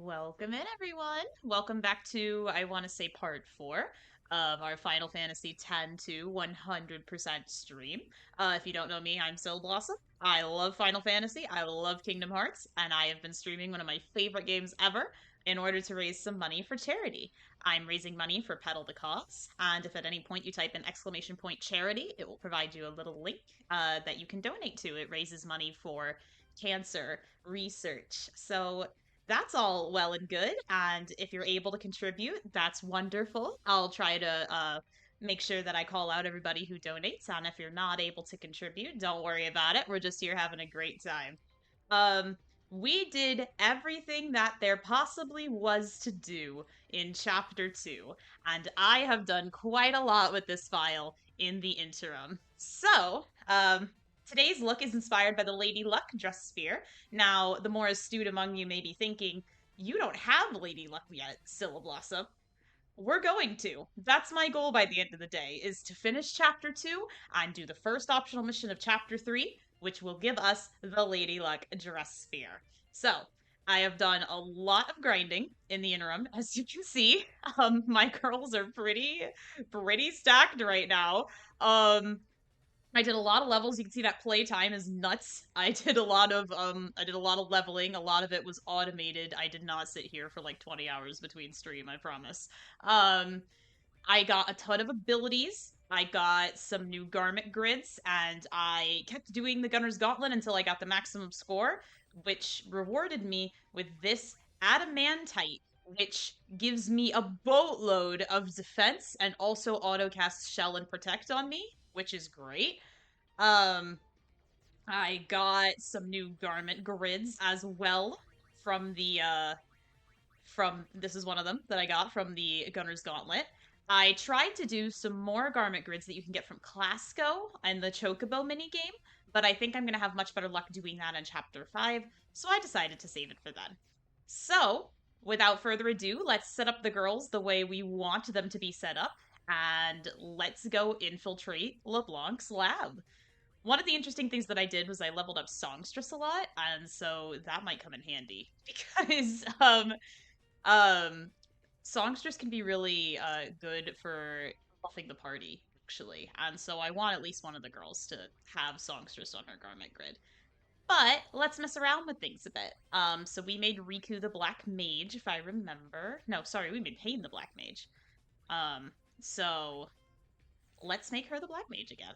Welcome in, everyone. Welcome back to, I want to say, part 4 of our Final Fantasy X to 100% stream. If you don't know me, I'm sylleblossom. I love Final Fantasy, I love Kingdom Hearts, and I have been streaming one of my favorite games ever in order to raise some money for charity. I'm raising money for Pedal the Cause, and if at any point you type in exclamation point charity, it will provide you a little link that you can donate to. It raises money for cancer research. So that's all well and good. And if you're able to contribute, that's wonderful. I'll try to make sure that I call out everybody who donates. And if you're not able to contribute, don't worry about it. We're just here having a great time. Um, we did everything that there possibly was to do in Chapter 2, and I have done quite a lot with this file in the interim. So, today's look is inspired by the Lady Luck Dressphere. Now, the more astute among you may be thinking, you don't have Lady Luck yet, Sylleblossom. We're going to. That's my goal by the end of the day, is to finish Chapter 2 and do the first optional mission of Chapter 3, which will give us the Lady Luck Dressphere. So, I have done a lot of grinding in the interim, as you can see. My girls are pretty stacked right now. I did a lot of levels. You can see that playtime is nuts. I did a lot of leveling. A lot of it was automated. I did not sit here for like 20 hours between stream, I promise. Um I got a ton of abilities. I got some new garment grids, and I kept doing the Gunner's Gauntlet until I got the maximum score, which rewarded me with this Adamantite, which gives me a boatload of defense and also autocast Shell and Protect on me, which is great. Um, I got some new garment grids as well from this is one of them that I got from the Gunner's Gauntlet. I tried to do some more garment grids that you can get from Clasco and the Chocobo minigame, but I think I'm going to have much better luck doing that in Chapter 5, so I decided to save it for then. So, without further ado, let's set up the girls the way we want them to be set up, and let's go infiltrate Leblanc's lab. One of the interesting things that I did was I leveled up Songstress a lot, and so that might come in handy because um songstress can be really good for buffing the party, actually. And so I want at least one of the girls to have songstress on her garment grid. But let's mess around with things a bit. So we made Riku the Black Mage, if I remember. No, sorry, we made Pain the Black Mage. Um, so let's make her the Black Mage again.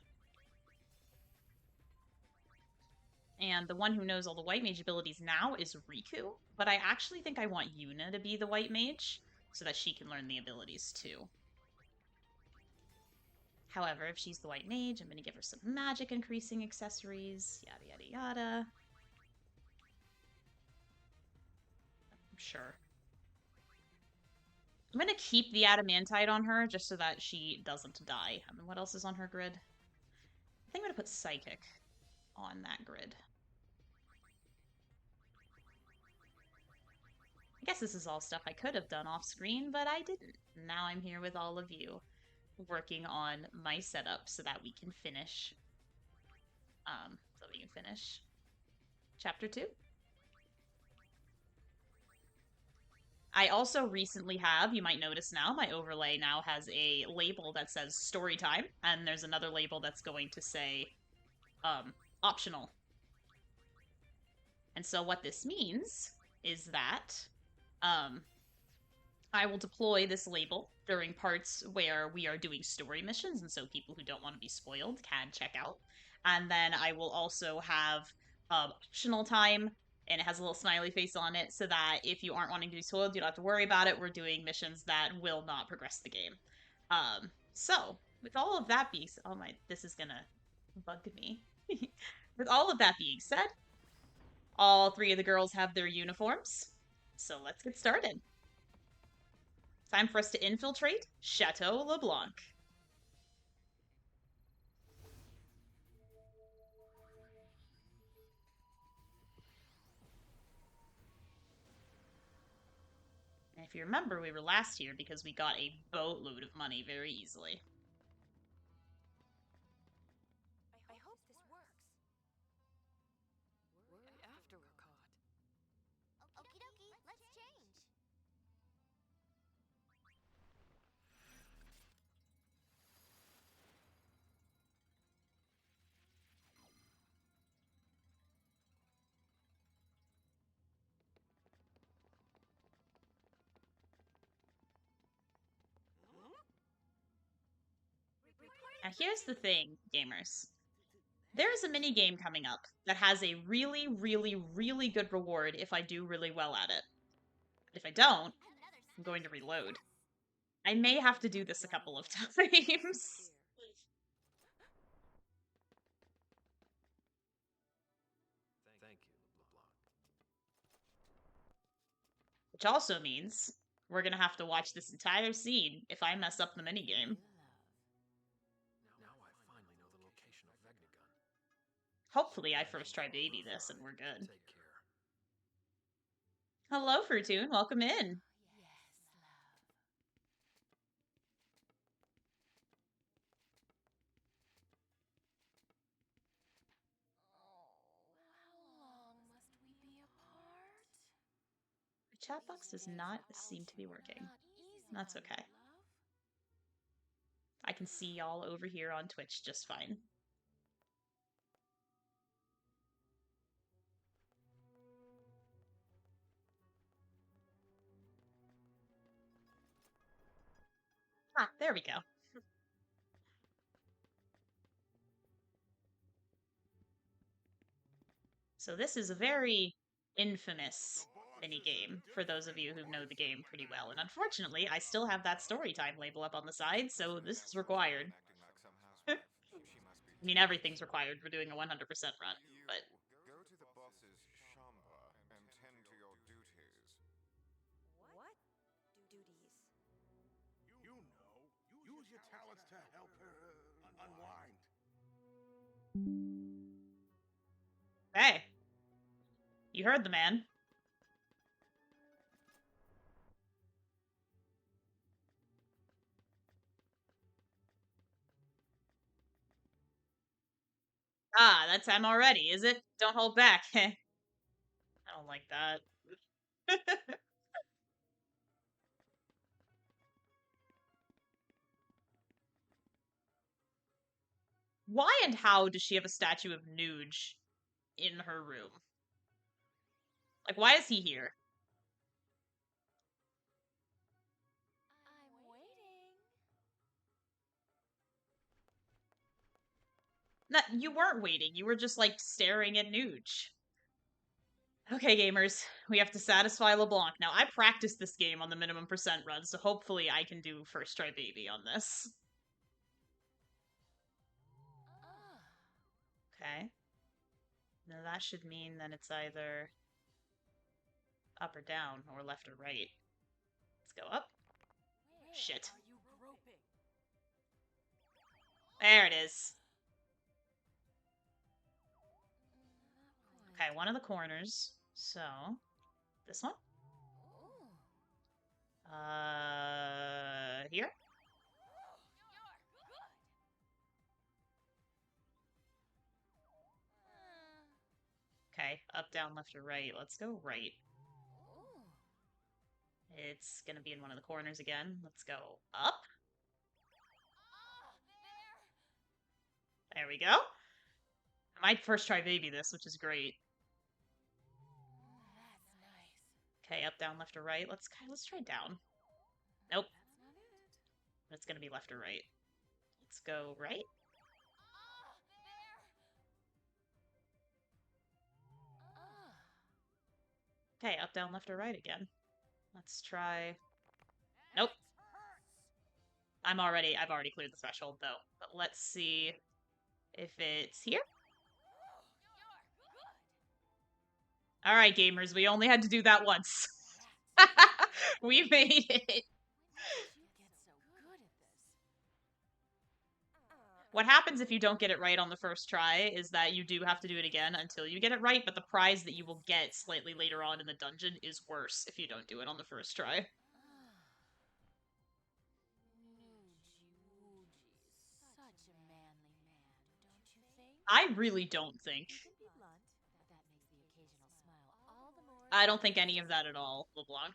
And the one who knows all the white mage abilities now is Riku, but I actually think I want Yuna to be the white mage so that she can learn the abilities too. However, if she's the white mage, I'm going to give her some magic increasing accessories, yada yada yada. Sure. I'm going to keep the adamantite on her just so that she doesn't die. I mean, what else is on her grid? I think I'm going to put psychic on that grid. I guess this is all stuff I could have done off screen, but I didn't. Now I'm here with all of you, working on my setup so that we can finish. Chapter 2. I also recently have, you might notice now, my overlay now has a label that says story time, and there's another label that's going to say optional. And so what this means is that I will deploy this label during parts where we are doing story missions, and so people who don't want to be spoiled can check out. And then I will also have optional time, and it has a little smiley face on it, so that if you aren't wanting to be spoiled, you don't have to worry about it. We're doing missions that will not progress the game. So, with all of that being said, oh my, this is gonna bug me. With all of that being said, all three of the girls have their uniforms, so let's get started. Time for us to infiltrate Chateau Leblanc. And if you remember, we were last here because we got a boatload of money very easily. I hope this works. After we're caught. Okie dokie, let's change. Now here's the thing, gamers. There's a mini game coming up that has a really, really, really good reward if I do really well at it. If I don't, I'm going to reload. I may have to do this a couple of times. Thank you, Leblanc. Which also means we're gonna have to watch this entire scene if I mess up the minigame. Now I finally know the location of Vegnagun. Hopefully I first try baby this and we're good. Take care. Hello, Fruitoon. Welcome in. The chat box does not seem to be working. That's okay. I can see y'all over here on Twitch just fine. Ah, there we go. So this is a very infamous minigame for those of you who know the game pretty well. And unfortunately, I still have that story time label up on the side, so this is required. I mean, everything's required. We're doing a 100% run, but... Go to the boss's chamber and tend to your duties. What? Duties. You know, use your talents to help her unwind. Hey. You heard the man. Ah, that's him already, is it? Don't hold back. I don't like that. Why and how does she have a statue of Nuge in her room? Like, why is he here? I'm waiting. No, you weren't waiting. You were just, like, staring at Nuge. Okay, gamers. We have to satisfy LeBlanc. Now, I practiced this game on the minimum percent run, so hopefully I can do first try baby on this. Okay. Now that should mean that it's either up or down, or left or right. Let's go up. Shit. There it is. Okay, one of the corners. So, this one? Here? Okay, up, down, left, or right. Let's go right. It's gonna be in one of the corners again. Let's go up. There we go. I might first try baby this, which is great. Okay, up, down, left, or right. Let's try down. Nope. It's gonna be left or right. Let's go right. Okay, up, down, left, or right again. Let's try... Nope. I've already cleared the threshold, though. But let's see if it's here. Alright, gamers, we only had to do that once. We made it. What happens if you don't get it right on the first try is that you do have to do it again until you get it right, but the prize that you will get slightly later on in the dungeon is worse if you don't do it on the first try. I really don't think. I don't think any of that at all, LeBlanc.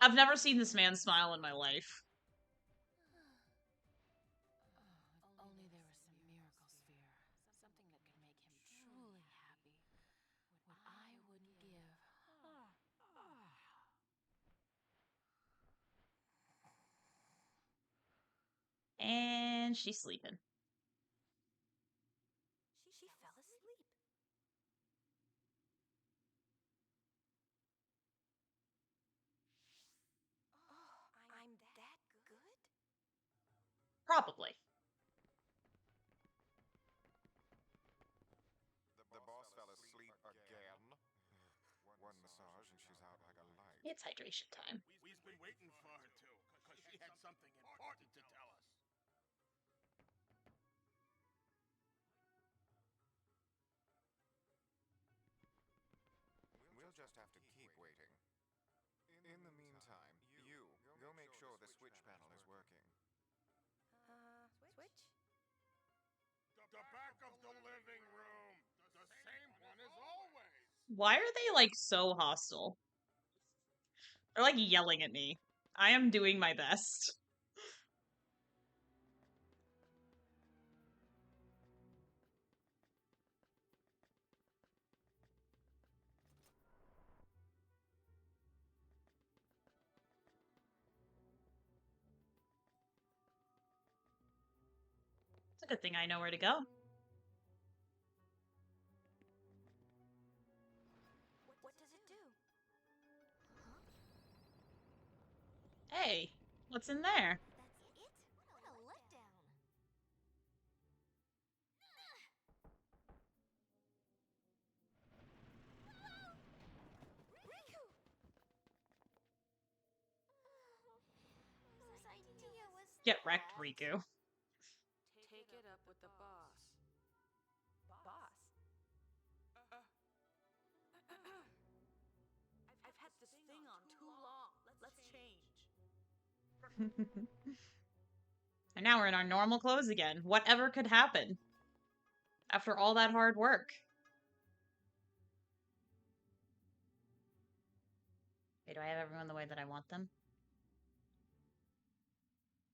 I've never seen this man smile in my life. Only there was some miracle sphere. Something that could make him truly happy. What I would give. And she's sleeping. She fell asleep. Oh, I'm that good? Probably. The boss fell asleep again. One massage and she's out like a light. It's hydration time. We've been waiting for her to, because she had something important to tell us. We'll just have to keep waiting. In the meantime, you go make sure the switch panel is working. Switch? The back of the living room. The same one as always. Why are they, like, so hostile? They're, like, yelling at me. I am doing my best. It's a good thing I know where to go. What does it do? Hey, what's in there? That's it? What a letdown. Riku! Whose idea was Get wrecked, Riku. Take it up with the boss. boss? I've had this thing on too long. Let's change. And now we're in our normal clothes again. Whatever could happen after all that hard work. Okay, do I have everyone the way that I want them?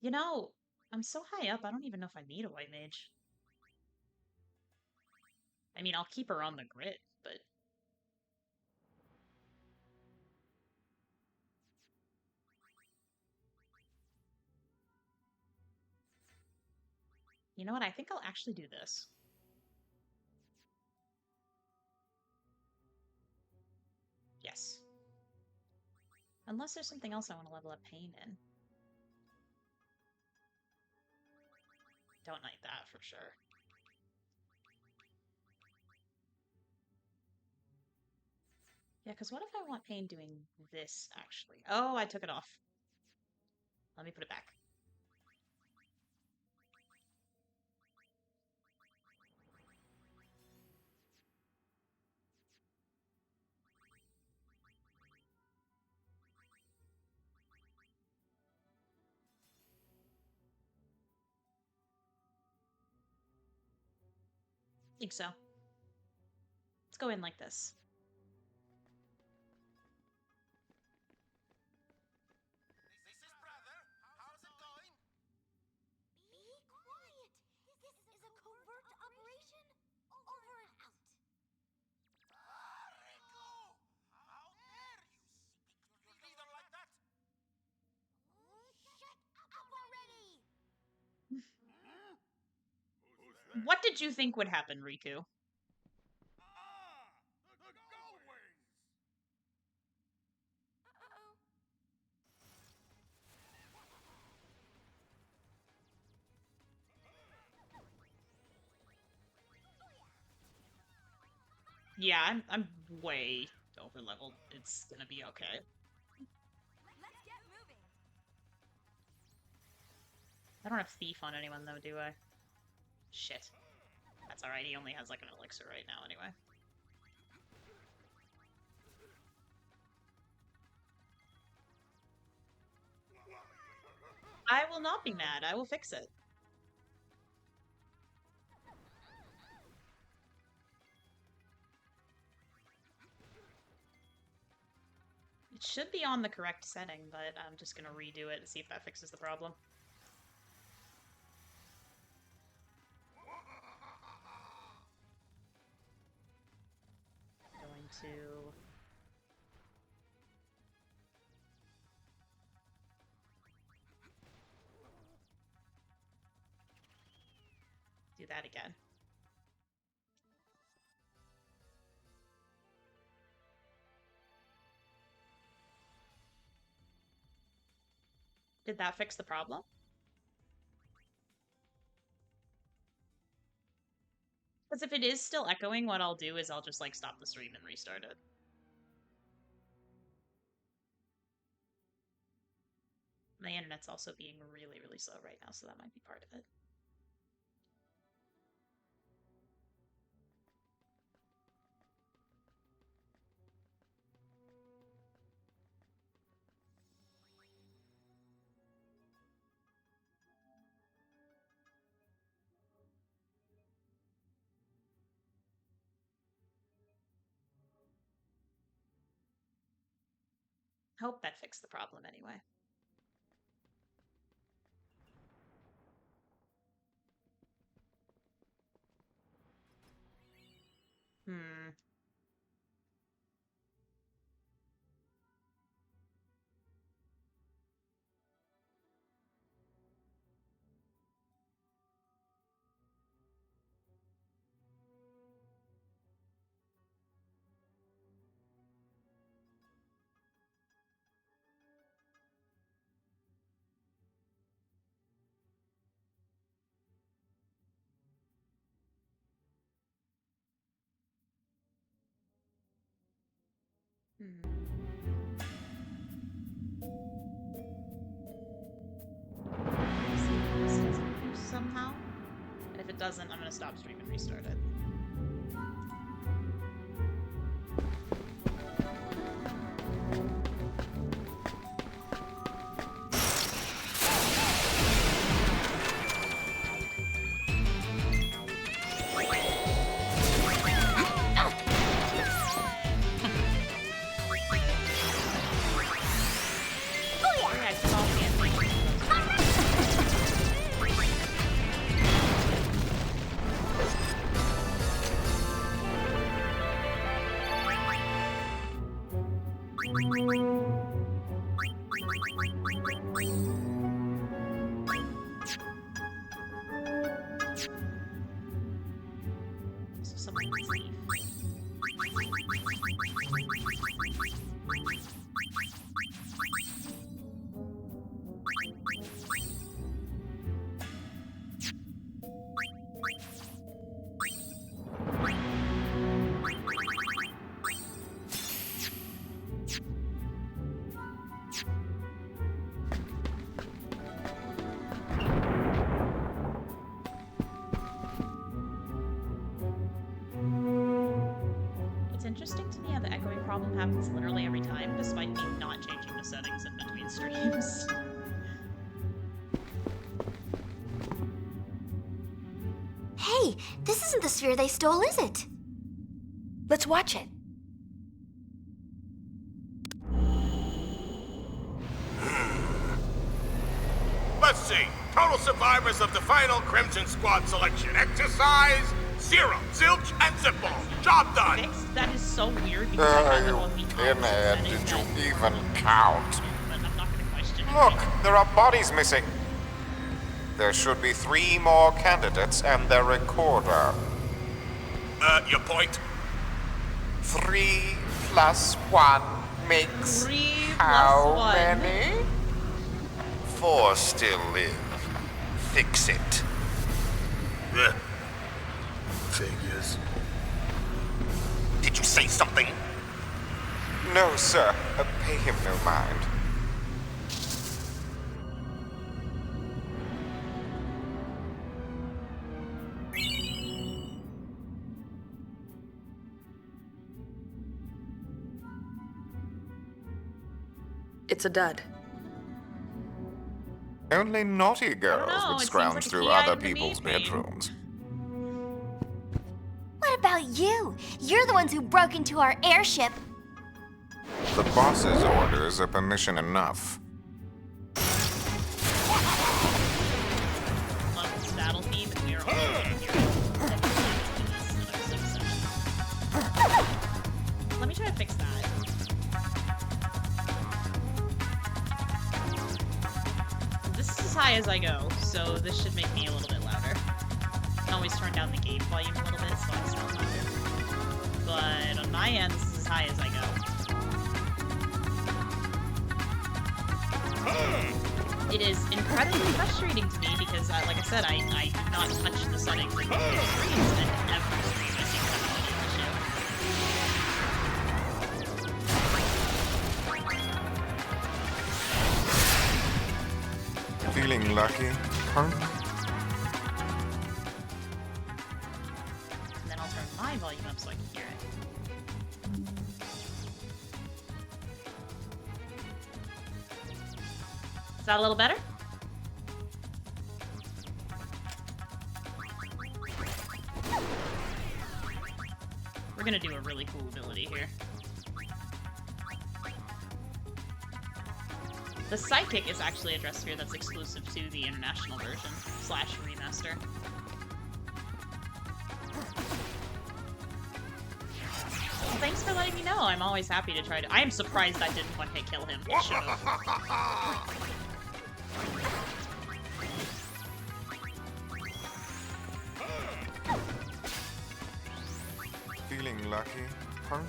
You know, I'm so high up, I don't even know if I need a white mage. I mean, I'll keep her on the grid, but... You know what? I think I'll actually do this. Yes. Unless there's something else I want to level up pain in. Don't like that for sure. Yeah, because what if I want pain doing this, actually? Oh, I took it off. Let me put it back. Think so. Let's go in like this. This is brother. How's it going? Be quiet! This is a covert operation. Over and out. Riku! How dare you speak to your leader like that? Shut up already! Who's that? What did you think would happen, Riku? The gull wings! Uh-oh. Yeah, I'm way over leveled. It's gonna be okay. Let's get moving. I don't have Thief on anyone though, do I? Shit. That's alright, he only has like an elixir right now anyway. I will not be mad, I will fix it. It should be on the correct setting, but I'm just gonna redo it and see if that fixes the problem. Going to... that again. Did that fix the problem? Because if it is still echoing, what I'll do is I'll just, like, stop the stream and restart it. My internet's also being really, really slow right now, so that might be part of it. Hope that fixed the problem anyway. Hmm. See if this doesn't work somehow. And if it doesn't, I'm gonna stop stream and restart it. Interesting to me how the echoing problem happens literally every time, despite me not changing the settings in between streams. Hey, this isn't the sphere they stole, is it? Let's watch it. Let's see. Total survivors of the final Crimson Squad selection exercise: 0, zilch, and zipball. Job done. Fixed? That is so weird because I have it on the Pinhead, did you even count? But I'm not gonna question it. Look, there are bodies missing. There should be 3 more candidates and their recorder. Your point? 3 plus 1 makes 3 plus how 1. many? 4 still live. Fix it. Figures. Did you say something? No, sir. Pay him no mind. It's a dud. Only naughty girls know, it would seems scrounge like a through key other item to me, people's babe. bedrooms. What about you? You're the ones who broke into our airship. The boss's orders are permission enough. Love this battle theme, and we are all here. Let me try to fix that. This is as high as I go, so this should make me a little bit louder. can always turn down the game volume a little bit so I sound louder. But on my end, this is as high as I go. It is incredibly frustrating to me because, like I said, I do not touch the settings in most streams, and every stream I seem to have an issue. Feeling lucky, punk? And then I'll turn my volume up so I can hear it. Is that a little better? We're gonna do a really cool ability here. The Sidekick is actually a Dressphere that's exclusive to the international version / remaster. Well, thanks for letting me know. I'm always happy to try to. I am surprised I didn't one-hit kill him. I should have. Feeling lucky, punk?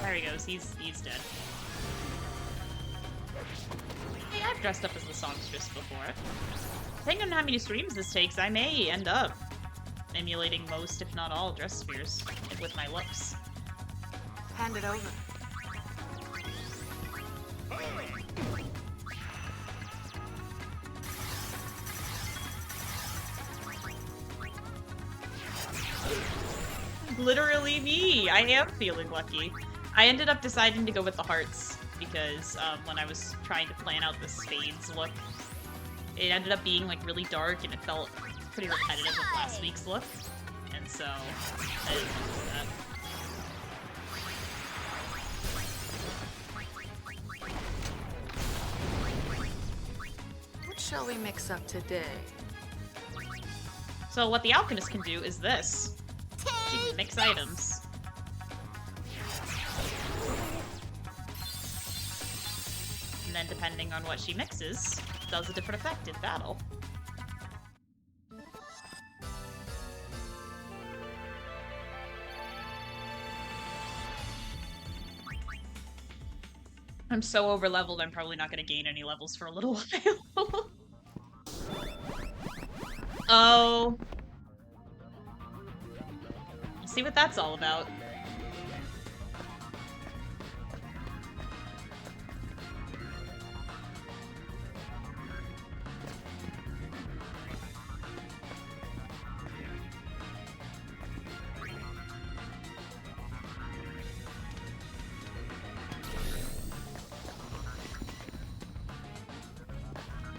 There he goes. He's dead. Hey, I've dressed up as the songstress before. Depending on how many streams this takes, I may end up emulating most, if not all, Dresspheres with my looks. Hand it over. Literally me! I am feeling lucky. I ended up deciding to go with the hearts because when I was trying to plan out the spades look, it ended up being like really dark and it felt pretty repetitive with last week's look. And so I didn't do that. What shall we mix up today? So what the alchemist can do is this. She can mix items. And then depending on what she mixes, does a different effect in battle. I'm so over-leveled, I'm probably not gonna gain any levels for a little while. Oh. Let's see what that's all about.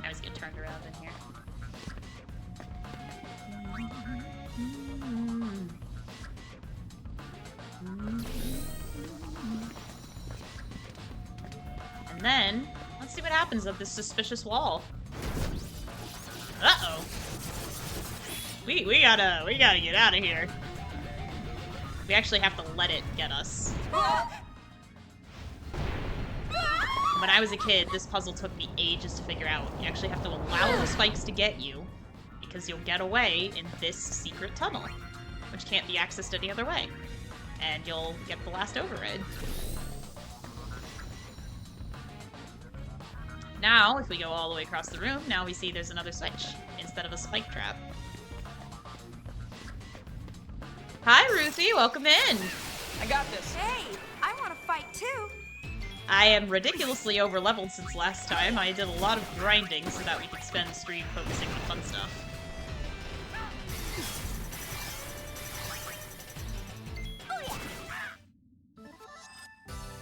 I was getting turned around in here. And then, let's see what happens up this suspicious wall. Uh-oh. We gotta get out of here. We actually have to let it get us. When I was a kid, this puzzle took me ages to figure out. You actually have to allow the spikes to get you, because you'll get away in this secret tunnel, which can't be accessed any other way. And you'll get the last override. Now, if we go all the way across the room, now we see there's another switch, instead of a spike trap. Hi, Ruthie, welcome in! I got this. Hey, I want to fight too. I am ridiculously over-leveled since last time. I did a lot of grinding so that we could spend the stream focusing on fun stuff.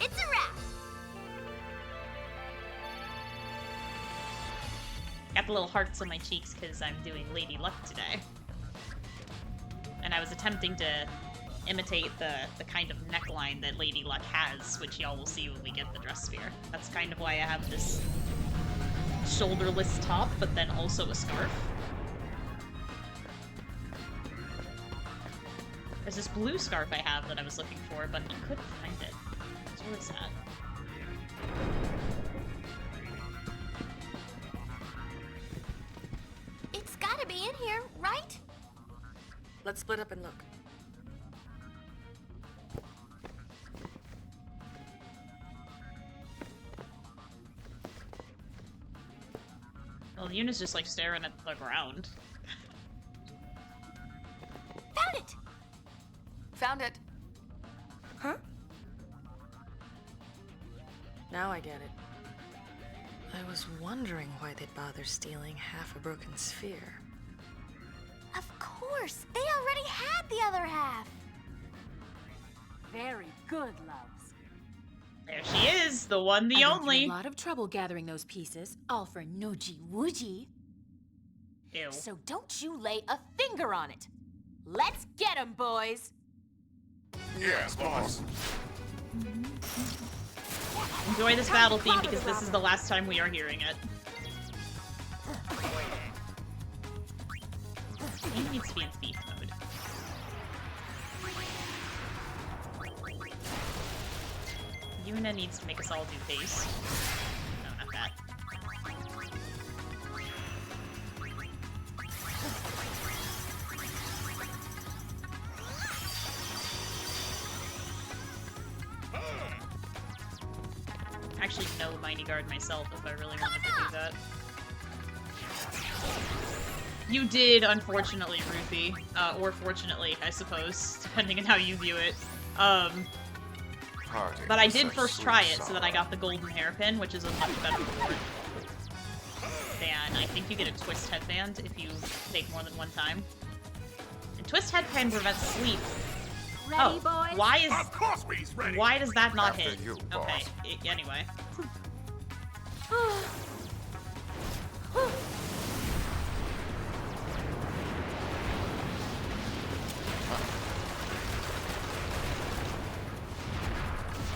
It's a wrap! Got the little hearts on my cheeks because I'm doing Lady Luck today. And I was attempting to imitate the kind of neckline that Lady Luck has, which y'all will see when we get the Dressphere. That's kind of why I have this shoulderless top, but then also a scarf. There's this blue scarf I have that I was looking for, but I couldn't find it. I was Who is that? It's gotta be in here, right? Let's split up and look. Well, Yuna's just like staring at the ground. Found it! Found it. Huh? Now I get it. I was wondering why they'd bother stealing half a broken sphere. Of course! They already had the other half! Very good, loves. There she is, the one, the I went through only. a lot of trouble gathering those pieces, all for Noogie Woogie. Ew. So don't you lay a finger on it. Let's get 'em, boys. Yes, boss. Enjoy this battle theme because this is the last time we are hearing it. He needs to be in thief mode. Yuna needs to make us all do face. No, not that. Actually, no Mighty Guard myself if I really wanted to do that. You did, unfortunately, Ruthie. Or fortunately, I suppose, depending on how you view it. But I did first try it so that I got the golden hairpin, which is a much better reward than I think you get a twist headband if you take more than one time. And twist headband prevents sleep. Ready, boys? Of course we's ready! Why does that not After hit? you, Okay, boss. Anyway.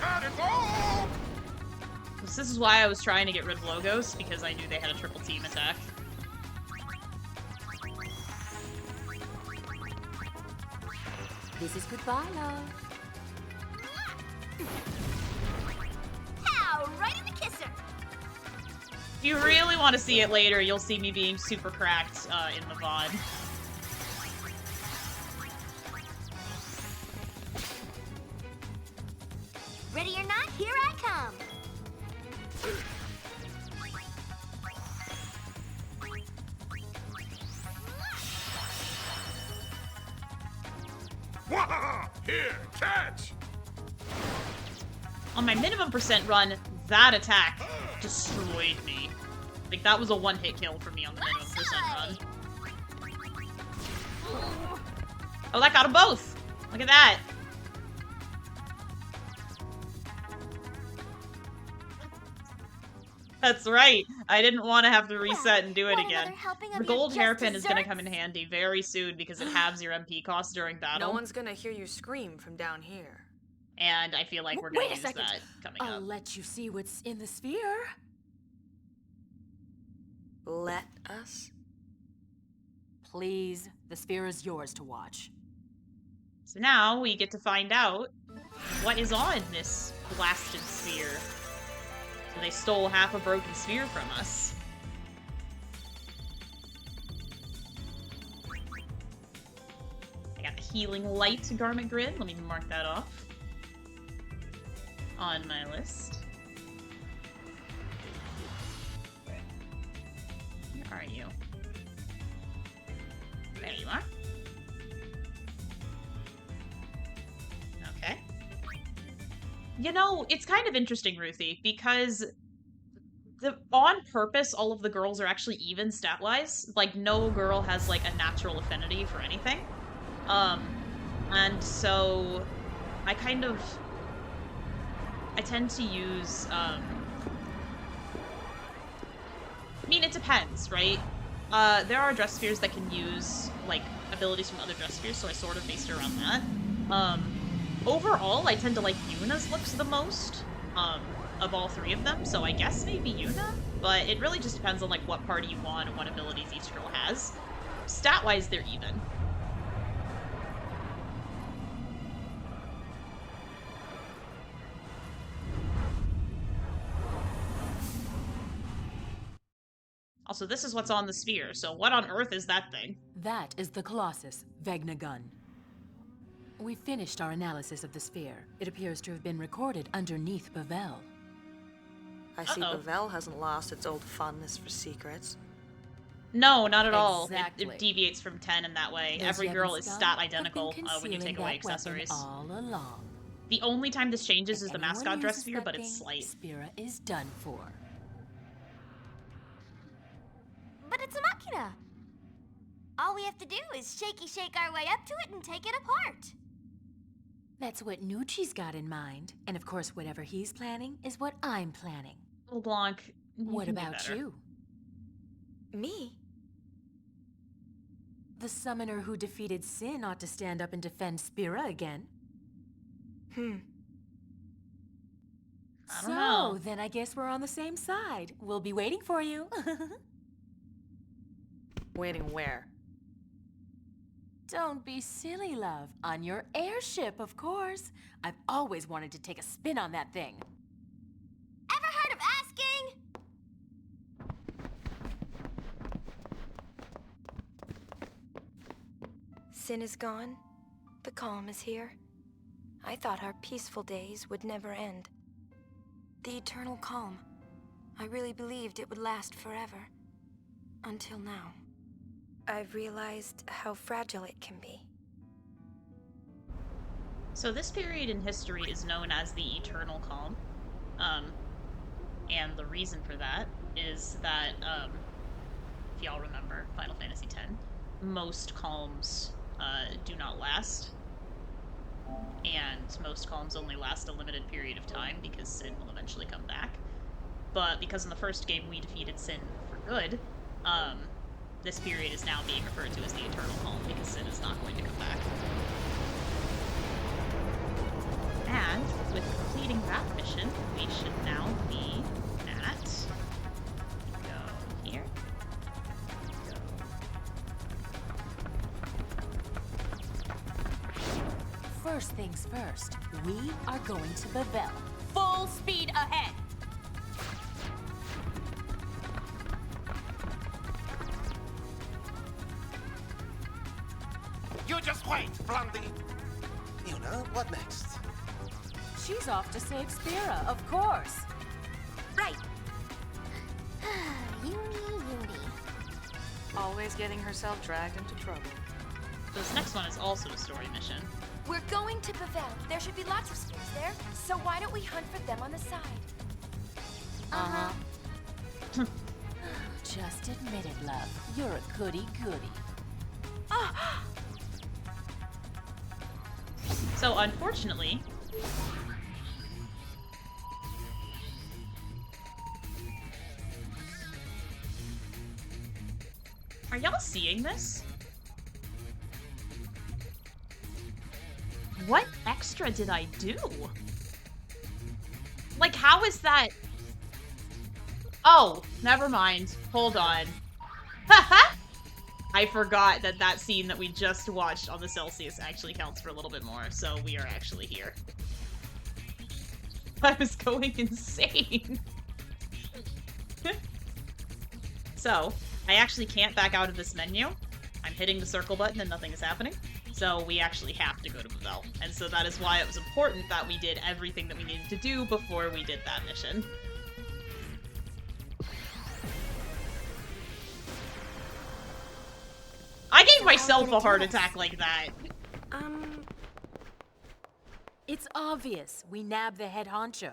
Cannonball! This is why I was trying to get rid of Logos, because I knew they had a triple team attack. This is goodbye, love. Pow! Right in the kisser! If you really want to see it later, you'll see me being super cracked in the VOD. Ready or not, here I come! Wahaha! Here, catch! On my minimum percent run, that attack destroyed me. Like, that was a one-hit kill for me on the minimum percent run. Oh, that got them both! Look at that! That's right. I didn't want to have to reset and do it Want again. another helping of The your gold just hairpin is going to desserts? come in handy very soon because it halves your MP cost during battle. No one's gonna hear you scream from down here. And I feel like we're going Wait to a use second. that coming I'll up. let you see what's in the sphere. Let us? Please, the sphere is yours to watch. So now we get to find out what is on this blasted sphere. So they stole half a broken sphere from us. I got the healing light garment grid. Let me mark that off on my list. Where are you? There you are. Okay. You know, it's kind of interesting, Ruthie, because on purpose, all of the girls are actually even stat-wise. Like, no girl has, like, a natural affinity for anything. And so I tend to use, I mean, it depends, right? There are Dresspheres that can use, like, abilities from other Dresspheres, so I sort of based it around that. Overall, I tend to like Yuna's looks the most, of all three of them, so I guess maybe Yuna? But it really just depends on, like, what party you want and what abilities each girl has. Stat-wise, they're even. Also, this is what's on the sphere, so what on earth is that thing? That is the Colossus, Vegnagun. We finished our analysis of the sphere. It appears to have been recorded underneath Bevelle. I see Uh-oh. Bevelle hasn't lost its old fondness for secrets. No, not at all. Exactly. It deviates from 10 in that way. Those Every girl Yevon is scum stat have been identical when you take concealing away that weapon accessories. all along. The only time this changes is If the anyone mascot uses Dressphere, that but it's thing, slight. Spira is done for. But it's a Machina. All we have to do is shake our way up to it and take it apart. That's what Nucci's got in mind. And of course, whatever he's planning is what I'm planning. Leblanc, What can do about better. you? Me? The summoner who defeated Sin ought to stand up and defend Spira again. I don't So, know. then I guess we're on the same side. We'll be waiting for you. Waiting where? Don't be silly, love. On your airship, of course. I've always wanted to take a spin on that thing. Ever heard of asking? Sin is gone. The calm is here. I thought our peaceful days would never end. The eternal calm. I really believed it would last forever. Until now. I've realized how fragile it can be. So this period in history is known as the Eternal Calm. And the reason for that is that, if y'all remember Final Fantasy X, most calms do not last. And most calms only last a limited period of time because Sin will eventually come back. But because in the first game we defeated Sin for good, this period is now being referred to as the Eternal Calm because Sin is not going to come back. And with completing that mission, we should now be at... Go here. Go. First things first, we are going to Bevelle. Full speed ahead! You just wait, Blondie. You know, what next? She's off to save Spira, of course. Right! Uni. Always getting herself dragged into trouble. This next one is also a story mission. We're going to Bevelle. There should be lots of spheres there. So why don't we hunt for them on the side? Just admit it, love. You're a goody-goody. So unfortunately, are y'all seeing this? What extra did I do? Like, how is that? Oh, never mind. Hold on. Haha! I forgot that that scene that we just watched on the Celsius actually counts for a little bit more, so we are actually here. I was going insane. So, I actually can't back out of this menu. I'm hitting the circle button and nothing is happening. So we actually have to go to Bevelle. And so that is why it was important that we did everything that we needed to do before we did that mission. I gave myself a heart attack like that. It's obvious. We nab the head honcho.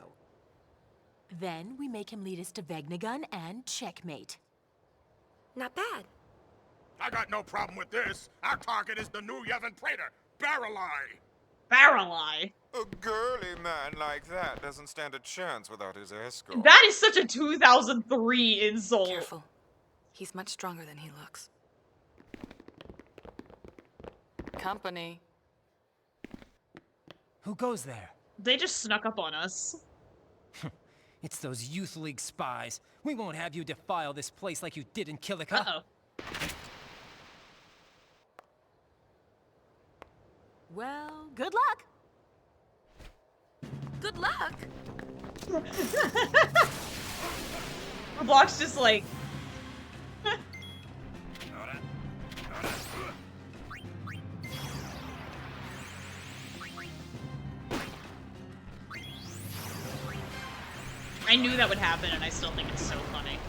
Then we make him lead us to Vegnagun and checkmate. Not bad. I got no problem with this. Our target is the new Yevon Praetor, Baralai. Baralai. A girly man like that doesn't stand a chance without his escort. That is such a 2003 insult. Careful. He's much stronger than he looks. Company. Who goes there? They just snuck up on us. It's those Youth League spies. We won't have you defile this place like you did in Kilika. Uh-oh. Well, good luck. Good luck. Leblanc's just like, knew that would happen, and I still think it's so funny.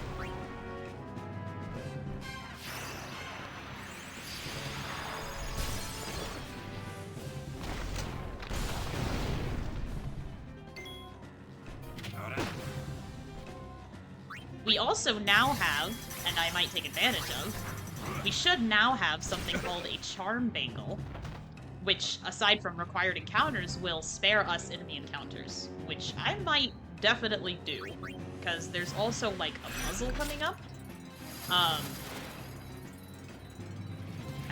We also now have, and I might take advantage of, we should now have something called a Charm Bangle, which, aside from required encounters, will spare us enemy encounters, which I might definitely do, because there's also, like, a puzzle coming up. I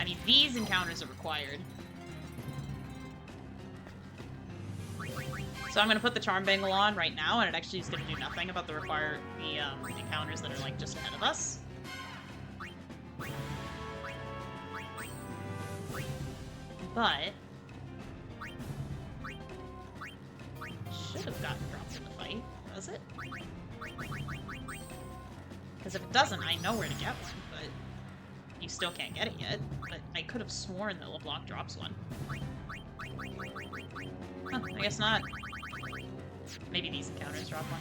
mean, these encounters are required. So I'm gonna put the Charm Bangle on right now, and it actually is gonna do nothing about the encounters that are, like, just ahead of us. But should have gotten dropped in the fight, does it? Because if it doesn't, I know where to get one, but you still can't get it yet. But I could have sworn that LeBlanc drops one. Huh, I guess not. Maybe these encounters drop one.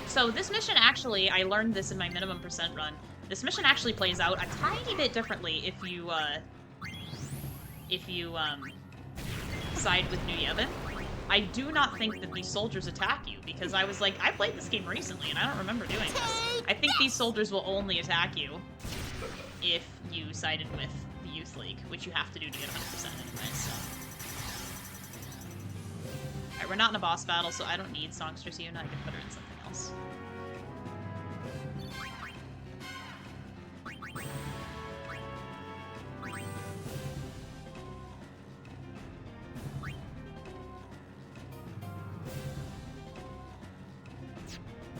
So this mission actually, I learned this in my minimum percent run. This mission actually plays out a tiny bit differently if you side with New Yevon. I do not think that these soldiers attack you, because I was like, I played this game recently and I don't remember doing this. I think these soldiers will only attack you if you sided with the Youth League, which you have to do to get 100% anyway, so. Alright, we're not in a boss battle, so I don't need Songstress Yuna. I can put her in something else.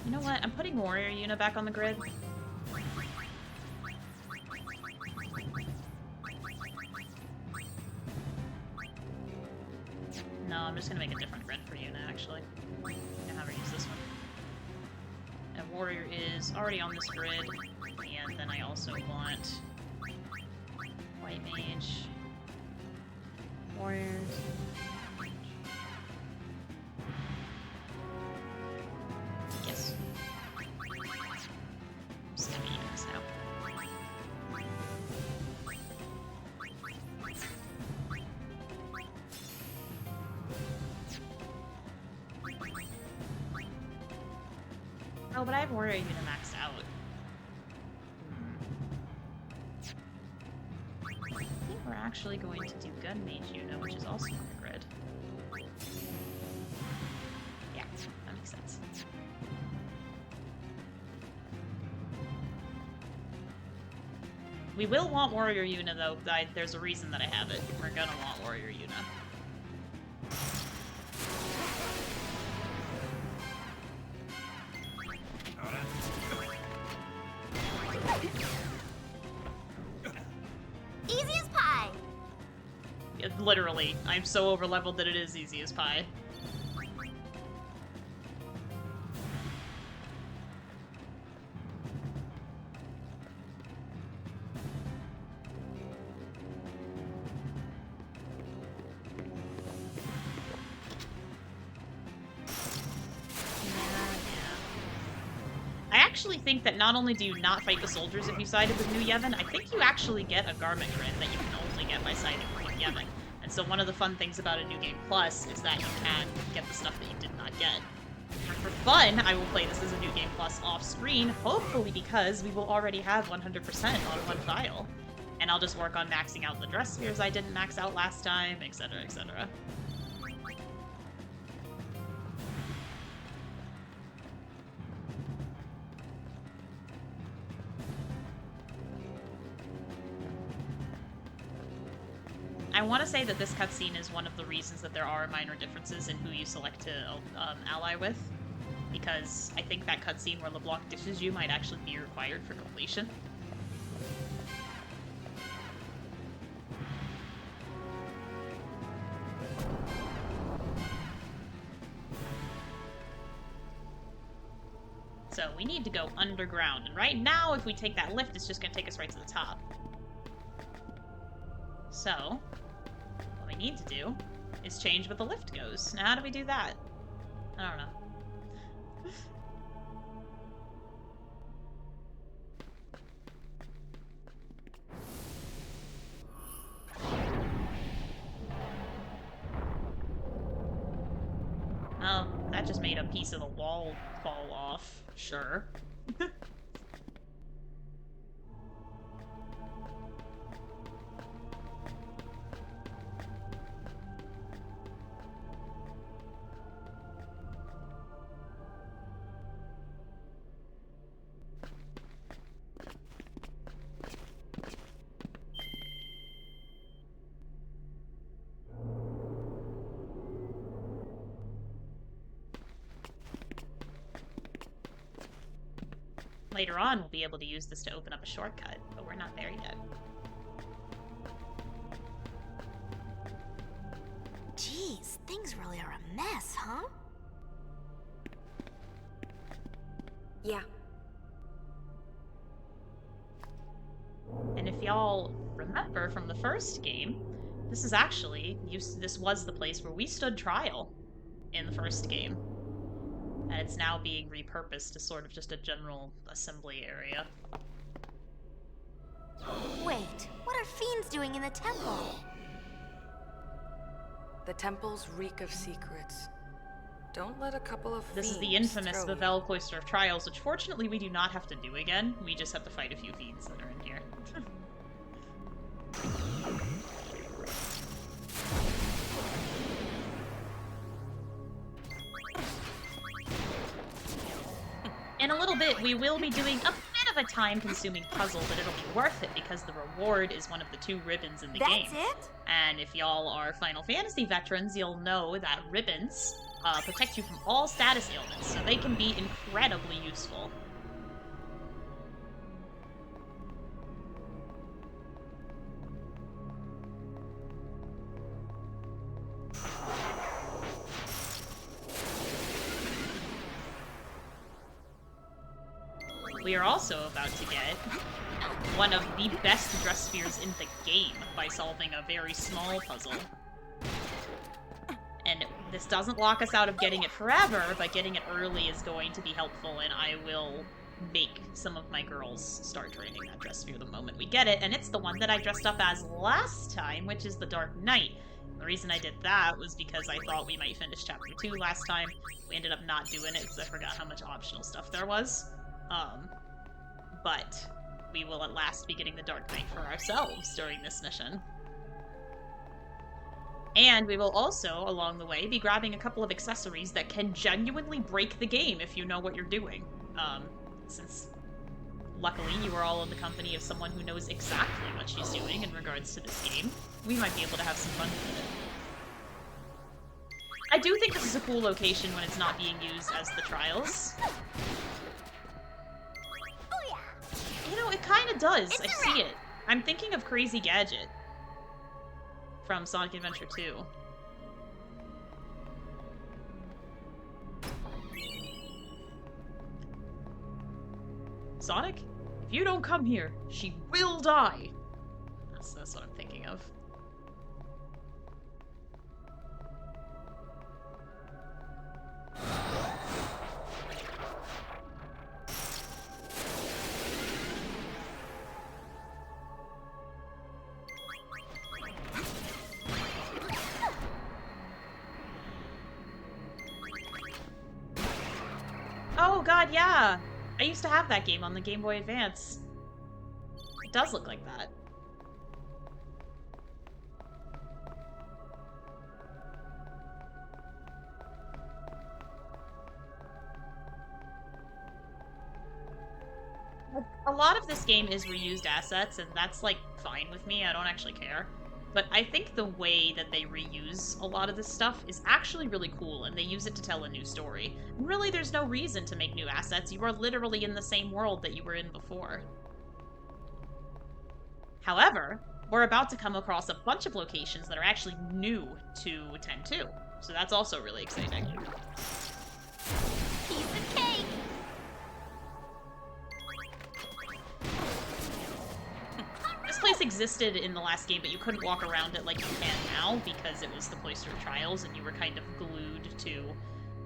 You know what? I'm putting Warrior Yuna back on the grid. No, I'm just gonna make a different grid for Yuna, actually. I'm gonna have her use this one. And Warrior is already on this grid, and then I also want White Mage, Warriors. Yes. I'm just gonna be using this now. Oh, but I have Warrior Yuna maxed out. I think we're actually going to do Gun Mage Yuna, which is also on the grid. Yeah, that makes sense. We will want Warrior Yuna, though. There's a reason that I have it. We're gonna want Warrior Yuna. Easy as pie. Literally, I'm so overleveled that it is easy as pie. I actually think that not only do you not fight the soldiers if you sided with New Yevon, I think you actually get a garment grid that you can only get by siding with New Yevon. And so one of the fun things about a New Game Plus is that you can get the stuff that you did not get. And for fun, I will play this as a New Game Plus off-screen, hopefully because we will already have 100% on one file. And I'll just work on maxing out the Dresspheres I didn't max out last time, etc., etc. I want to say that this cutscene is one of the reasons that there are minor differences in who you select to ally with. because I think that cutscene where LeBlanc dishes you might actually be required for completion. So we need to go underground, and right now if we take that lift, it's just going to take us right to the top. So, what we need to do is change what the lift goes. Now how do we do that? I don't know. Oh, that just made a piece of the wall fall off. Sure. Later on, we'll be able to use this to open up a shortcut, but we're not there yet. Jeez, things really are a mess, huh? Yeah. And if y'all remember from the first game, this is actually, this was the place where we stood trial in the first game. And it's now being repurposed to sort of just a general assembly area. Wait, what are fiends doing in the temple? The temples reek of secrets. Don't let a couple of This is the fiends infamous throw you. Bevelle Cloister of Trials, which fortunately we do not have to do again. We just have to fight a few fiends that are in here. In a little bit, we will be doing a bit of a time-consuming puzzle, but it'll be worth it because the reward is one of the 2 ribbons in the game. That's it? And if y'all are Final Fantasy veterans, you'll know that ribbons protect you from all status ailments, so they can be incredibly useful. We are also about to get one of the best Dresspheres in the game by solving a very small puzzle. And this doesn't lock us out of getting it forever, but getting it early is going to be helpful, and I will make some of my girls start training that Dressphere the moment we get it, and it's the one that I dressed up as last time, which is the Dark Knight. The reason I did that was because I thought we might finish Chapter 2 last time. We ended up not doing it because I forgot how much optional stuff there was. But we will at last be getting the Dark Knight for ourselves during this mission. And we will also, along the way, be grabbing a couple of accessories that can genuinely break the game if you know what you're doing. Since, luckily, you are all in the company of someone who knows exactly what she's doing in regards to this game, we might be able to have some fun with it. I do think this is a cool location when it's not being used as the trials. You know, it kind of does. I see it. I'm thinking of Crazy Gadget from Sonic Adventure 2. Sonic, if you don't come here, she will die. That's what I'm thinking of. Oh god, yeah! I used to have that game on the Game Boy Advance. It does look like that. A lot of this game is reused assets, and that's, like, fine with me. I don't actually care. but I think the way that they reuse a lot of this stuff is actually really cool, and they use it to tell a new story. Really, there's no reason to make new assets. You are literally in the same world that you were in before. However, we're about to come across a bunch of locations that are actually new to 10.2, so that's also really exciting. Piece of cake! This place existed in the last game, but you couldn't walk around it like you can now because it was the Cloister of Trials and you were kind of glued to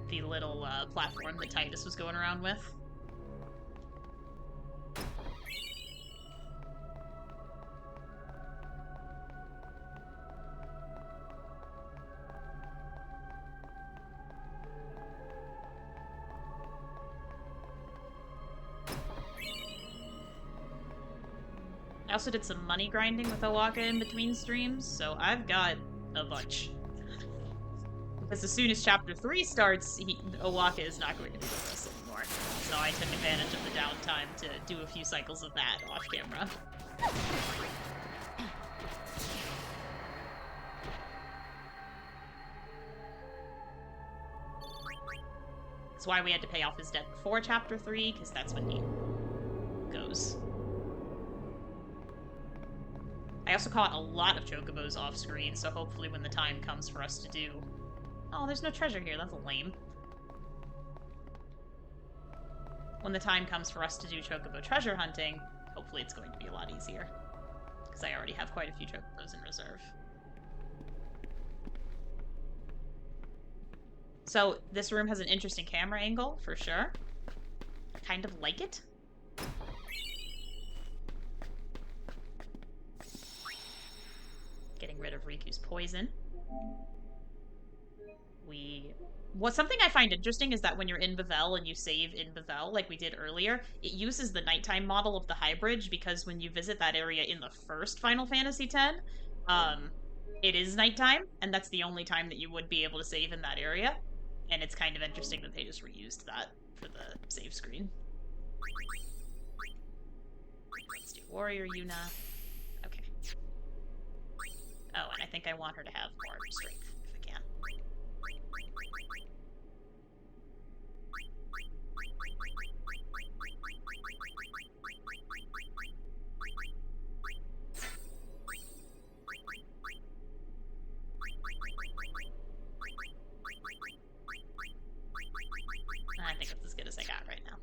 the little platform that Titus was going around with. I also did some money grinding with Owaka in between streams, so I've got a bunch. Because as soon as Chapter 3 starts, Owaka is not going to be with us anymore. So I took advantage of the downtime to do a few cycles of that off camera. That's why we had to pay off his debt before Chapter 3, because that's when he goes. I also caught a lot of chocobos off screen, so hopefully when the time comes for us to do... Oh, there's no treasure here, that's lame. When the time comes for us to do chocobo treasure hunting, hopefully it's going to be a lot easier. Because I already have quite a few chocobos in reserve. So, this room has an interesting camera angle, for sure. I kind of like it. Getting rid of Riku's poison. Something I find interesting is that when you're in Bevelle and you save in Bevelle, like we did earlier, it uses the nighttime model of the High Bridge, because when you visit that area in the first Final Fantasy X, it is nighttime, and that's the only time that you would be able to save in that area. And it's kind of interesting that they just reused that for the save screen. Let's do Warrior Yuna. Okay. Oh, and I think I want her to have more strength, if I can. I think that's as good as I got right now.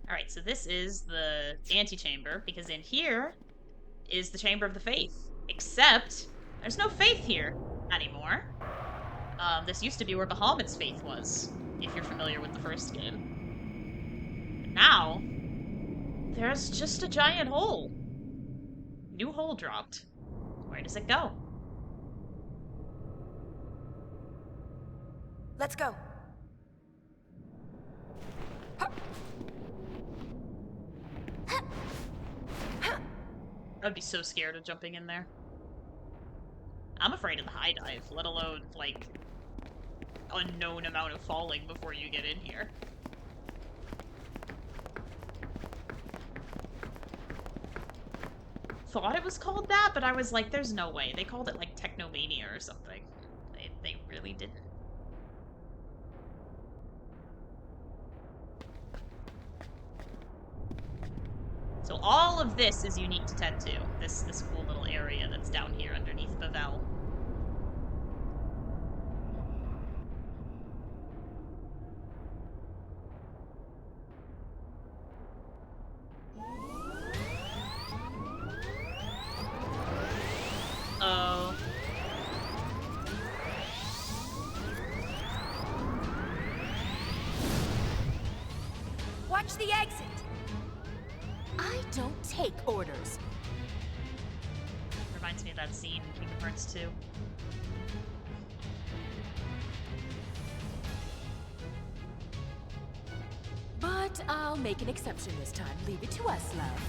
Alright, so this is the antechamber, because in here is the Chamber of the Faith. Except, there's no faith here anymore. This used to be where Bahamut's faith was, if you're familiar with the first game. But now, there's just a giant hole. New hole dropped. Where does it go? Let's go. I'd be so scared of jumping in there. I'm afraid of the high dive, let alone, like, unknown amount of falling before you get in here. Thought it was called that, but I was like, there's no way. They called it, like, Technomania or something. They really didn't. So all of this is unique to 10.2. This cool little area that's down here underneath Bevelle. Oh. Watch the exit. I don't take orders. Reminds me of that scene in Kingdom Hearts 2. But I'll make an exception this time. Leave it to us, love.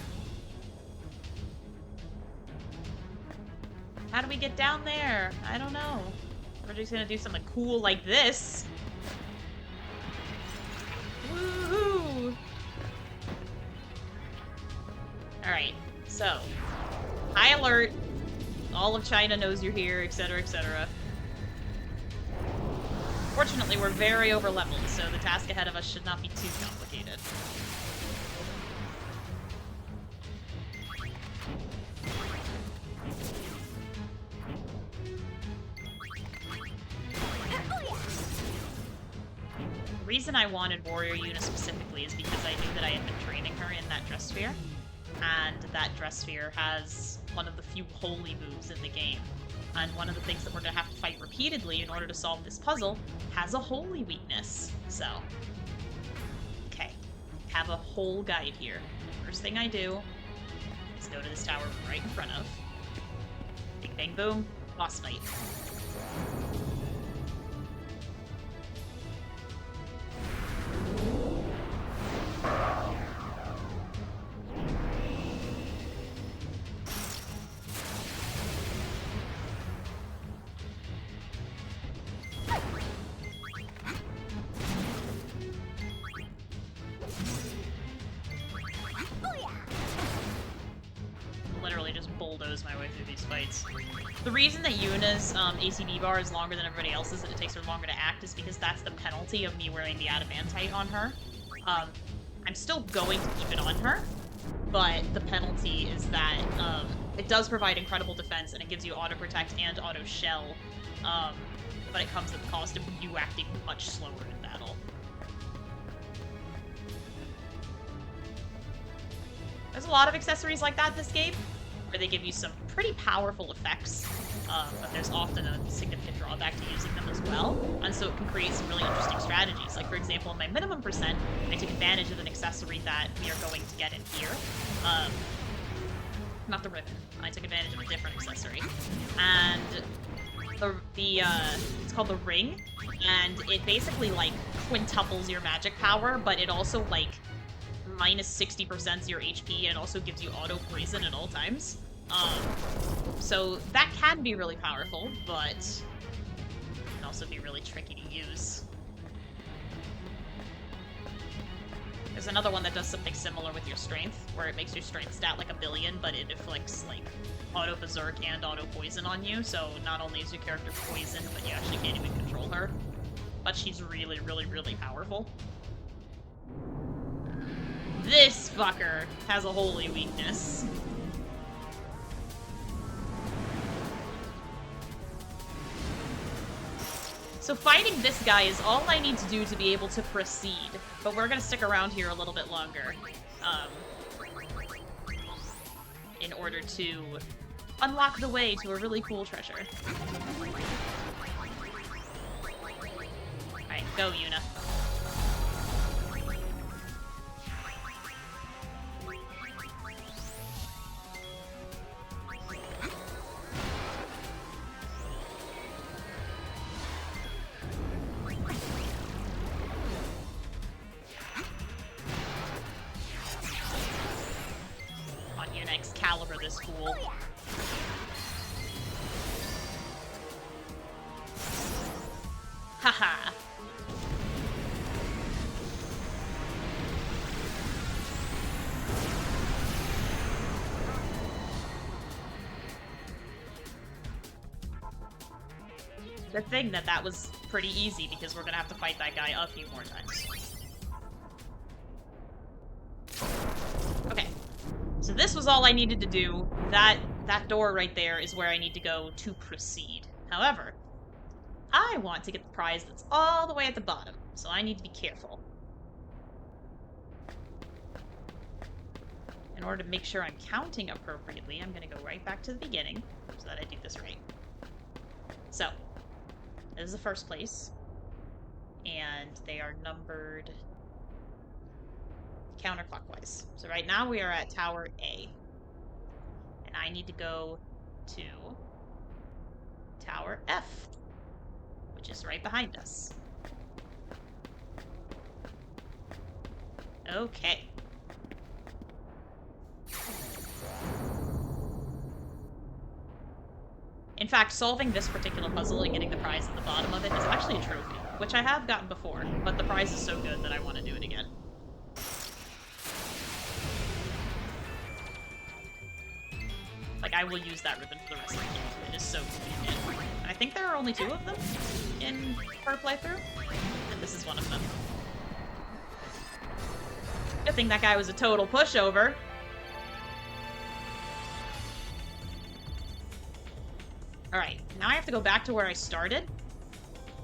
How do we get down there? I don't know. We're just gonna do something cool like this. Woohoo! Alright, so High alert. All of China knows you're here, etc., etc. Fortunately, we're very over-leveled, so the task ahead of us should not be too complicated. The reason I wanted Warrior Yuna specifically is because I knew that I had been training her in that Dressphere, and that Dressphere has one of the few holy moves in the game. And one of the things that we're going to have to fight repeatedly in order to solve this puzzle has a holy weakness. So, okay. Have a whole guide here. First thing I do is go to this tower right in front of. Bing, bang, boom. Boss fight. The reason that Yuna's ACB bar is longer than everybody else's and it takes her longer to act is because that's the penalty of me wearing the adamantite on her. I'm still going to keep it on her, but the penalty is that it does provide incredible defense and it gives you auto protect and auto shell, but it comes at the cost of you acting much slower in battle. There's a lot of accessories like that in this game, where they give you some pretty powerful effects, but there's often a significant drawback to using them as well, and so it can create some really interesting strategies. Like, for example, in my minimum percent, I took advantage of an accessory that we are going to get in here. Not the ribbon. I took advantage of a different accessory. And it's called the ring, and it basically, like, quintuples your magic power, but it also, like, minus 60% your HP, and also gives you auto poison at all times. So that can be really powerful, but can also be really tricky to use. There's another one that does something similar with your strength, where it makes your strength stat like 1,000,000,000, but it inflicts like auto berserk and auto poison on you, so not only is your character poisoned, but you actually can't even control her. But she's really, really, really powerful. This fucker has a holy weakness. So fighting this guy is all I need to do to be able to proceed, but we're gonna stick around here a little bit longer, in order to unlock the way to a really cool treasure. Alright, go, Yuna. Caliber this fool. Haha. Good thing that was pretty easy, because we're gonna have to fight that guy a few more times. Okay. So this was all I needed to do. That door right there is where I need to go to proceed. However, I want to get the prize that's all the way at the bottom, so I need to be careful. In order to make sure I'm counting appropriately, I'm going to go right back to the beginning so that I do this right. So, this is the first place, and they are numbered counterclockwise. So right now we are at Tower A. And I need to go to Tower F, which is right behind us. Okay. In fact, solving this particular puzzle and getting the prize at the bottom of it is actually a trophy, which I have gotten before, but the prize is so good that I want to do it again. Like, Like, I will use that ribbon for the rest of the game. It is so convenient. And I think there are only 2 of them in per playthrough, and this is one of them. Good thing that guy was a total pushover. Alright, now I have to go back to where I started,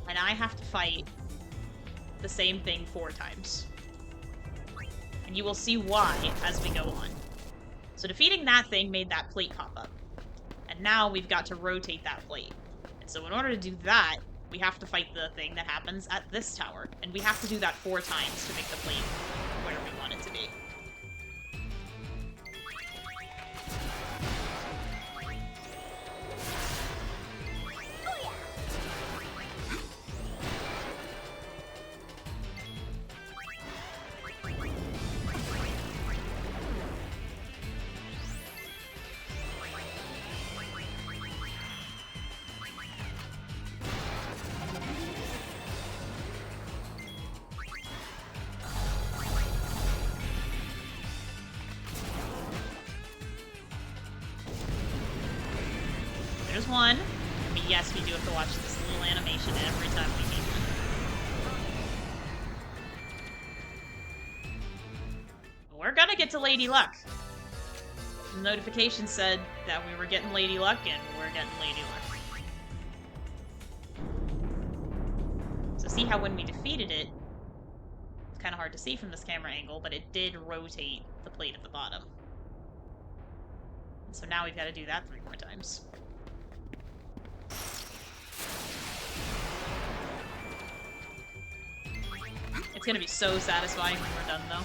and I have to fight the same thing 4 times. And you will see why as we go on. So defeating that thing made that plate pop up. And now we've got to rotate that plate. And so in order to do that, we have to fight the thing that happens at this tower. And we have to do that 4 times to make the plate where we want it to be. There's one. But yes, we do have to watch this little animation every time we meet one. We're gonna get to Lady Luck. The notification said that we were getting Lady Luck, and we're getting Lady Luck. So see how when we defeated it, it's kind of hard to see from this camera angle, but it did rotate the plate at the bottom. And so now we've got to do that 3 more times. It's gonna be so satisfying when we're done, though.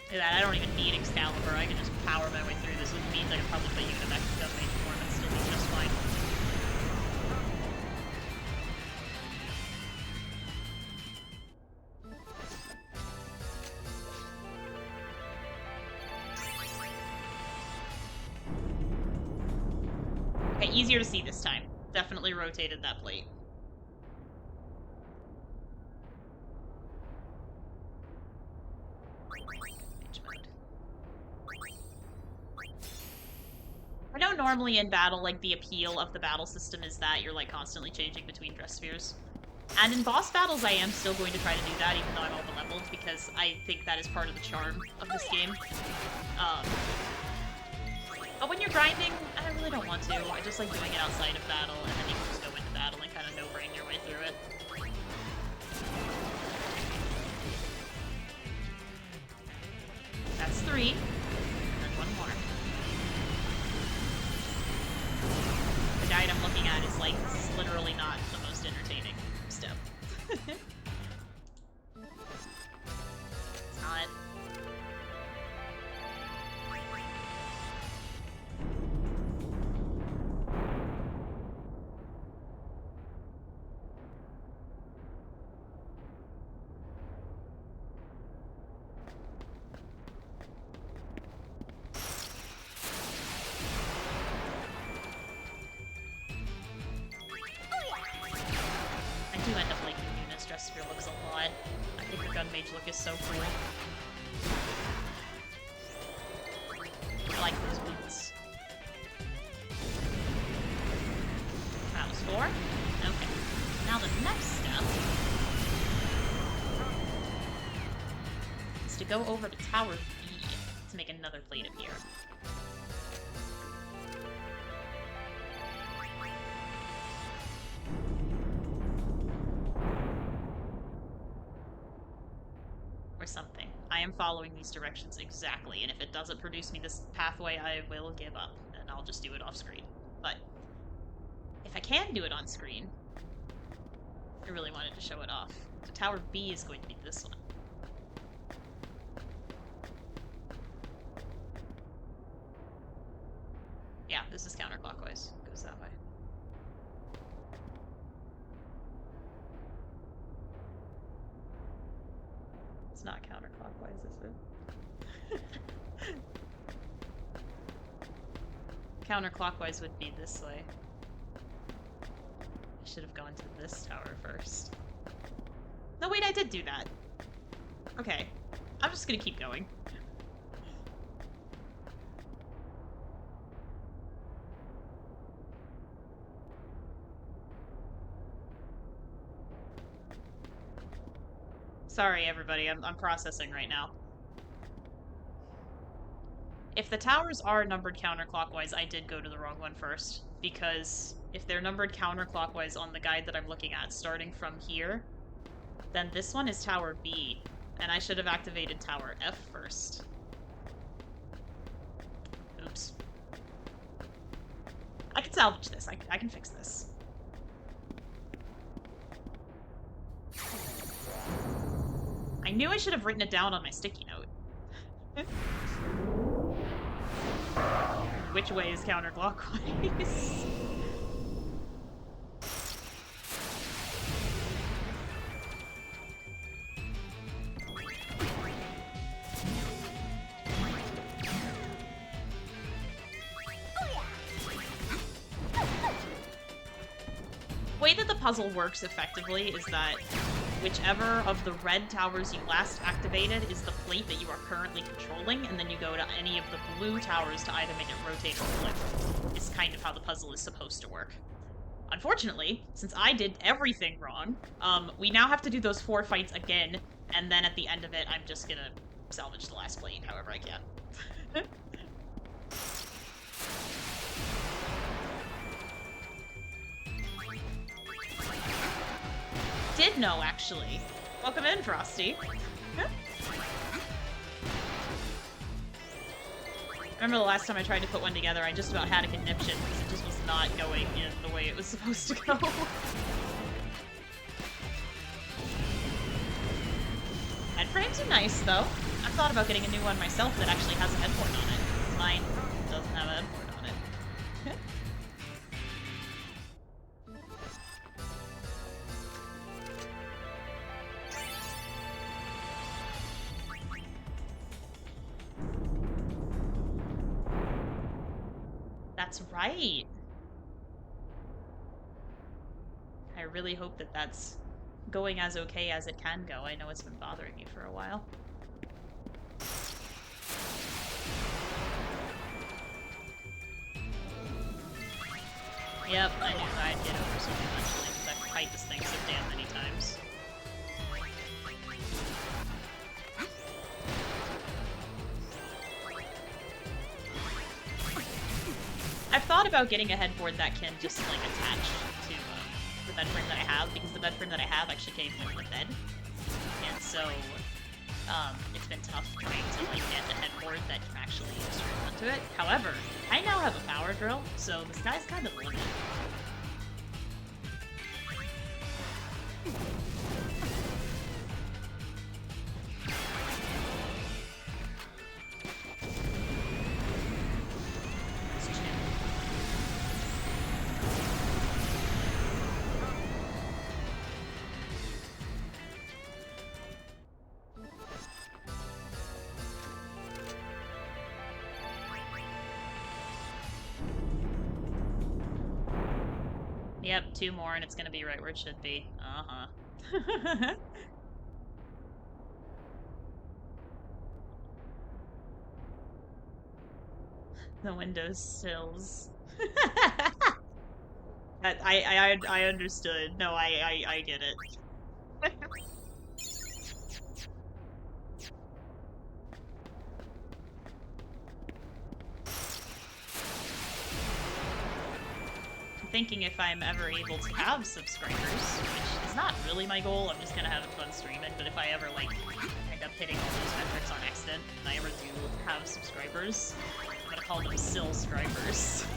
Look at that, I don't even need Excalibur, I can just power my way through this, which means I can probably play Univex and Mage form and still be just fine. Okay, easier to see this time. Definitely rotated that plate. I know normally in battle, like, the appeal of the battle system is that you're, like, constantly changing between Dresspheres. And in boss battles, I am still going to try to do that, even though I'm over-leveled, because I think that is part of the charm of this game. But when you're grinding, I really don't want to. I just like doing it outside of battle, and then you can just go into battle and kind of no-brain your way through it. That's 3. And then 1 more. The guide I'm looking at is like, this is literally not the most entertaining step. It's not. Dressphere looks a lot. I think the gun mage look is so cool. I like those boots. That was 4. Okay. Now the next step is to go over to Tower B to make another plate appear. Something. I am following these directions exactly, and if it doesn't produce me this pathway, I will give up, and I'll just do it off screen. But if I can do it on screen, I really wanted to show it off. So Tower B is going to be this one. Yeah, this is counterclockwise. It goes that way. Not counterclockwise, is it? Counterclockwise would be this way. I should have gone to this tower first. No, wait, I did do that. Okay. I'm just gonna keep going. Sorry, everybody. I'm processing right now. If the towers are numbered counterclockwise, I did go to the wrong one first. Because if they're numbered counterclockwise on the guide that I'm looking at, starting from here, then this one is Tower B. And I should have activated Tower F first. Oops. I can salvage this. I can fix this. I knew I should have written it down on my sticky note. Which way is counterclockwise? The way that the puzzle works effectively is that whichever of the red towers you last activated is the plate that you are currently controlling, and then you go to any of the blue towers to either make it rotate or flip. It's kind of how the puzzle is supposed to work. Unfortunately, since I did everything wrong, we now have to do those 4 fights again, and then at the end of it, I'm just gonna salvage the last plate however I can. Did know, actually. Welcome in, Frosty. Remember the last time I tried to put one together, I just about had a conniption because it just was not going in the way it was supposed to go. Head frames are nice, though. I've thought about getting a new one myself that actually has a headboard on it. Mine doesn't have a headboard on it. That's right. I really hope that that's going as okay as it can go. I know it's been bothering me for a while. Yep, I knew I'd get over something eventually, because I've fight this thing so damn many times. I've thought about getting a headboard that can just, like, attach to the bed frame that I have, because the bed frame that I have actually came with the bed. And so, it's been tough trying to, like, get a headboard that can actually strap onto it. However, I now have a power drill, so the sky's kind of the limit. Yep, 2 more and it's gonna be right where it should be. Uh-huh. The windows sills. I understood. No, I get it. Thinking if I'm ever able to have subscribers, which is not really my goal, I'm just gonna have fun streaming, but if I ever, like, end up hitting all those metrics on accident, and I ever do have subscribers, I'm gonna call them sylleblossom-gaia.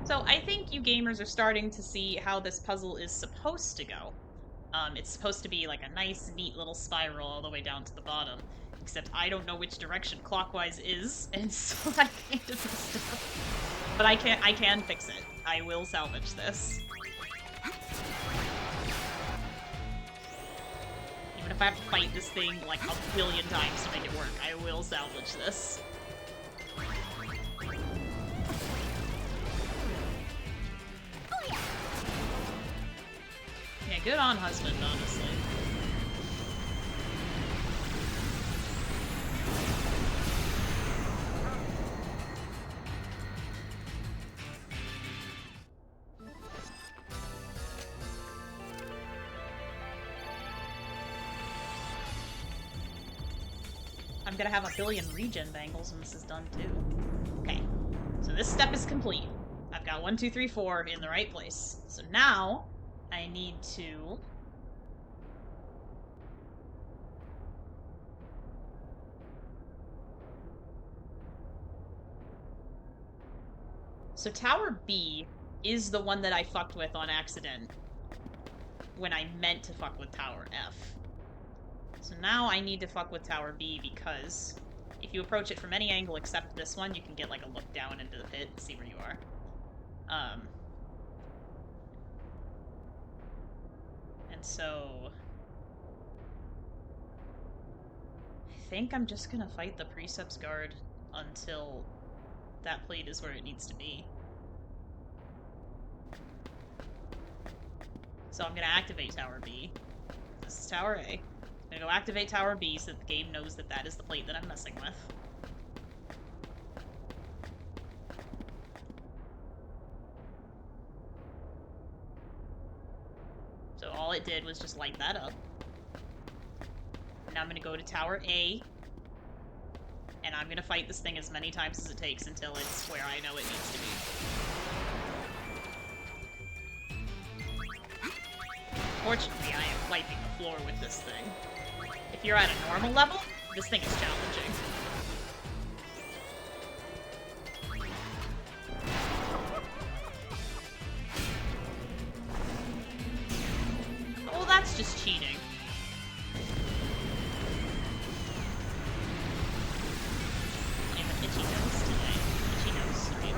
So I think you gamers are starting to see how this puzzle is supposed to go. It's supposed to be like a nice, neat little spiral all the way down to the bottom. Except I don't know which direction clockwise is, and so I kind of messed up. But I can fix it. I will salvage this. Even if I have to fight this thing like a billion times to make it work, I will salvage this. Yeah, good on husband, honestly. I'm gonna have a billion regen bangles when this is done too. Okay, so this step is complete. I've got 1, 2, 3, 4 in the right place. So now I need to so Tower B is the one that I fucked with on accident when I meant to fuck with Tower F. So now I need to fuck with Tower B because if you approach it from any angle except this one, you can get like a look down into the pit and see where you are. And so I think I'm just gonna fight the Precepts Guard until that plate is where it needs to be. So I'm gonna activate Tower B. This is Tower A. I'm gonna go activate Tower B so that the game knows that that is the plate that I'm messing with. So all it did was just light that up. Now I'm gonna go to Tower A, and I'm gonna fight this thing as many times as it takes until it's where I know it needs to be. Fortunately, I am wiping the floor with this thing. If you're at a normal level, this thing is challenging. Oh, that's just cheating. I have an itchy nose today. Itchy nose stream.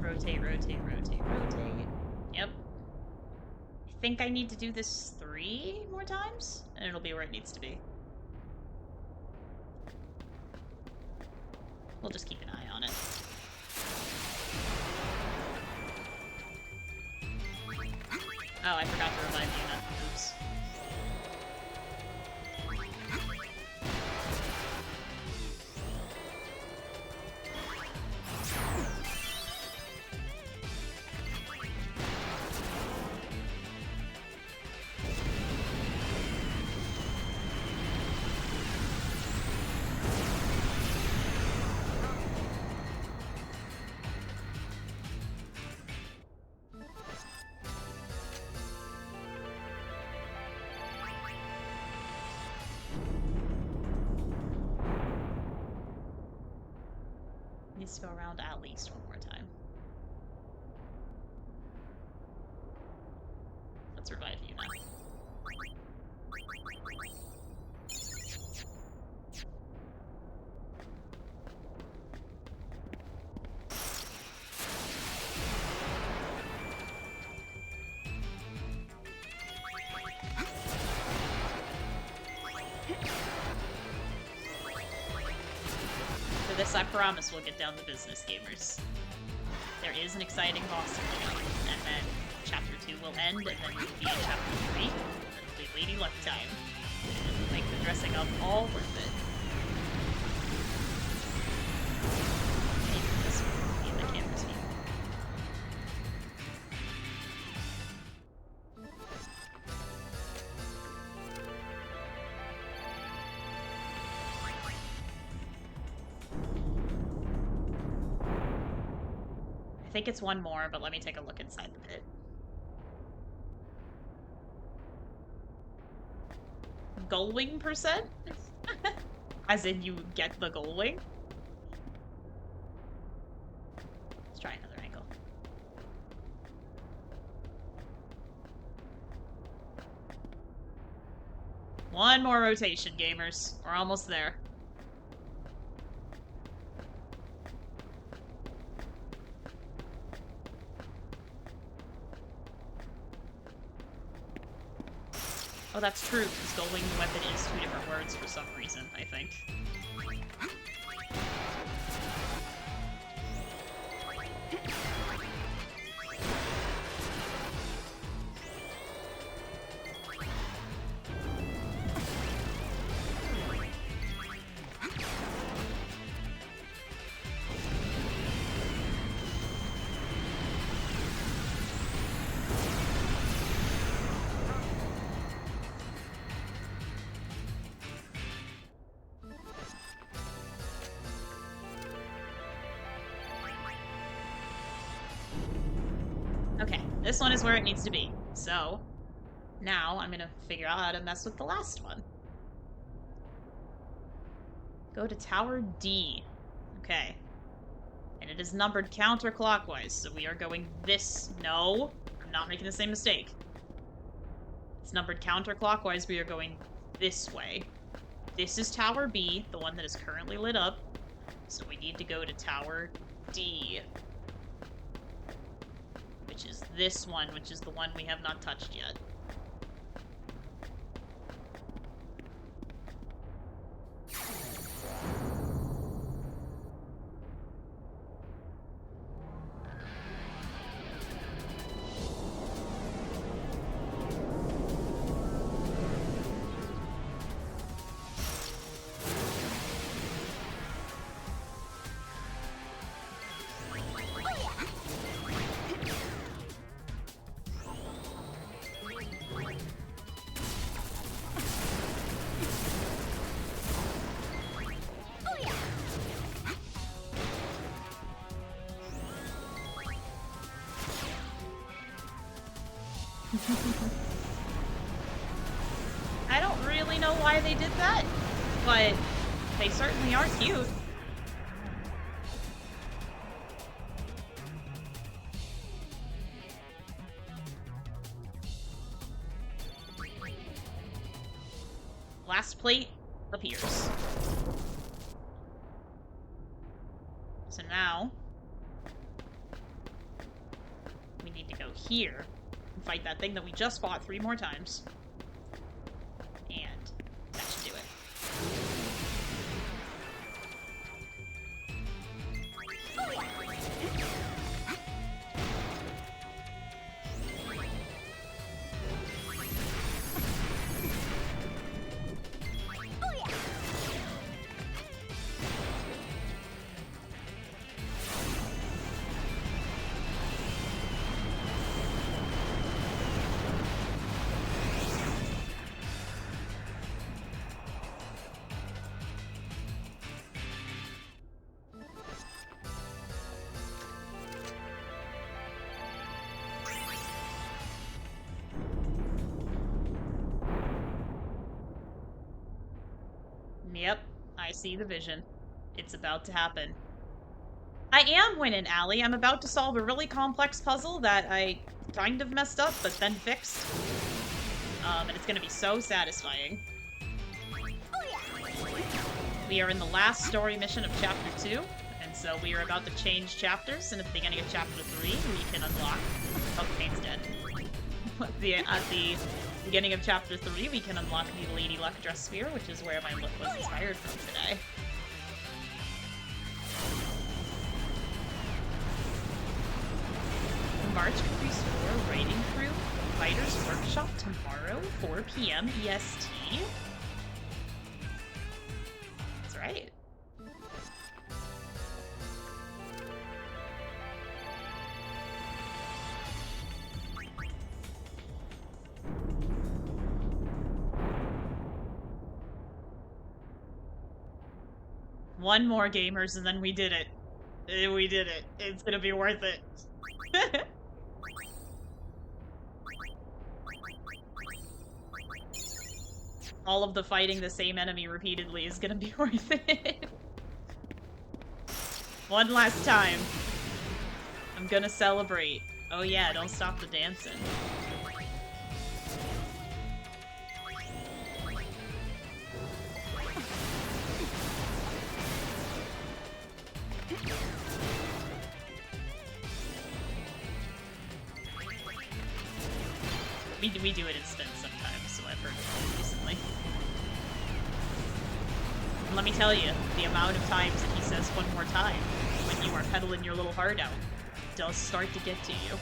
Rotate, rotate, rotate, rotate. Yep. I think I need to do this 3 more times, and it'll be where it needs to be. We'll just keep an eye on it. Oh, I forgot to revive Yuna. Oops. Needs to go around at least one more time. Let's revive you now. This, I promise, will get down to business, gamers. There is an exciting boss to come, and then Chapter 2 will end, and then we will be in Chapter 3, and it'll be Lady Luck time. And it'll make the dressing up all worth it. Maybe this will be the camera's view. I think it's one more, but let me take a look inside the pit. Gullwing percent? As in you get the gullwing? Let's try another angle. One more rotation, gamers. We're almost there. Oh, that's true, because dueling weapon is 2 different words for some reason, I think. Okay, this one is where it needs to be. So, now I'm gonna figure out how to mess with the last one. Go to Tower D. Okay. And it is numbered counterclockwise, so we are going this... No, I'm not making the same mistake. It's numbered counterclockwise, we are going this way. This is Tower B, the one that is currently lit up. So we need to go to Tower D. Which is this one, which is the one we have not touched yet. I don't really know why they did that, but they certainly are cute. Last plate appears. So now we need to go here and fight that thing that we just fought 3 more times. And that should do it. Yep, I see the vision. It's about to happen. I am winning, Allie. I'm about to solve a really complex puzzle that I kind of messed up, but then fixed. And it's gonna be so satisfying. We are in the last story mission of Chapter 2, and so we are about to change chapters, and at the beginning of Chapter 3, we can unlock... Oh, Kane's dead. At the beginning of Chapter 3, we can unlock the Lady Luck Dressphere, which is where my look was inspired from today. March Caprice 4 Raiding Crew Fighters Workshop tomorrow, 4 p.m. EST. That's right. One more, gamers, and then we did it. We did it. It's gonna be worth it. All of the fighting the same enemy repeatedly is gonna be worth it. One last time. I'm gonna celebrate. Oh yeah, don't stop the dancing. We do it in spins sometimes, so I've heard of it recently. And let me tell you, the amount of times that he says one more time when you are pedaling your little heart out does start to get to you. It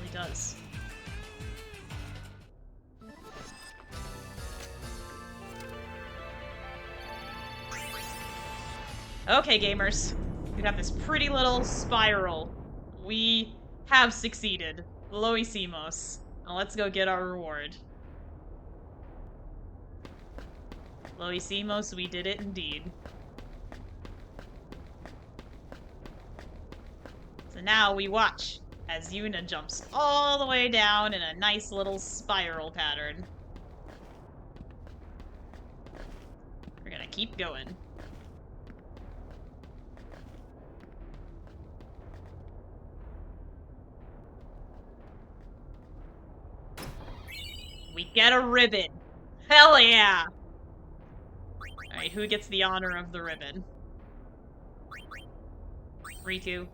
really does. Okay, gamers. We have this pretty little spiral. We have succeeded. Lo hicimos. Now let's go get our reward. Lo hicimos, we did it indeed. So now we watch as Yuna jumps all the way down in a nice little spiral pattern. We're gonna keep going. We get a ribbon. Hell yeah! Alright, who gets the honor of the ribbon? Riku.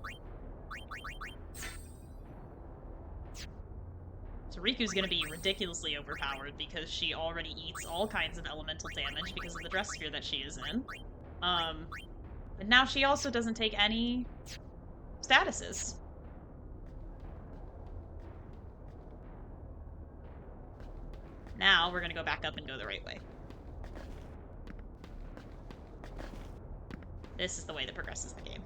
So Riku's gonna be ridiculously overpowered because she already eats all kinds of elemental damage because of the Dressphere that she is in. But now she also doesn't take any statuses. Now we're gonna go back up and go the right way. This is the way that progresses the game.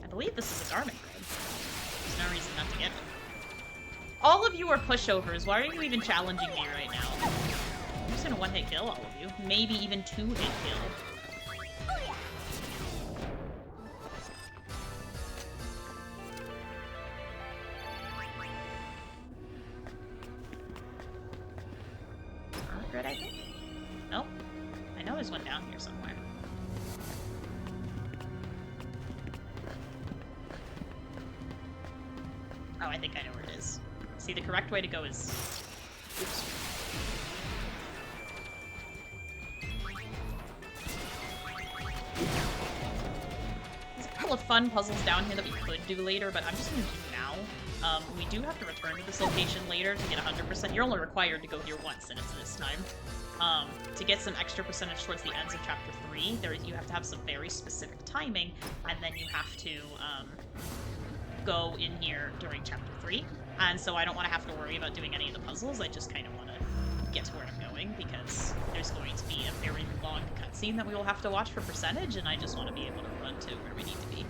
I believe this is a garment grid. There's no reason not to get it. All of you are pushovers. Why are you even challenging me right now? I'm just gonna one-hit kill all of you. Maybe even two-hit kill. Grid, I think? Nope. I know there's one down here somewhere. Oh, I think I know where it is. See, the correct way to go is... Oops. There's a couple of fun puzzles down here that we could do later, but I'm just gonna do now. We do have to return to this location later to get 100%. You're only required to go here once, and it's this time. To get some extra percentage towards the ends of Chapter 3, you have to have some very specific timing, and then you have to go in here during Chapter 3. And so I don't want to have to worry about doing any of the puzzles. I just kind of want to get to where I'm going, because there's going to be a very long cutscene that we will have to watch for percentage, and I just want to be able to run to where we need to be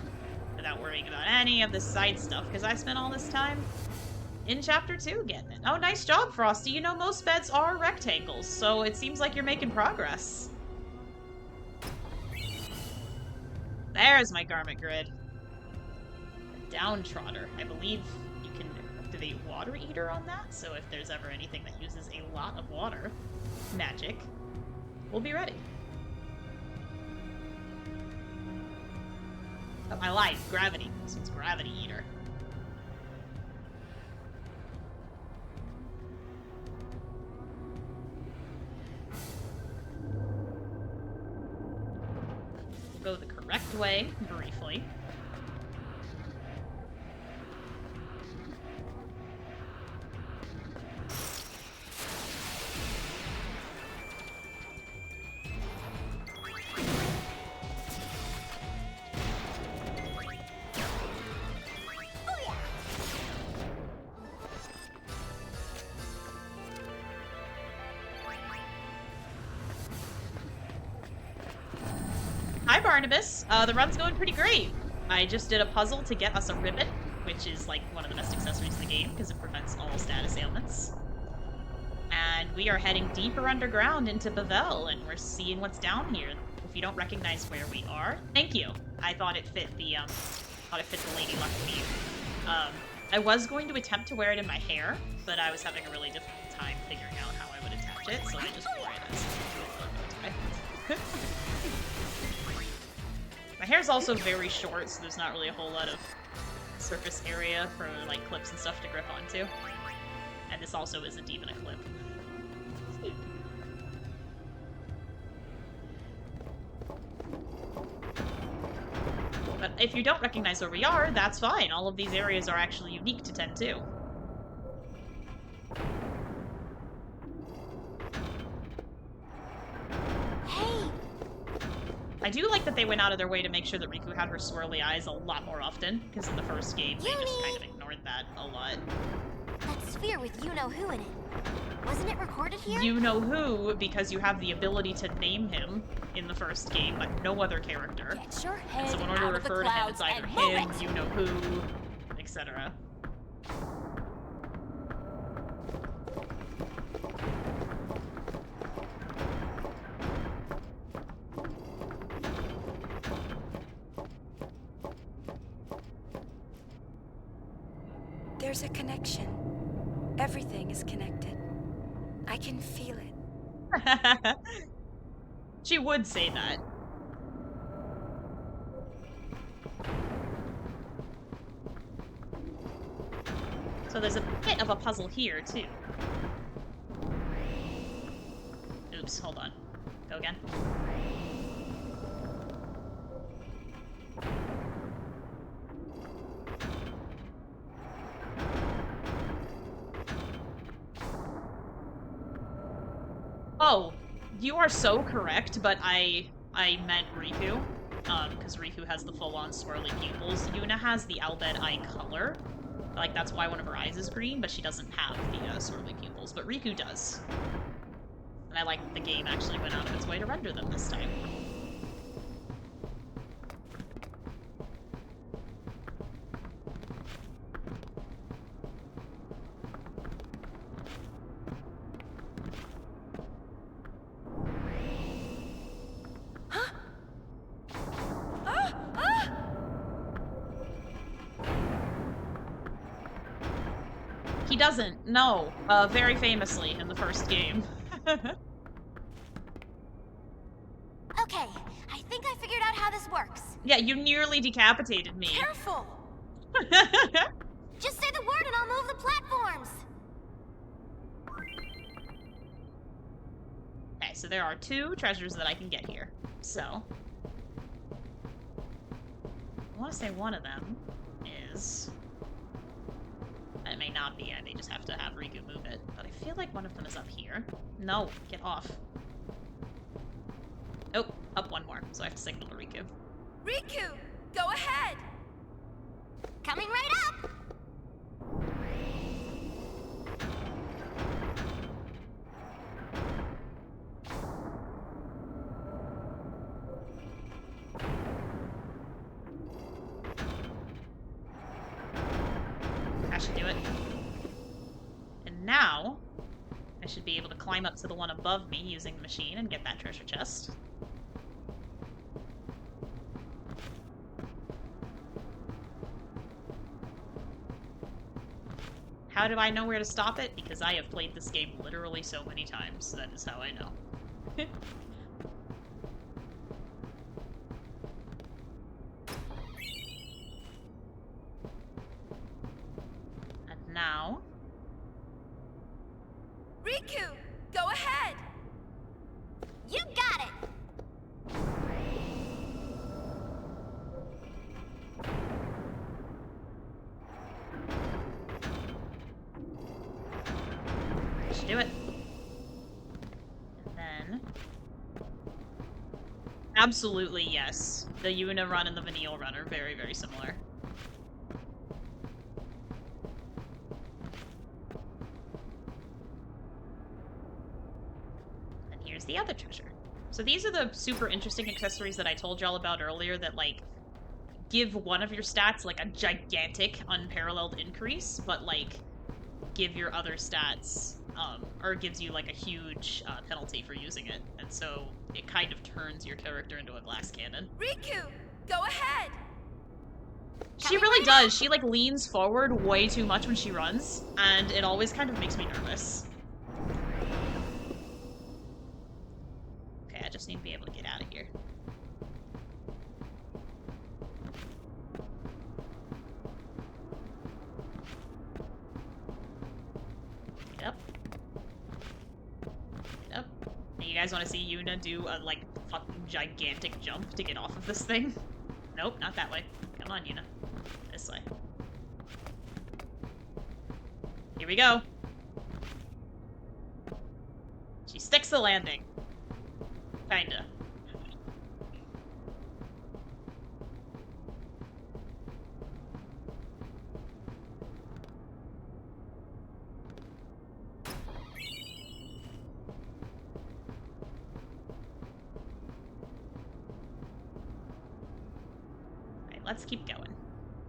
without worrying about any of the side stuff, because I spent all this time in Chapter 2 getting it. Oh, nice job, Frosty. You know, most beds are rectangles, so it seems like you're making progress. There's my garment grid. Downtrotter. I believe you can activate Water Eater on that, so if there's ever anything that uses a lot of water magic, we'll be ready. Oh, I lied. Gravity. This one's Gravity Eater. We'll go the correct way, briefly. Barnabas. The run's going pretty great. I just did a puzzle to get us a ribbon, which is like one of the best accessories in the game because it prevents all status ailments. And we are heading deeper underground into Bevelle, and we're seeing what's down here. If you don't recognize where we are, thank you. I thought it fit the Lady Luck theme. I was going to attempt to wear it in my hair, but I was having a really difficult time figuring out how I would attach it, so I just wore it as a My hair's also very short, so there's not really a whole lot of surface area for like clips and stuff to grip onto. And this also isn't even a clip. if you don't recognize where we are, that's fine. All of these areas are actually unique to 10-2. Hey! I do like that they went out of their way to make sure that Riku had her swirly eyes a lot more often, because in the first game they just kind of ignored that a lot. That sphere with you-know-who in it. Wasn't it recorded here? You-know-who, because you have the ability to name him in the first game, but no other character. Get your head So in order to out of the refer to him, clouds it's either and him, move it! you-know-who, etc. There's a connection. Everything is connected. I can feel it. She would say that. So there's a bit of a puzzle here, too. Oops, hold on. Go again. Oh, you are so correct, but I meant Riku. Because Riku has the full-on swirly pupils. Yuna has the Bhed eye color. Like, that's why one of her eyes is green, but she doesn't have the swirly pupils. But Riku does. And I like that the game actually went out of its way to render them this time. He doesn't, no. Very famously in the first game. Okay, I think I figured out how this works. Yeah, you nearly decapitated me. Careful! Just say the word and I'll move the platforms! Okay, so there are 2 treasures that I can get here. So, I want to say one of them is... It may not be, I may just have to have Riku move it. But I feel like one of them is up here. No, get off. Oh, up one more, so I have to signal to Riku. Riku, go ahead! Coming right up! That should do it. And now, I should be able to climb up to the one above me using the machine and get that treasure chest. How do I know where to stop it? Because I have played this game literally so many times. That is how I know. And now... Riku, go ahead! You got it! Should do it. And then... Absolutely, yes. The Yuna run and the Vanille run are very, very similar. And here's the other treasure. So these are the super interesting accessories that I told y'all about earlier that, like, give one of your stats, like, a gigantic, unparalleled increase, but, like, give your other stats, or gives you, like, a huge penalty for using it. And so it kind of turns your character into a glass cannon. Riku, go ahead! She really does. She, like, leans forward way too much when she runs, and it always kind of makes me nervous. Okay, I just need to be able to get out of here. Get up. Get up. Hey, you guys want to see Yuna do a, like, fucking gigantic jump to get off of this thing? Nope, not that way. Come on, Yuna. This way. Here we go. She sticks the landing. Kinda. Alright, let's keep going.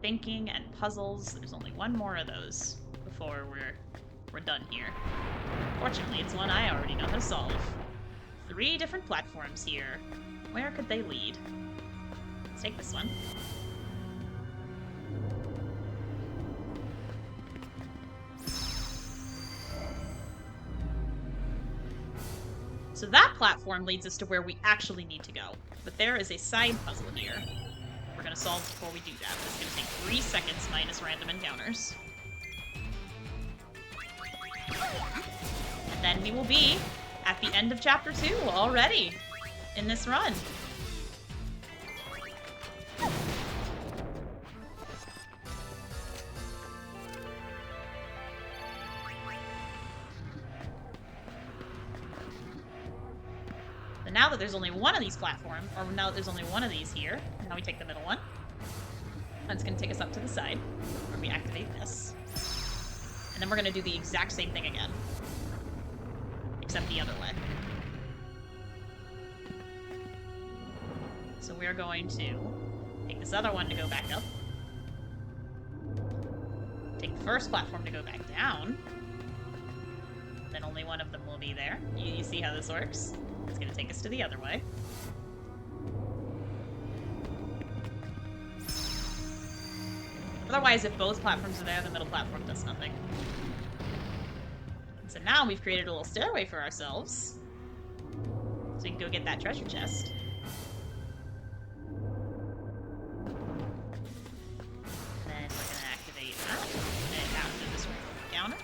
Thinking and puzzles. There's only one more of those before we're done here. Fortunately, it's one I already know how to solve. 3 different platforms here. Where could they lead? Let's take this one. So that platform leads us to where we actually need to go. But there is a side puzzle here. We're gonna solve before we do that. It's gonna take 3 seconds minus random encounters. And then we will be at the end of Chapter 2 already in this run. But now that there's only one of these platforms, or now that there's only one of these here, now we take the middle one. That's going to take us up to the side, where we activate this. And then we're going to do the exact same thing again. Except the other way. So we're going to take this other one to go back up. Take the first platform to go back down. Then only one of them will be there. You see how this works? It's going to take us to the other way. Otherwise, if both platforms are there, the middle platform does nothing. So now we've created a little stairway for ourselves. So we can go get that treasure chest. And then we're going to activate that. And after this counter.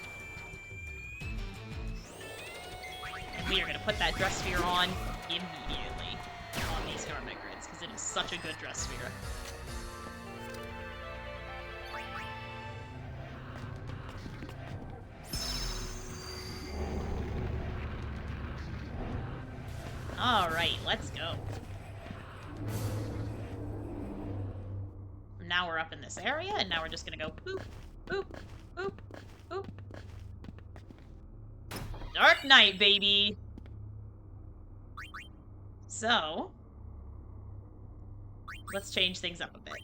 And we are going to put that Dressphere on immediately on these garment grids, because it is such a good Dressphere. Alright, let's go. Now we're up in this area, and now we're just gonna go boop, boop, boop, boop. Dark Knight, baby! So, let's change things up a bit.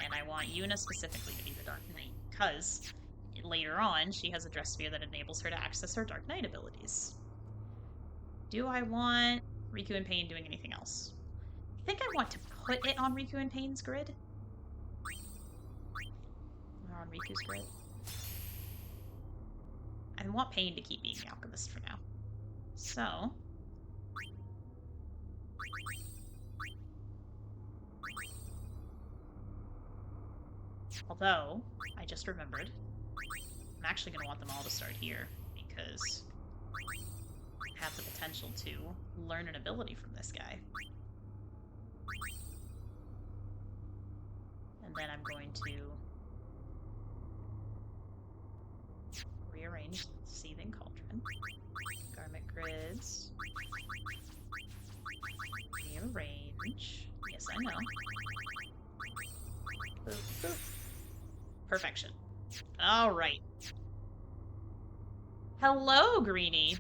And I want Yuna specifically to be the Dark Knight, because later on, she has a Dressphere that enables her to access her Dark Knight abilities. Do I want Riku and Pain doing anything else? I think I want to put it on Riku and Pain's grid. Or on Riku's grid. I want Pain to keep being the Alchemist for now. So... although, I just remembered, I'm actually going to want them all to start here, because I have the potential to learn an ability from this guy. And then I'm going to rearrange Seething Cauldron, Garment Grids, rearrange, yes I know, boop, boop. Perfection. Alright. Hello, Greenie.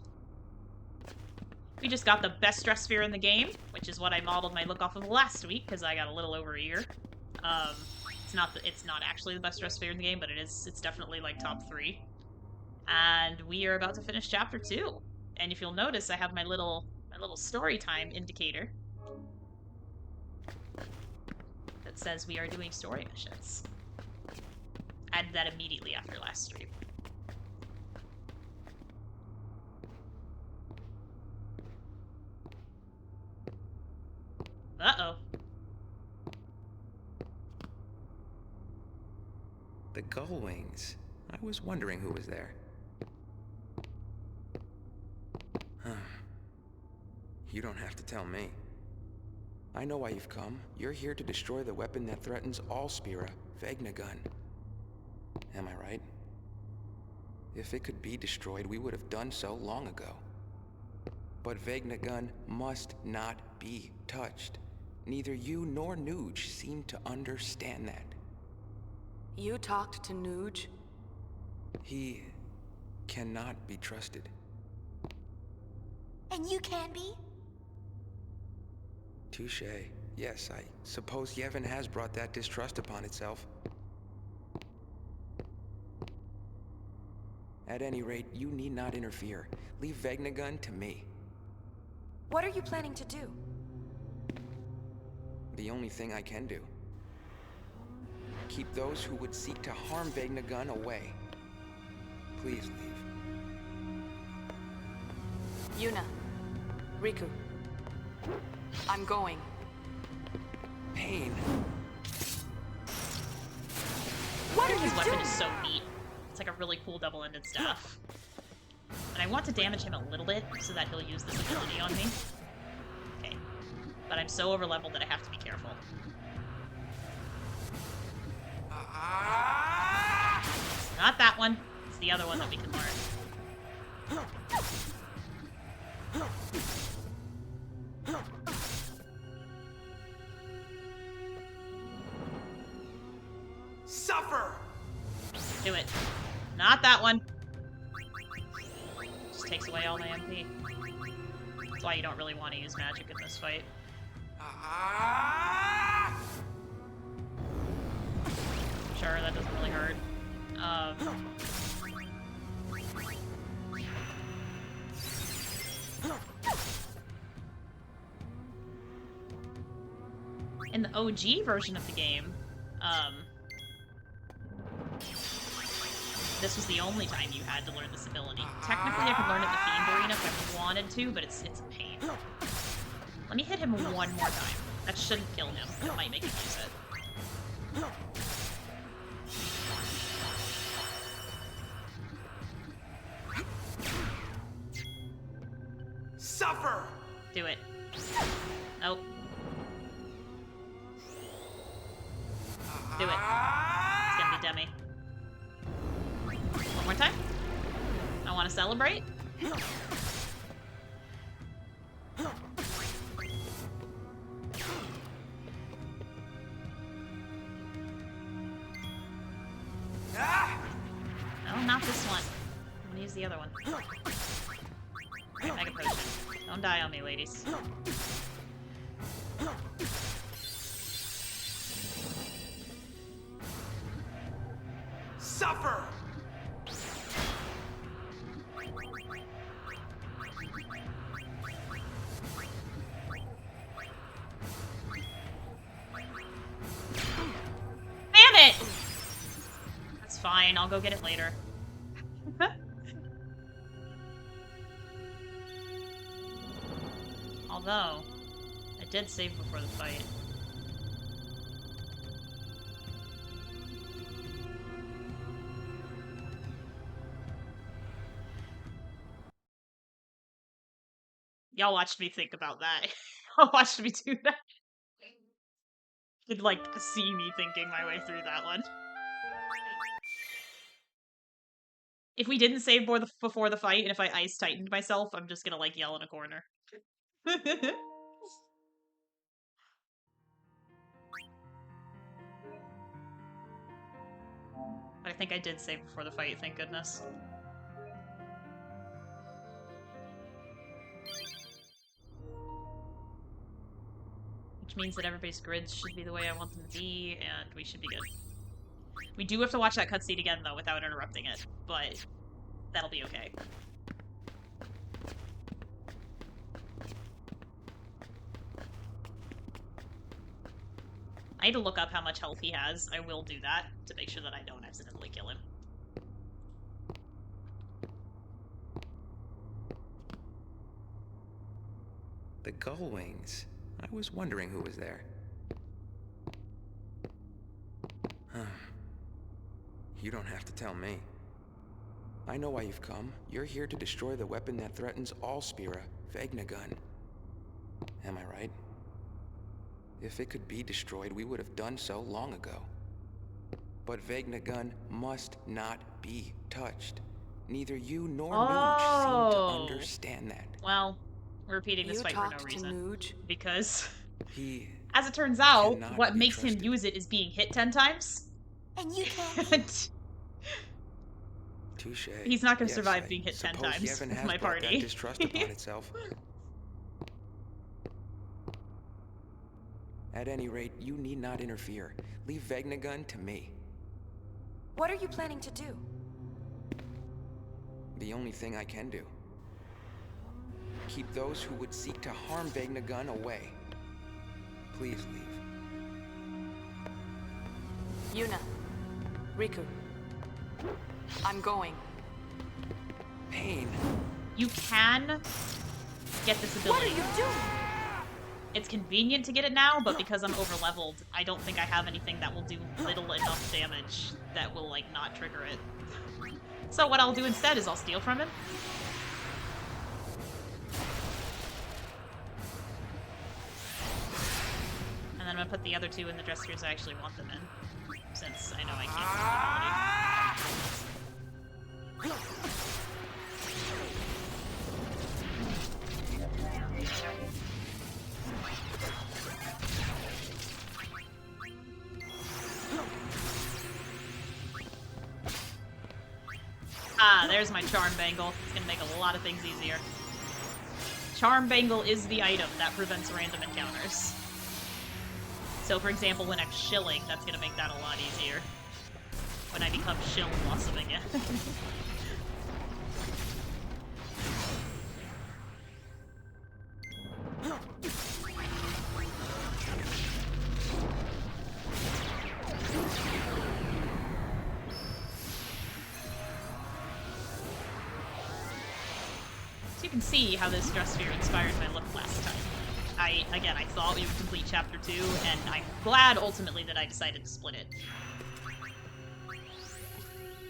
We just got the best Dressphere in the game, which is what I modeled my look off of last week, because I got a little over a year. It's not actually the best Dressphere in the game, but it's definitely like top 3. And we are about to finish chapter 2. And if you'll notice, I have my little story time indicator that says we are doing story missions. Added that immediately after last stream. Uh-oh. The gull wings. I was wondering who was there. You don't have to tell me. I know why you've come. You're here to destroy the weapon that threatens all Spira, Vegnagun. Am I right? If it could be destroyed, we would have done so long ago. But Vegnagun must not be touched. Neither you nor Nuge seem to understand that. You talked to Nuge? He cannot be trusted. And you can be? Touche. Yes, I suppose Yevon has brought that distrust upon itself. At any rate, you need not interfere. Leave Vegnagun to me. What are you planning to do? The only thing I can do. Keep those who would seek to harm Vegnagun away. Please leave. Yuna. Riku. I'm going. Pain. What are his weapon is so neat. It's like a really cool double-ended staff. And I want to damage him a little bit so that he'll use this ability on me. Okay. But I'm so over-leveled that I have to be careful. Not that one. It's the other one that we can learn. Suffer! Do it. Not that one. Just takes away all my MP. That's why you don't really want to use magic in this fight. Sure, that doesn't really hurt. In the OG version of the game, this was the only time you had to learn this ability. Technically, I could learn it in the Fiend Arena if I wanted to, but it's a pain. Let me hit him one more time. That shouldn't kill him. It might make him use it. Suffer! Do it. Nope. Do it. It's gonna be Demi. One more time. I want to celebrate. No, not this one. I'm gonna use the other one. Mega Potion. Don't die on me, ladies. Suffer! Damn it! That's fine, I'll go get it later. Although, I did save before the fight. Y'all watched me think about that. Y'all watched me do that. You'd like see me thinking my way through that one. If we didn't save before the fight, and if I ice tightened myself, I'm just gonna like yell in a corner. But I think I did save before the fight, thank goodness. Which means that everybody's grids should be the way I want them to be, and we should be good. We do have to watch that cutscene again, though, without interrupting it, but that'll be okay. I need to look up how much health he has. I will do that to make sure that I don't accidentally kill him. The gull wings. I was wondering who was there. You don't have to tell me. I know why you've come. You're here to destroy the weapon that threatens all Spira, Vegnagun. Am I right? If it could be destroyed, we would have done so long ago. But Vegnagun must not be touched. Neither you nor Nuge seem to understand that. Well, we're repeating this You fight for no talked to reason. Nuge? Because, He as it turns out, cannot what be makes him trusted. use it is being hit 10 times. And you can't. Touche. He's not going to Yes, survive I being hit 10 suppose times Yevon with has my brought party. that distrust upon itself. At any rate, you need not interfere. Leave Vegnagun to me. What are you planning to do? The only thing I can do. Keep those who would seek to harm Vegnagun away. Please leave. Yuna. Riku. I'm going. Pain. You can get this ability. What are you doing? It's convenient to get it now, but because I'm over-leveled, I don't think I have anything that will do little enough damage that will, like, not trigger it. So what I'll do instead is I'll steal from him. And then I'm gonna put the other two in the Dresspheres I actually want them in, since I know I can't use the ability. Ah, there's my Charm Bangle. It's gonna make a lot of things easier. Charm Bangle is the item that prevents random encounters. So, for example, when I'm shilling, that's gonna make that a lot easier. When I become sylleblossom again. You can see how this Dressphere inspired my look last time. I thought we would complete Chapter 2, and I'm glad ultimately that I decided to split it.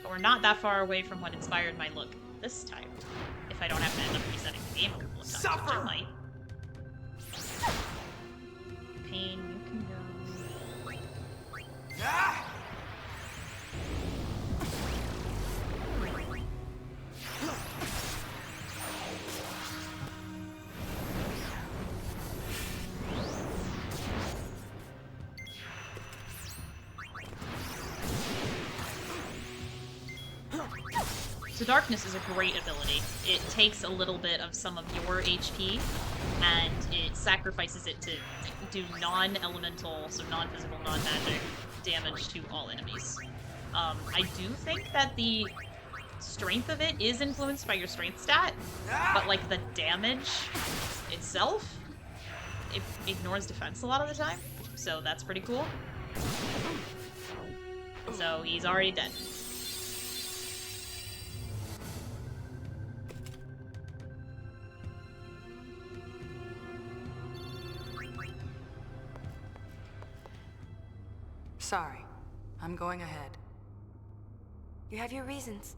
But we're not that far away from what inspired my look this time. If I don't have to end up resetting the game a couple of times, which I might. Pain, you can go. Ah! So Darkness is a great ability. It takes a little bit of some of your HP, and it sacrifices it to do non-elemental, so non-physical, non-magic damage to all enemies. I do think that the strength of it is influenced by your strength stat, but like the damage itself, it ignores defense a lot of the time, so that's pretty cool. So he's already dead. Sorry. I'm going ahead. You have your reasons.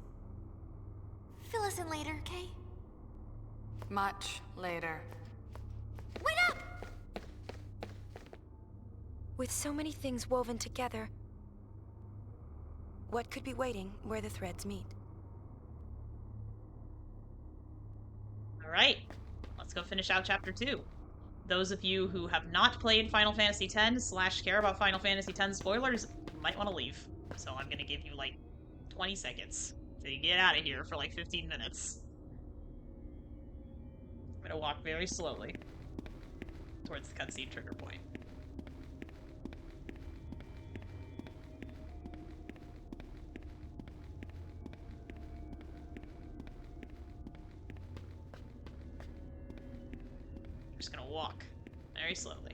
Fill us in later, okay? Much later. Wait up! With so many things woven together, what could be waiting where the threads meet? Alright, let's go finish out Chapter 2. Those of you who have not played Final Fantasy X / care about Final Fantasy X spoilers might want to leave. So I'm gonna give you like 20 seconds to get out of here for like 15 minutes. I'm gonna walk very slowly towards the cutscene trigger point. I'm just gonna walk very slowly.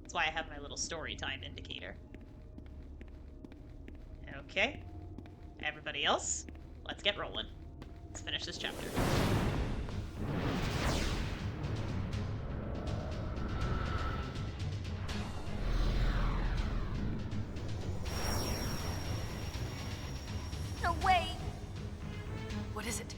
That's why I have my little story time indicator. Okay. Everybody else, let's get rolling. Let's finish this chapter. No way! What is it?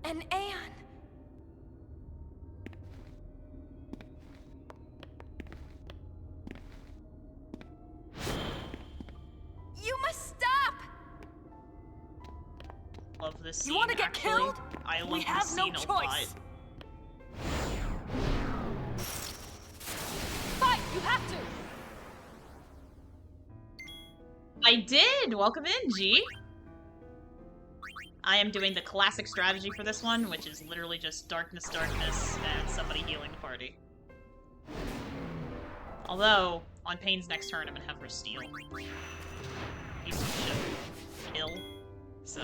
And Aeon. You must stop! Love this scene, You want to get actually. killed? I love We this have scene no a choice. lot. Fight! You have to! I did! Welcome in, G! I am doing the classic strategy for this one, which is literally just darkness, darkness, and somebody healing the party. Although, on Payne's next turn, I'm gonna have her steal. Piece of shit. Kill. So.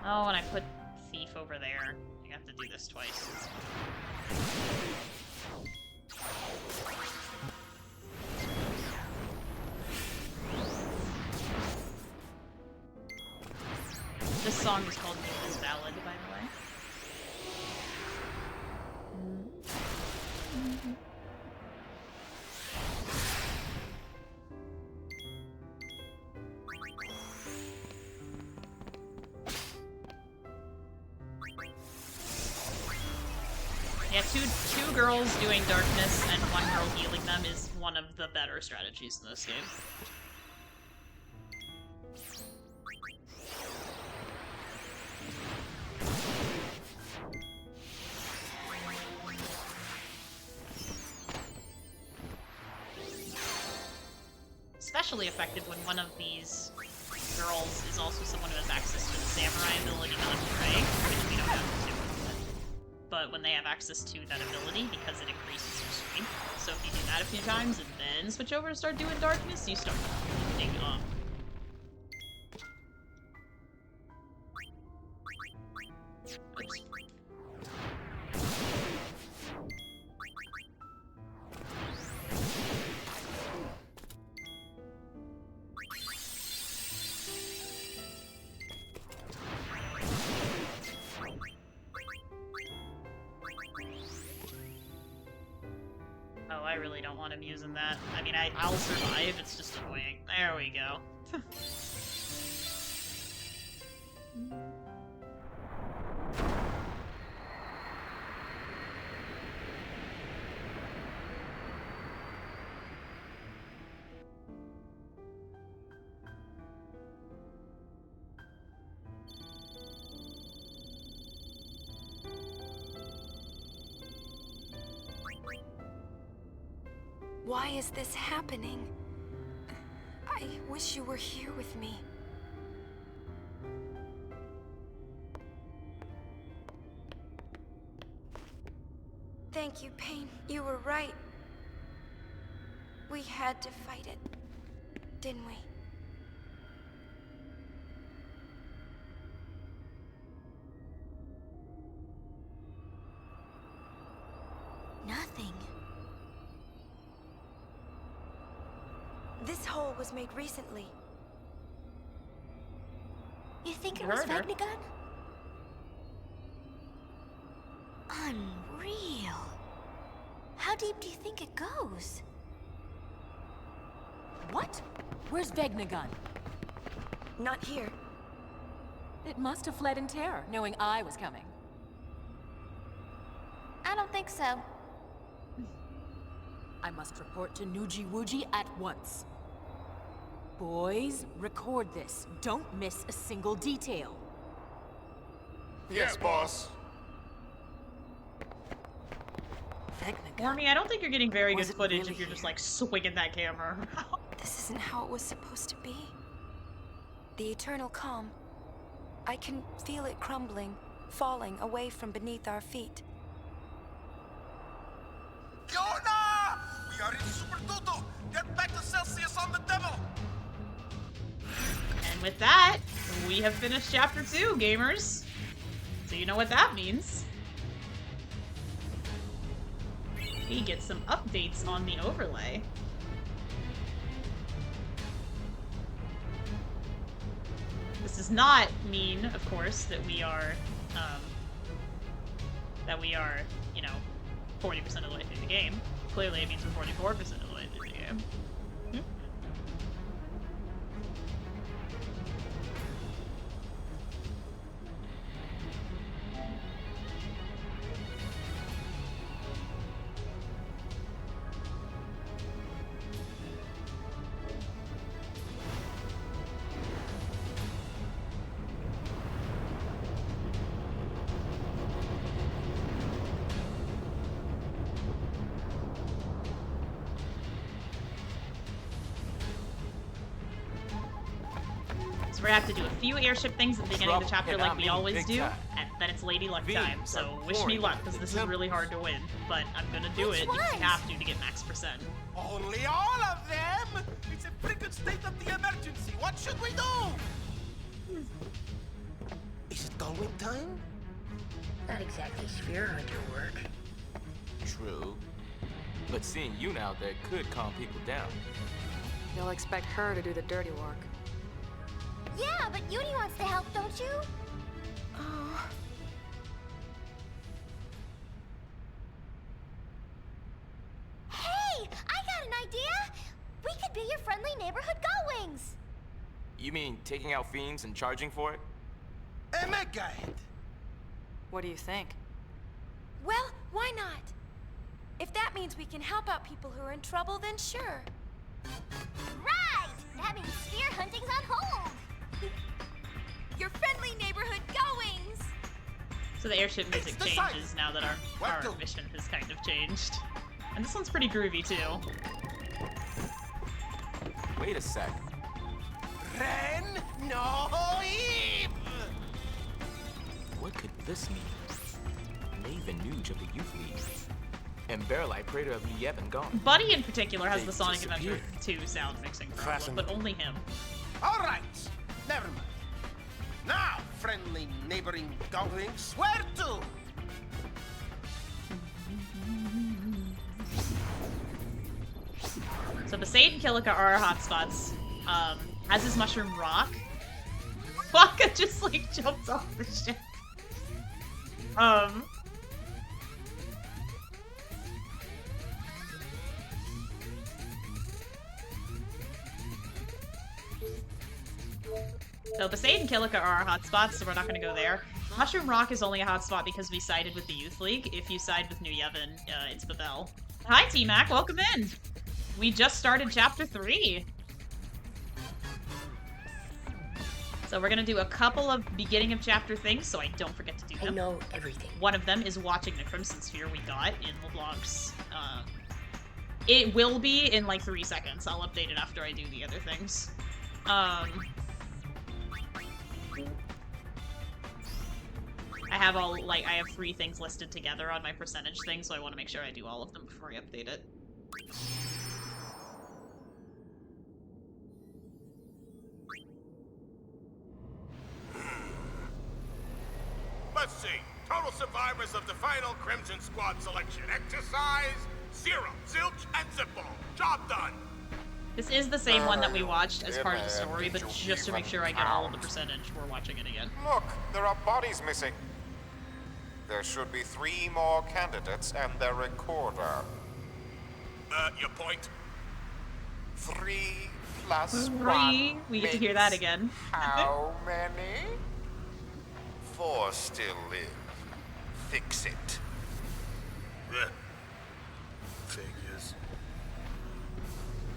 Oh, and I put Thief over there. I have to do this twice. This song is called Luca's Ballad, by the way. Yeah, two girls doing darkness and one girl healing them is one of the better strategies in this game. Especially effective when one of these girls is also someone who has access to the samurai ability, not Ray, which we don't have to. But when they have access to that ability, because it increases your stream. So if you do that a few times and then switch over and start doing darkness, you start lifting up. Oops. Oh, I really don't want him using that. I mean, I'll survive, it's just annoying. There we go. Why is this happening? I wish you were here with me. Thank you, Payne. You were right. We had to fight it, didn't we? Nothing. This hole was made recently. You think it was Murder? Vegnagun? Unreal. How deep do you think it goes? What? Where's Vegnagun? Not here. It must have fled in terror, knowing I was coming. I don't think so. I must report to Nuji Wuji at once. Boys, record this. Don't miss a single detail. Yes, boss. Wormy, I don't think you're getting very good Was it footage really if you're just like swinging that camera. This isn't how it was supposed to be. The eternal calm. I can feel it crumbling, falling away from beneath our feet. Yona! We are in Super Tutu! Get back to Celsius on the devil! And with that, we have finished Chapter 2, gamers. So you know what that means. We get some updates on the overlay. This does not mean, of course, that we are, you know, 40% of the way through the game. Clearly, it means we're 44% of the way through the game. We're gonna have to do a few airship things at the beginning of the chapter like we always do, time. and then it's Lady Luck Beams time, so are wish me pouring luck, into because the this is temple. really hard to win, but I'm gonna do Which it if ones? we have to get max percent. Only all of them? It's a freaking state of the emergency. What should we do? Is it going time? Not exactly sphere hunter work. True. But seeing you out there could calm people down. You'll expect her to do the dirty work. Yeah, but Uni wants to help, don't you? Oh. Hey, I got an idea! We could be your friendly neighborhood Gullwings! You mean taking out fiends and charging for it? A mega head. What do you think? Well, why not? If that means we can help out people who are in trouble, then sure. Right! That means sphere hunting's on hold! Your friendly neighborhood Gullwings! So the airship music the changes sign. now that our mission has kind of changed. And this one's pretty groovy too. Wait a sec. Ren no Eve! What could this mean? Maven Nuge of the Youth League. And Baralai, Praetor of Lian gone. Buddy in particular has They the Sonic Adventure disappeared. 2 sound mixing problem, but only him. All right, never mind. Now, friendly neighboring Gullwings, where to? So Besaid and Kilika are our hotspots. Has his mushroom rock. Waka just like jumped off the ship. So Besaid and Kilika are our hotspots, so we're not gonna go there. Mushroom Rock is only a hotspot because we sided with the Youth League. If you side with New Yevon, it's Bevelle. Hi T-Mac, welcome in! We just started chapter 3. So we're gonna do a couple of beginning of chapter things, so I don't forget to do them. I know everything. One of them is watching the Crimson Sphere we got in Leblanc's. It will be in like 3 seconds. I'll update it after I do the other things. I have I have 3 things listed together on my percentage thing, so I want to make sure I do all of them before I update it. Let's see. Total survivors of the final Crimson Squad selection exercise: 0, Zilch, and Zippo. Job done. This is the same one that we watched as part of the story, but just to make sure I get all of the percentage, we're watching it again. Look, there are bodies missing. There should be 3 more candidates and their recorder. Your point? 3 plus 3. 1 We get to hear that again. How many? 4 still live. Fix it. Figures.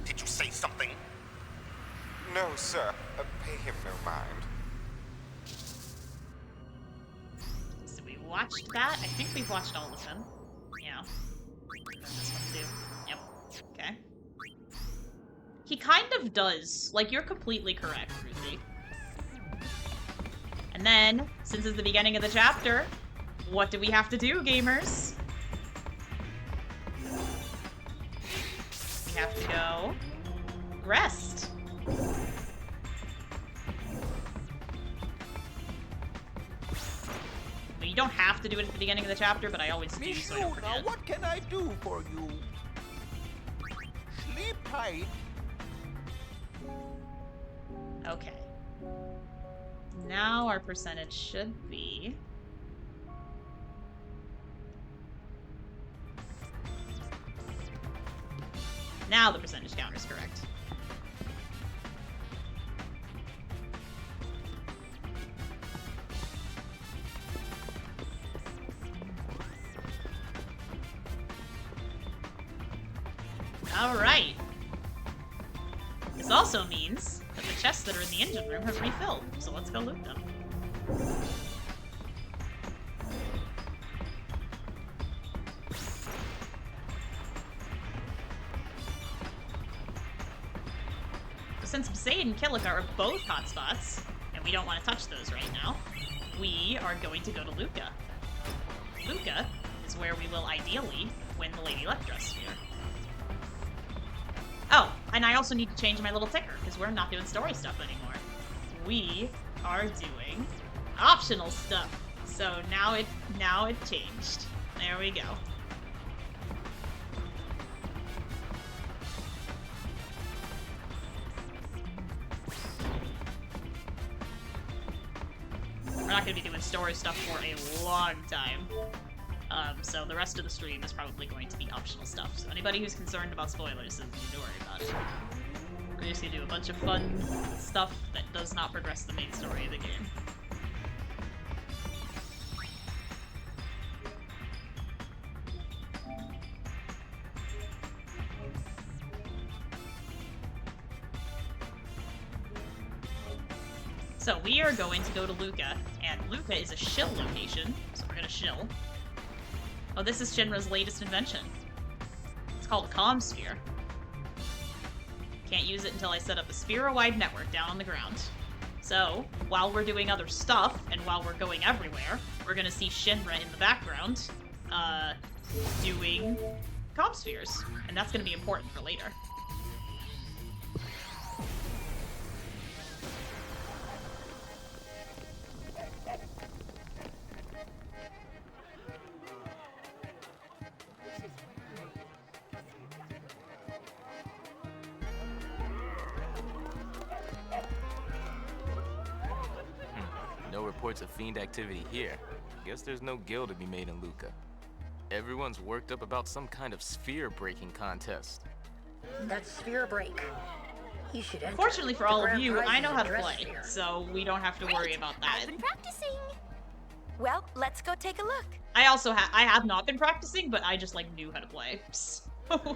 Did you say something? No, sir. Pay him no mind. So we watched that. I think we've watched all of them. Yeah. And this one too. Yep. Okay. He kind of does. Like, you're completely correct, Ruthie. And then, since it's the beginning of the chapter, what do we have to do, gamers? We have to go rest. You don't have to do it at the beginning of the chapter, but I always do, so I don't forget. What can I do for you? Sleep tight. Okay. Now our percentage should be... Now the percentage counter is correct. Alright. This also means that the chests that are in the engine room have refilled, so let's go loot them. So since Bevelle and Kilika are both hotspots, we don't want to touch those right now. We are going to go to Luca. Luca is where we will ideally win the Lady Luck Dressphere. Oh, and I also need to change my little ticker, because we're not doing story stuff anymore. We are doing optional stuff. So now it changed. There we go. We're not going to be doing story stuff for a long time. So the rest of the stream is probably going to be optional stuff. So anybody who's concerned about spoilers doesn't need to worry about it. We're just going to do a bunch of fun stuff that does not progress the main story of the game. So we are going to go to Luca, and Luca is a shill location, so we're gonna shill. Oh, this is Shinra's latest invention. It's called a comm sphere. Can't use it until I set up a Sphere-wide network down on the ground. So, while we're doing other stuff, and while we're going everywhere, we're gonna see Shinra in the background, doing comm spheres. And that's gonna be important for later. No reports of fiend activity here. Guess there's no guild to be made in Luca. Everyone's worked up about some kind of sphere-breaking contest. That sphere break. You should enter. Fortunately for all of you, I know how to play, so we don't have to worry about that. I've been practicing. Well, let's go take a look. I also I have not been practicing, but I just like knew how to play. So.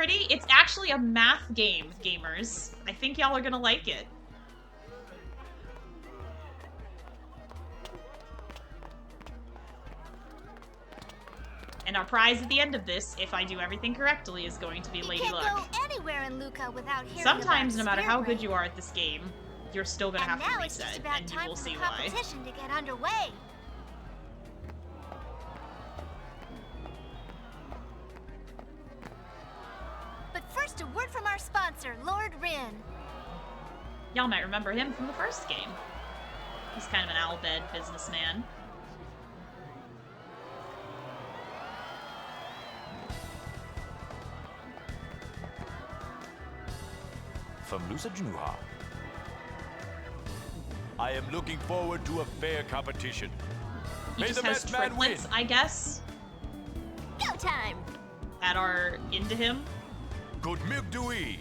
It's actually a math game, gamers. I think y'all are gonna like it. And our prize at the end of this, if I do everything correctly, is going to be Lady Luck. You can't go anywhere in Luca without hearing Sometimes, about no matter how Sphere good you are at this game, you're still gonna have to now it's reset, just about and you time will for see the why. competition to get underway. But first, a word from our sponsor, Lord Rin. Y'all might remember him from the first game. He's kind of an Bhed businessman. From Luca Junuha. I am looking forward to a fair competition. He May just the has best man win. triplets, I guess, Go time! that are into him. Good milk do we.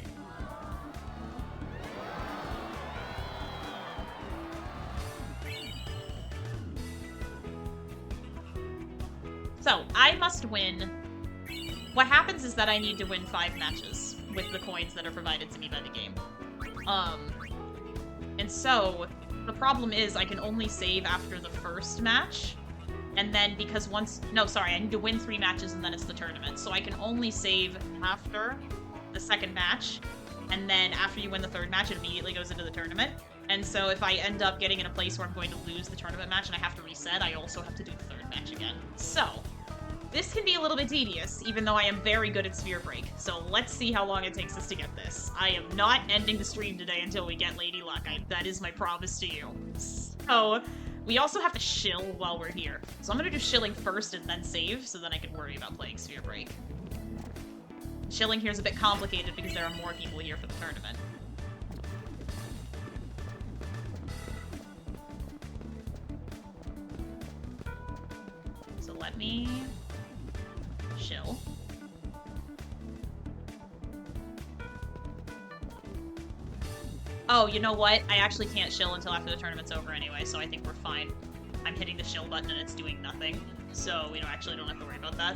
So, I must win. What happens is that I need to win 5 matches with the coins that are provided to me by the game. And so, the problem is I can only save after the first match. And then because I need to win 3 matches and then it's the tournament. So I can only save after the second match. And then after you win the 3rd match, it immediately goes into the tournament. And so if I end up getting in a place where I'm going to lose the tournament match and I have to reset, I also have to do the 3rd match again. So, this can be a little bit tedious, even though I am very good at Sphere Break. So let's see how long it takes us to get this. I am not ending the stream today until we get Lady Luck. That is my promise to you. So, we also have to shill while we're here. So I'm gonna do shilling first and then save, so then I can worry about playing Sphere Break. Shilling here is a bit complicated because there are more people here for the tournament. So let me shill. Oh, you know what? I actually can't shill until after the tournament's over anyway, so I think we're fine. I'm hitting the shill button and it's doing nothing, so we don't have to worry about that.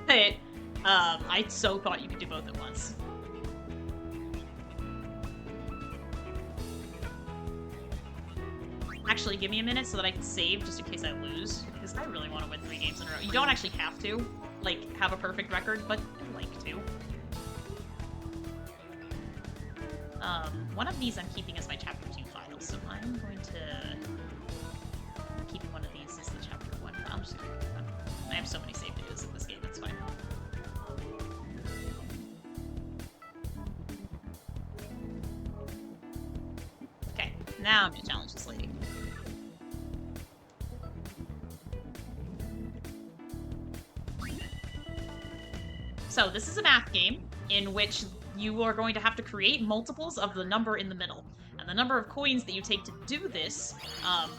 But, I so thought you could do both at once. Actually, give me a minute so that I can save just in case I lose, because I really want to win 3 games in a row. You don't actually have to, like, have a perfect record, but I'd like to. One of these I'm keeping as my Chapter 2 file, so I'm going to keep one of these as the Chapter 1 file. I'm just gonna keep that. I have so many save data in this game, it's fine. Okay, now I'm gonna challenge this lady. So this is a math game in which you are going to have to create multiples of the number in the middle. And the number of coins that you take to do this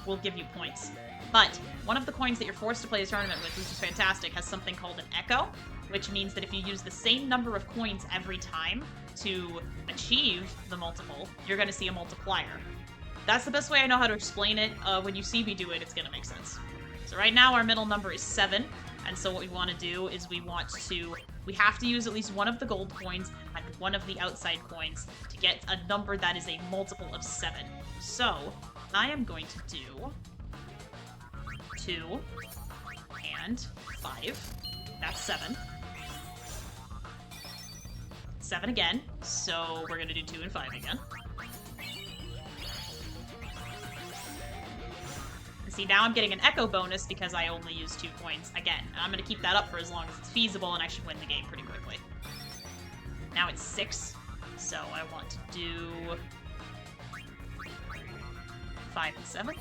will give you points. But one of the coins that you're forced to play a tournament with, which is fantastic, has something called an echo, which means that if you use the same number of coins every time to achieve the multiple, you're going to see a multiplier. That's the best way I know how to explain it. When you see me do it, it's going to make sense. So right now our middle number is 7. And so what we want to do is we have to use at least one of the gold coins and one of the outside coins to get a number that is a multiple of 7. So I am going to do 2 and 5. That's 7. 7 again. So we're going to do 2 and 5 again. See, now I'm getting an echo bonus because I only used 2 coins again. And I'm going to keep that up for as long as it's feasible, and I should win the game pretty quickly. Now it's 6, so I want to do 5 and 7.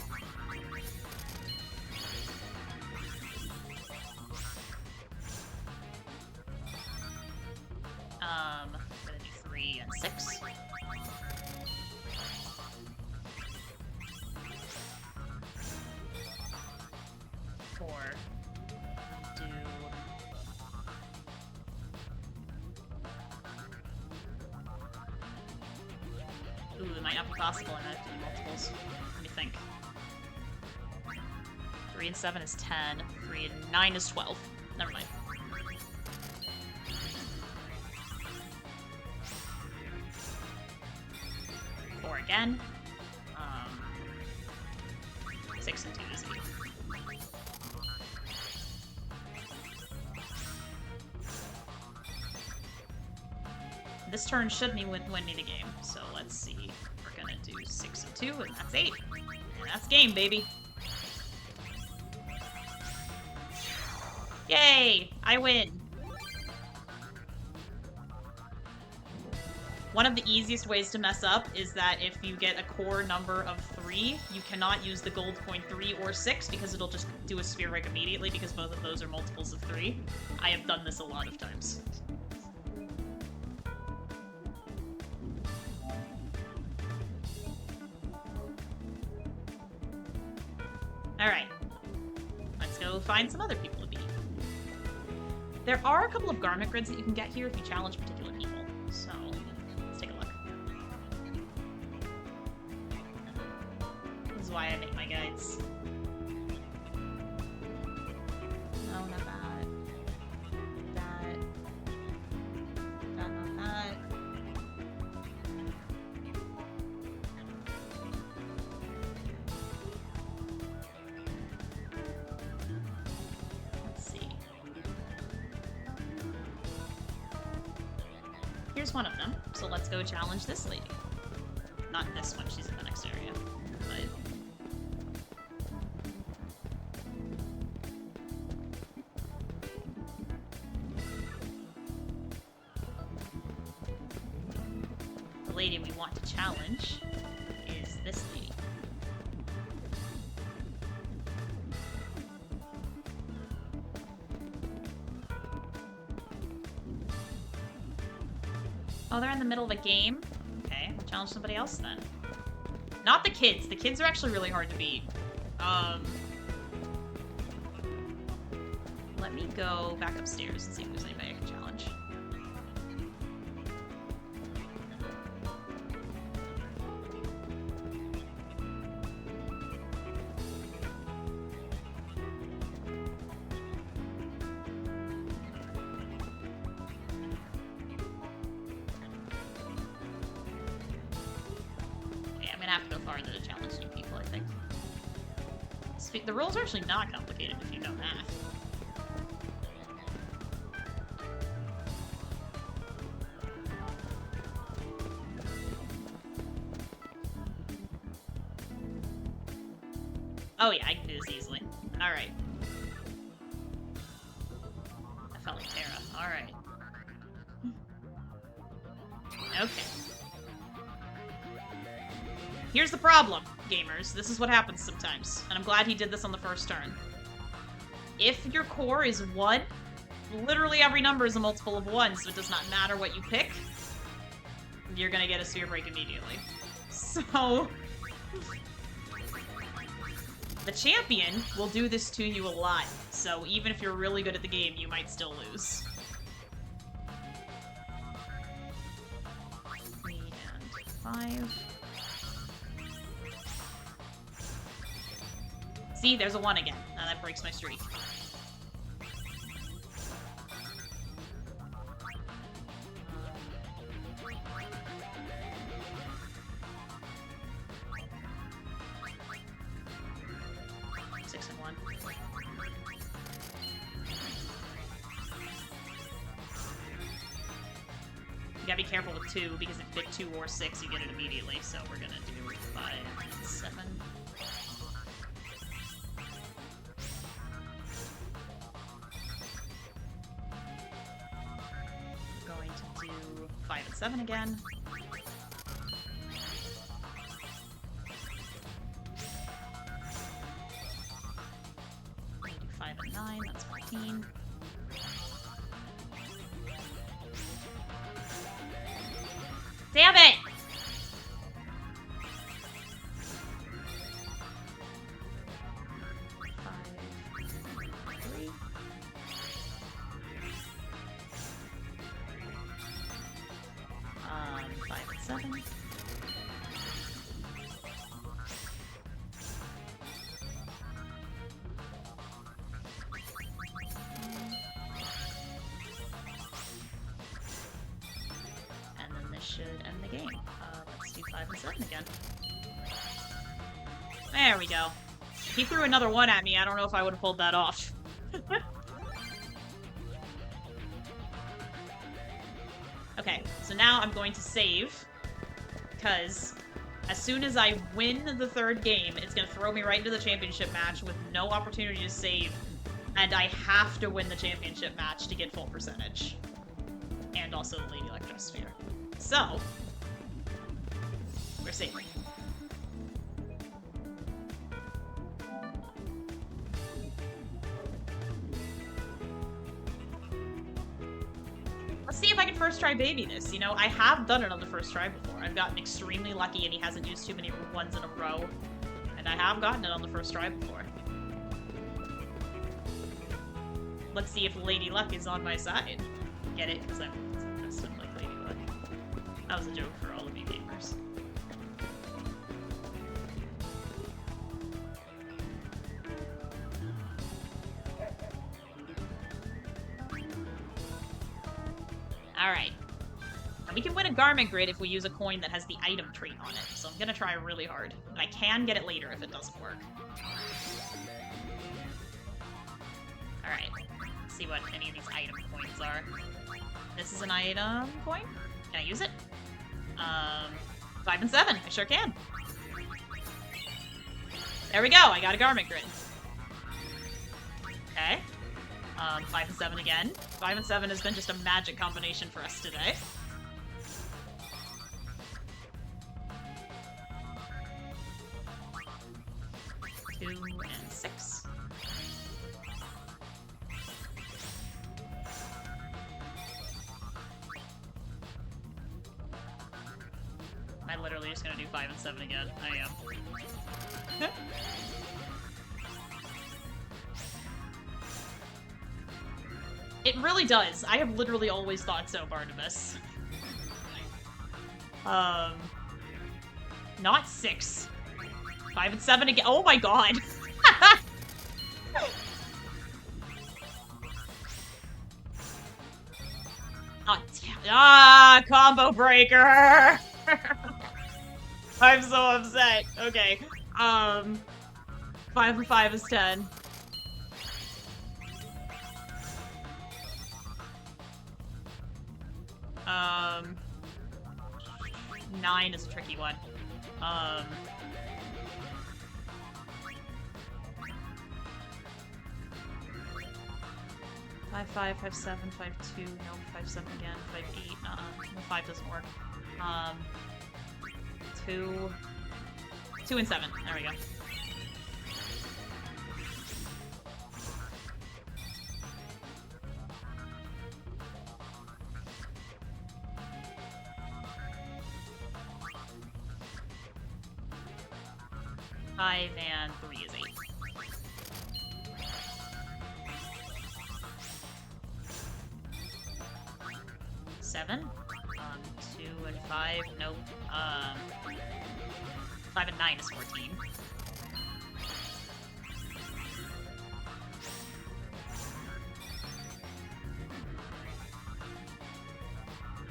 I'm going to do 3 and 6. 4. Do... Ooh, it might not be possible in that to do multiples. Let me think. 3 and 7 is 10. 3 and 9 is 12. Never mind. Four again. 6 and 2 is 8. This turn should win me the game, so let's see. We're gonna do 6 and 2, and that's 8. And that's game, baby. Yay! I win! One of the easiest ways to mess up is that if you get a core number of 3, you cannot use the gold coin 3 or 6 because it'll just do a sphere break immediately because both of those are multiples of 3. I have done this a lot of times. Alright. Let's go find some other people to beat. There are a couple of garment grids that you can get here if you challenge particular people, so let's take a look. This is why I make my guides. No, not that. That. That, not that. Here's one of them, so let's go challenge this lady. Not this one, she's in the next area, but... The lady we want to challenge is this lady. Oh, they're in the middle of a game? Okay, we'll challenge somebody else then. Not the kids. The kids are actually really hard to beat. Let me go back upstairs and see if there's anybody I can challenge. Have to go farther to challenge new people, I think. The rules are actually not complicated if you know math. Oh yeah, I can do this easily. Alright. I felt like Terra. Alright. Okay. Here's the problem, gamers. This is what happens sometimes. And I'm glad he did this on the first turn. If your core is 1, literally every number is a multiple of 1, so it does not matter what you pick. You're gonna get a sphere break immediately. So... the champion will do this to you a lot, so even if you're really good at the game, you might still lose. 3 and 5. See, there's a 1 again. Now that breaks my streak. You gotta be careful with 2, because if you pick 2 or 6, you get it immediately. So we're gonna do 5 and 7. We're going to do 5 and 7 again. We're gonna do 5 and 9, that's 14. Damn it! Five and 7. Should end the game. Let's do 5 and 7 again. There we go. He threw another 1 at me. I don't know if I would have pulled that off. Okay, so now I'm going to save. Because as soon as I win the 3rd game, it's going to throw me right into the championship match with no opportunity to save. And I have to win the championship match to get full percentage. And also the Lady Luck Dressphere. So, we're saving. Let's see if I can first try baby this. You know, I have done it on the first try before. I've gotten extremely lucky and he hasn't used too many 1s in a row. And I have gotten it on the first try before. Let's see if Lady Luck is on my side. Get it? Because I'm dressed up like Lady Luck. That was a joke for all of you gamers. Alright. And we can win a garment grid if we use a coin that has the item trait on it, so I'm gonna try really hard. And I can get it later if it doesn't work. Alright. Let's see what any of these item coins are. This is an item coin. Can I use it? 5 and 7. I sure can. There we go. I got a garment grid. Okay. 5 and 7 again. 5 and 7 has been just a magic combination for us today. Two and 6. I'm literally just gonna do 5 and 7 again. I am. It really does. I have literally always thought so, Barnabas. Not 6. 5 and 7 again. Oh my god! Combo breaker! I'm so upset. Okay. 5 and 5 is 10. 9 is a tricky one. 5-5, 5-7, 5-2, nope, 5-7 again, 5-8, no, 5 doesn't work. 2 and 7, there we go. Five and 3 is 8. 7. 2 and 5. Nope. 5 and 9 is 14.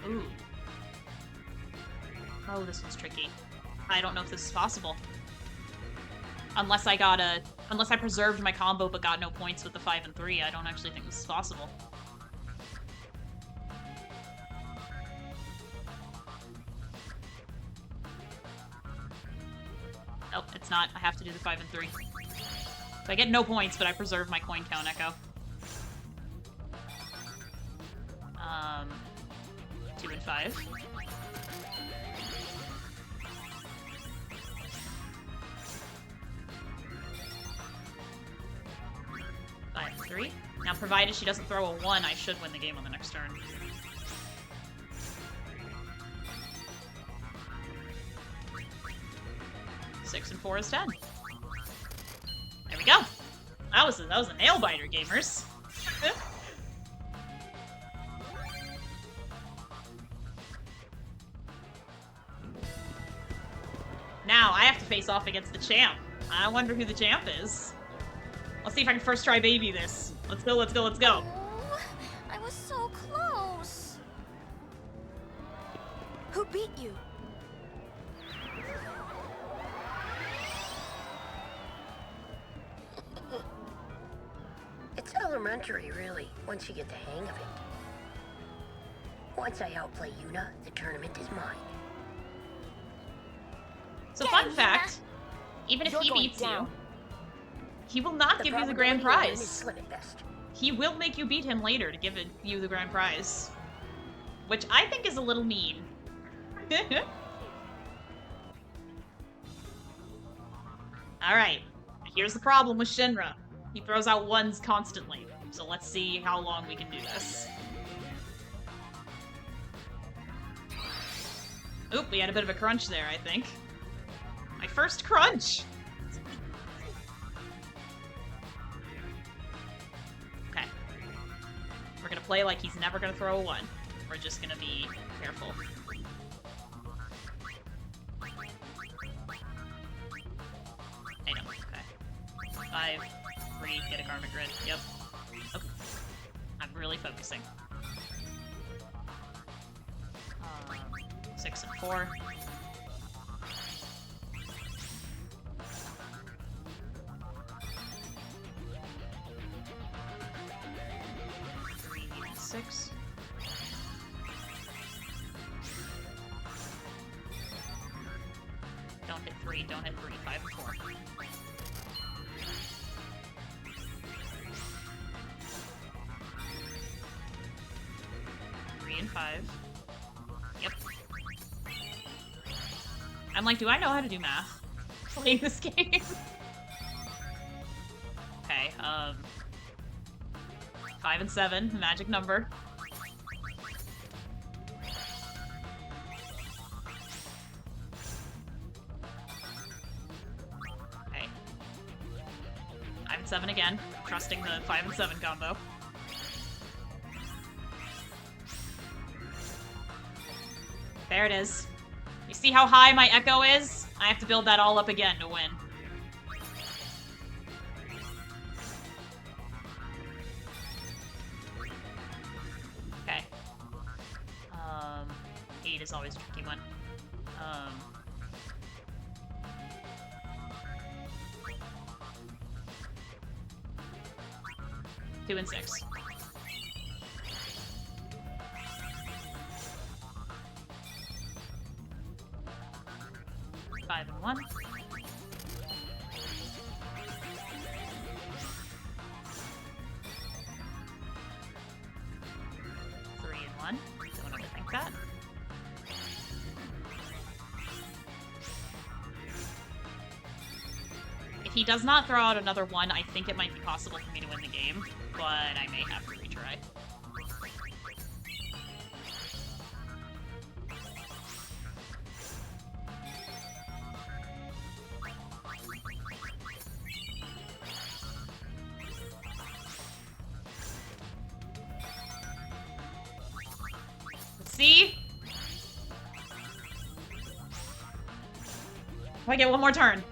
Ooh. Oh, this one's tricky. I don't know if this is possible. Unless I preserved my combo but got no points with the 5 and 3, I don't actually think this is possible. Nope, it's not. I have to do the 5 and 3. So I get no points, but I preserve my coin count echo. 2 and 5. 5 and 3. Now, provided she doesn't throw a 1, I should win the game on the next turn. Six and 4 is 10. There we go. That was a nail biter, gamers. Now I have to face off against the champ. I wonder who the champ is. Let's see if I can first try baby this. Let's go, let's go, let's go. Oh, I was so close. Who beat you? It's elementary, really, once you get the hang of it. Once I outplay Yuna, the tournament is mine. So fun fact, even if he beats you, he will not give you the grand prize. He will make you beat him later to give you the grand prize. Which I think is a little mean. Alright, here's the problem with Shinra. He throws out 1s constantly. So let's see how long we can do this. Oop, we had a bit of a crunch there, I think. My first crunch! Okay. We're gonna play like he's never gonna throw a 1. We're just gonna be careful. I know, okay. 5, 3, get a Karmic Grid. Yep. Okay. I'm really focusing. 6 and 4. 3 and 6. Don't hit 3, don't hit 3. 5 and 4. 3 and 5. Yep. I'm like, do I know how to do math playing this game? Okay, 5 and 7, the magic number. Okay. 5 and 7 again, trusting the 5 and 7 combo. There it is. You see how high my echo is? I have to build that all up again to win. Okay. 8 is always a tricky one. 2 and 6. 5 and 1. he does not throw out another one, I think it might be possible for me to win the game, but I may have to retry. Let's see. If I get one more turn.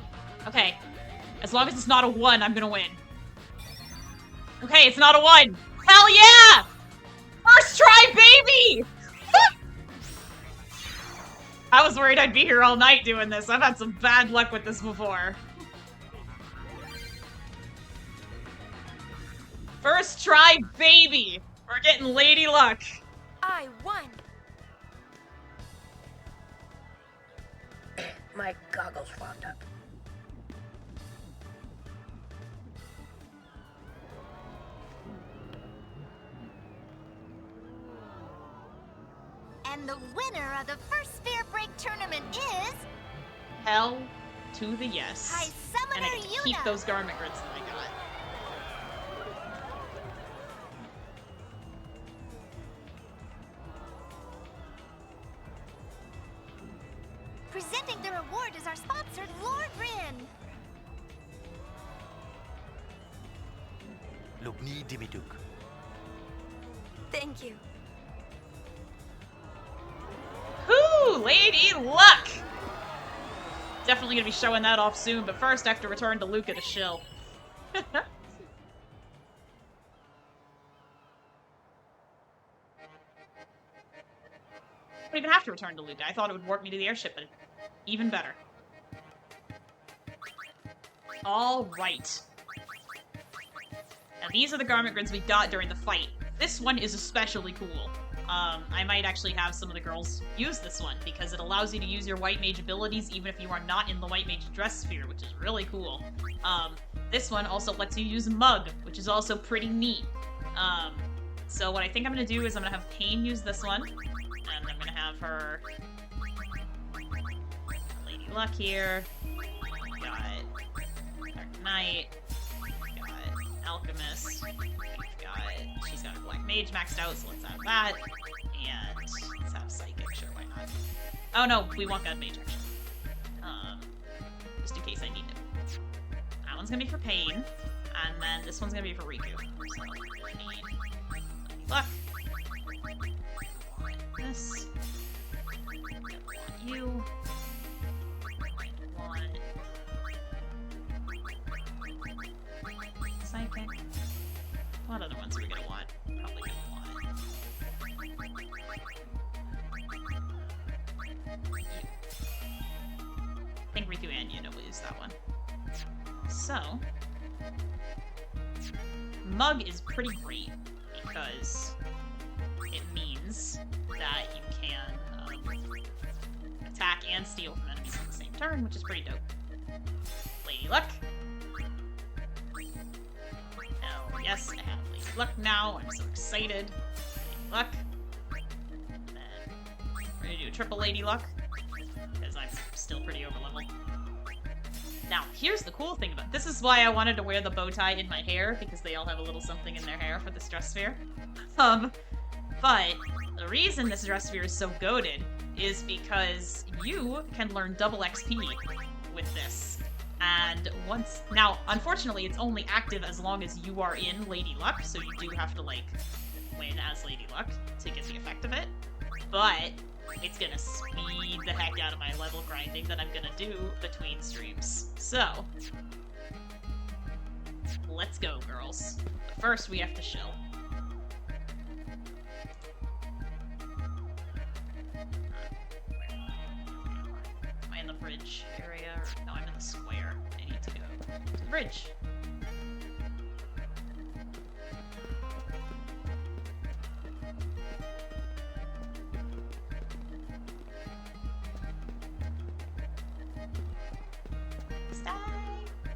Okay. As long as it's not a 1, I'm gonna win. Okay, it's not a 1. Hell yeah! First try, baby! I was worried I'd be here all night doing this. I've had some bad luck with this before. First try, baby! We're getting lady luck. I won. My goggles fogged up. And the winner of the first Sphere Break tournament is... Hell to the yes. High And I Summoner get to keep Yuna. those garment grids that I got. Presenting the reward is our sponsor, Lord Rin. Lubni Dimiduk. Thank you. Whoo! Lady luck! Definitely gonna be showing that off soon, but first I have to return to Luca to shill. I don't even have to return to Luca. I thought it would warp me to the airship, but even better. Alright. Now these are the garment grids we got during the fight. This one is especially cool. I might actually have some of the girls use this one, because it allows you to use your white mage abilities even if you are not in the white mage Dressphere, which is really cool. This one also lets you use Mug, which is also pretty neat. So what I think I'm going to do is I'm going to have Pain use this one, and I'm going to have her Lady Luck here. Got Dark Knight. Got Alchemist. She's got her Black Mage maxed out, so let's have that. And let's have Psychic, sure, why not? Oh no, we want God Mage, actually. Just in case I need it. That one's gonna be for Pain, and then this one's gonna be for Riku. So, I need Luck. This. I want you. I want Psychic. What other ones are we gonna want? Probably gonna want you. I think Riku and Yuna will use that one. So, Mug is pretty great because it means that you can attack and steal from enemies on the same turn, which is pretty dope. Lady Luck. Yes, I have Lady Luck now. I'm so excited. Lady Luck. And then we're gonna do a triple Lady Luck, because I'm still pretty overleveled. Now, here's the cool thing about this. Is why I wanted to wear the bow tie in my hair, because they all have a little something in their hair for this Dressphere. But the reason this Dressphere is so goated is because you can learn double XP with this. And once... Now, unfortunately, it's only active as long as you are in Lady Luck, so you do have to, like, win as Lady Luck to get the effect of it. But it's gonna speed the heck out of my level grinding that I'm gonna do between streams. So, let's go, girls. But first, we have to chill. Am I in the bridge area? Or, no, I'm in the square. I need to go to the bridge.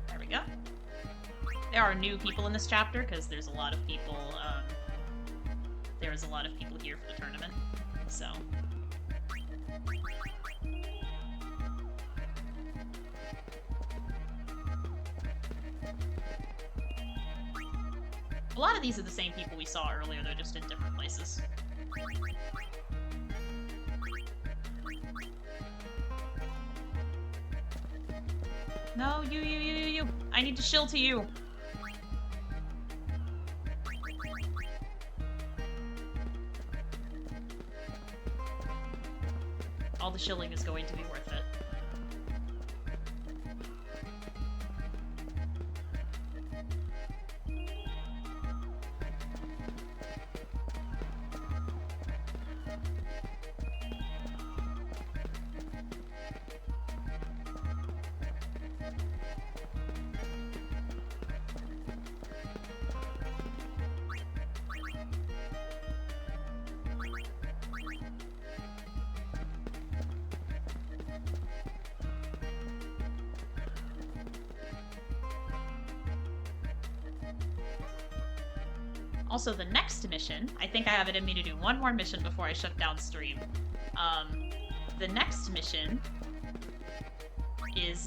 There we go. There are new people in this chapter, because there's a lot of people, there's a lot of people here for the tournament, so... A lot of these are the same people we saw earlier, they're just in different places. No, you. I need to shill to you. All the shilling is going to be worth it. Also, the next mission, I think I have it in me to do one more mission before I shut down stream. The next mission is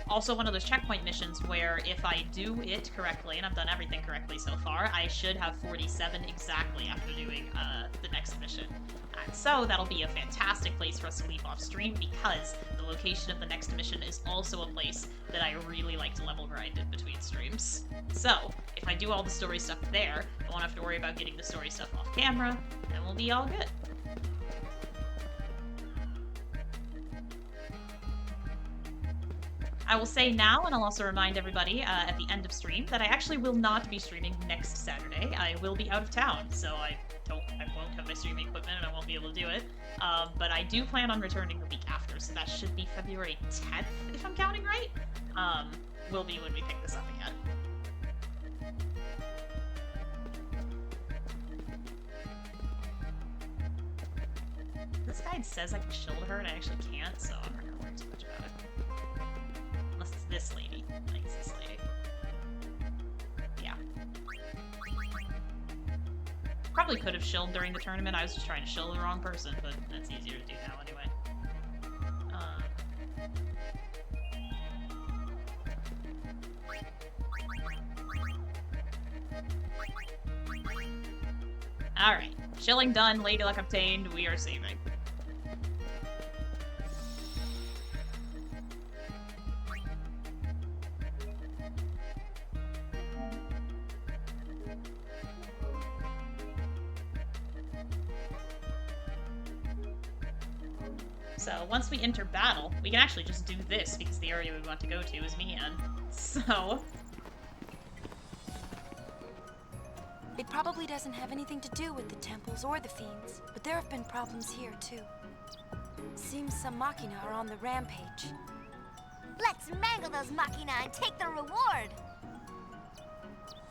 also one of those checkpoint missions where if I do it correctly, and I've done everything correctly so far, I should have 47 exactly after doing the next mission. And so that'll be a fantastic place for us to leave off stream because the location of the next mission is also a place that I really like to level grind in between streams. So, if I do all the story stuff there, I won't have to worry about getting the story stuff off camera, and we'll be all good. I will say now, and I'll also remind everybody at the end of stream, that I actually will not be streaming next Saturday. I will be out of town, so I won't have my streaming equipment and I won't be able to do it. But I do plan on returning the week after, so that should be February 10th, if I'm counting right. Will be when we pick this up again. This guide says I can shield her, and I actually can't, so I'm not gonna worry too much about it. Unless it's this lady. I think it's this lady. Yeah. Probably could have shilled during the tournament. I was just trying to shill the wrong person, but that's easier to do now anyway. Alright. Shilling done, Lady Luck obtained, we are saving. So, once we enter battle, we can actually just do this, because the area we want to go to is Mian. So... It probably doesn't have anything to do with the temples or the fiends, but there have been problems here, too. Seems some Machina are on the rampage. Let's mangle those Machina and take the reward!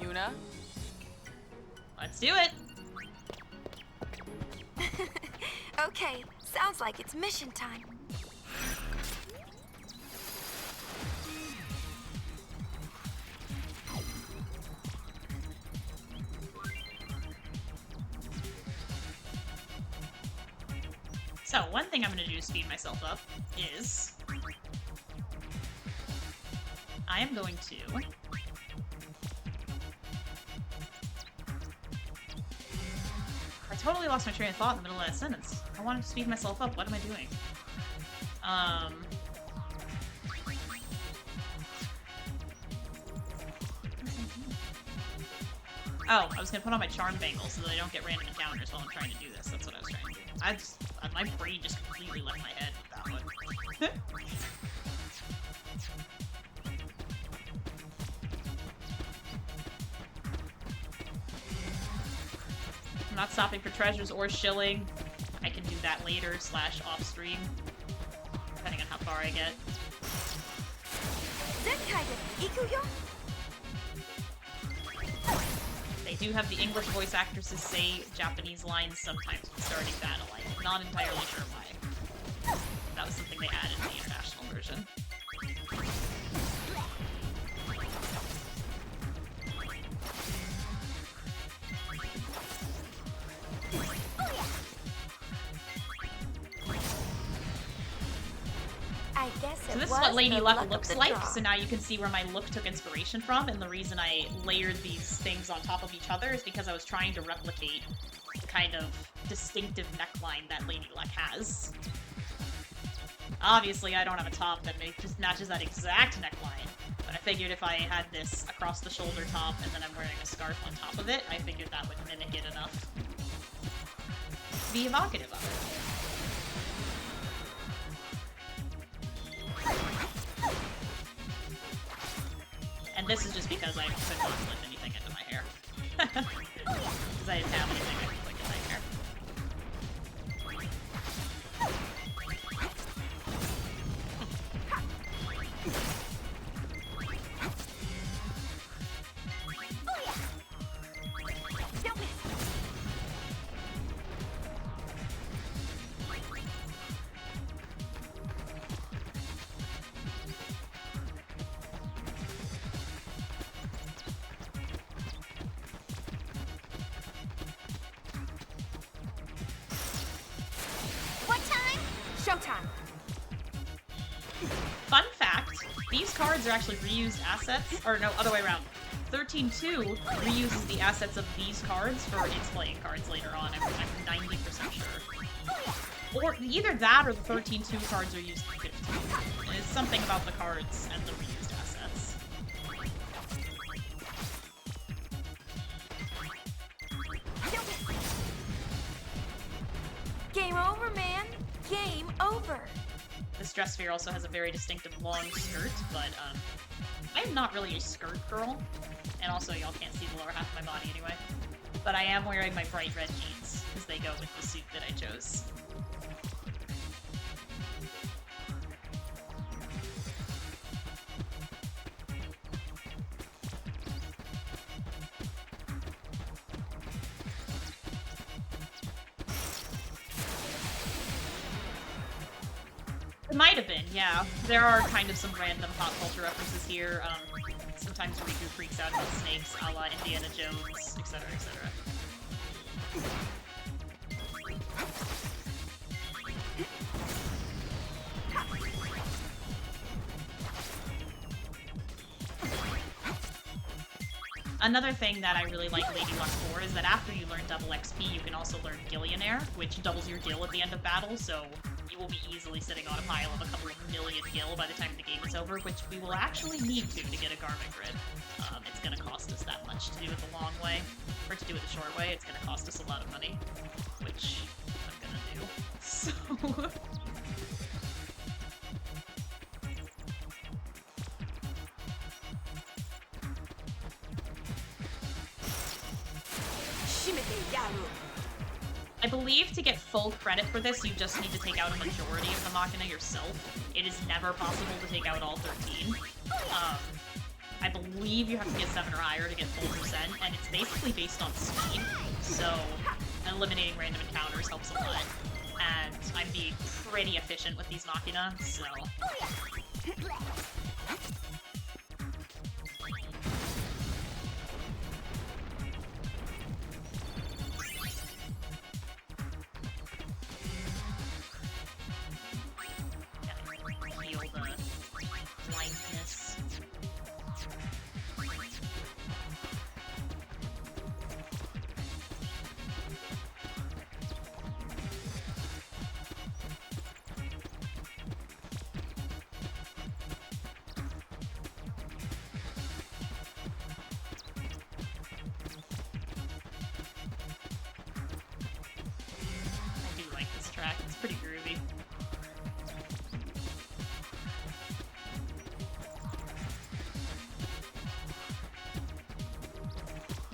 Yuna? Let's do it! Okay, sounds like it's mission time. So, one thing I'm going to do to speed myself up is... I am going to... I totally lost my train of thought in the middle of that sentence. I wanted to speed myself up. What am I doing? Oh, I was going to put on my charm bangle so that I don't get random encounters while I'm trying to do this. That's what I was trying to do. My brain just completely left my head with that one. I'm not stopping for treasures or shilling. I can do that later / off stream, depending on how far I get. They do have the English voice actresses say Japanese lines sometimes when starting battle. I'm not entirely sure why. That was something they added in the international version. I guess So this is what Lady Luck looks like, so now you can see where my look took inspiration from, and the reason I layered these things on top of each other is because I was trying to replicate the kind of distinctive neckline that Lady Luck has. Obviously, I don't have a top that just matches that exact neckline, but I figured if I had this across the shoulder top and then I'm wearing a scarf on top of it, I figured that would mimic it enough to be evocative of it. And this is just because I could not clip anything into my hair. Because I didn't have anything I could clip in my hair. Fun fact, these cards are actually reused assets, or no, other way around. 13-2 reuses the assets of these cards for its playing cards later on, I'm 90% sure. Or either that or the 13-2 cards are used in 15. It's something about the cards and the reused assets. Game over, man! Game over! This Dressphere also has a very distinctive long skirt, but I am not really a skirt girl. And also, y'all can't see the lower half of my body anyway. But I am wearing my bright red jeans, because they go with the suit that I chose. It might have been, yeah. There are kind of some random pop culture references here. Sometimes Riku freaks out about snakes, a la Indiana Jones, etc., etc. Another thing that I really like Lady Luck for is that after you learn double XP, you can also learn Gillionaire, which doubles your gil at the end of battle, so you will be easily sitting on a pile of a couple of million gil by the time the game is over, which we will actually need to get a garment grid. It's going to cost us that much to do it the long way, or to do it the short way. It's going to cost us a lot of money, which I'm going to do. So... I believe to get full credit for this, you just need to take out a majority of the Machina yourself. It is never possible to take out all 13. I believe you have to get 7 or higher to get full percent, and it's basically based on speed, so eliminating random encounters helps a lot. And I'm being pretty efficient with these Machina, so... It's pretty groovy.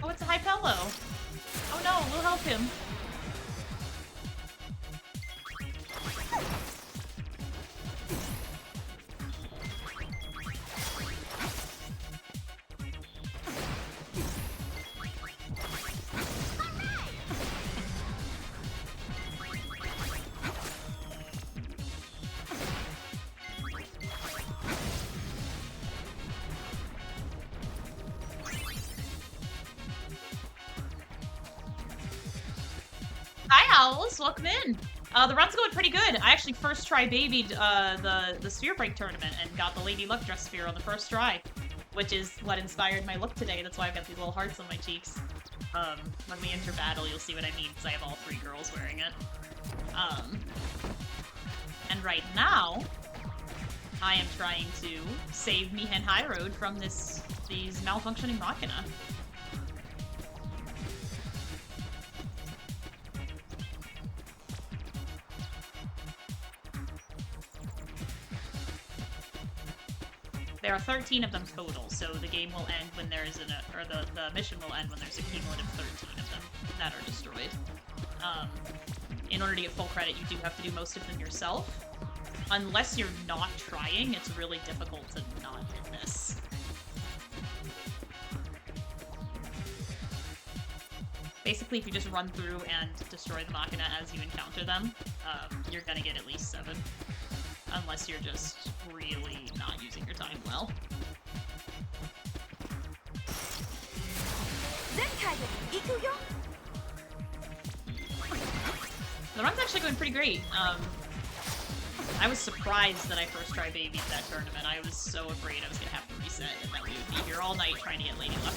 Oh, it's a Hypello! Oh no, we'll help him. Hi, Owls! Welcome in! The run's going pretty good. I actually first try babied the Sphere Break tournament and got the Lady Luck Dressphere on the first try, which is what inspired my look today. That's why I've got these little hearts on my cheeks. When we enter battle, you'll see what I mean, because I have all 3 girls wearing it. And right now, I am trying to save me and Highroad from these malfunctioning Machina. There are 13 of them total, so the game will end when there is the mission will end when there's a cumulative 13 of them that are destroyed. In order to get full credit, you do have to do most of them yourself. Unless you're not trying, it's really difficult to not hit this. Basically, if you just run through and destroy the Machina as you encounter them, you're gonna get at least 7. Unless you're just really not using your time well. The run's actually going pretty great. I was surprised that I first tried babied that tournament. I was so afraid I was gonna have to reset and that we would be here all night trying to get Lady Luck.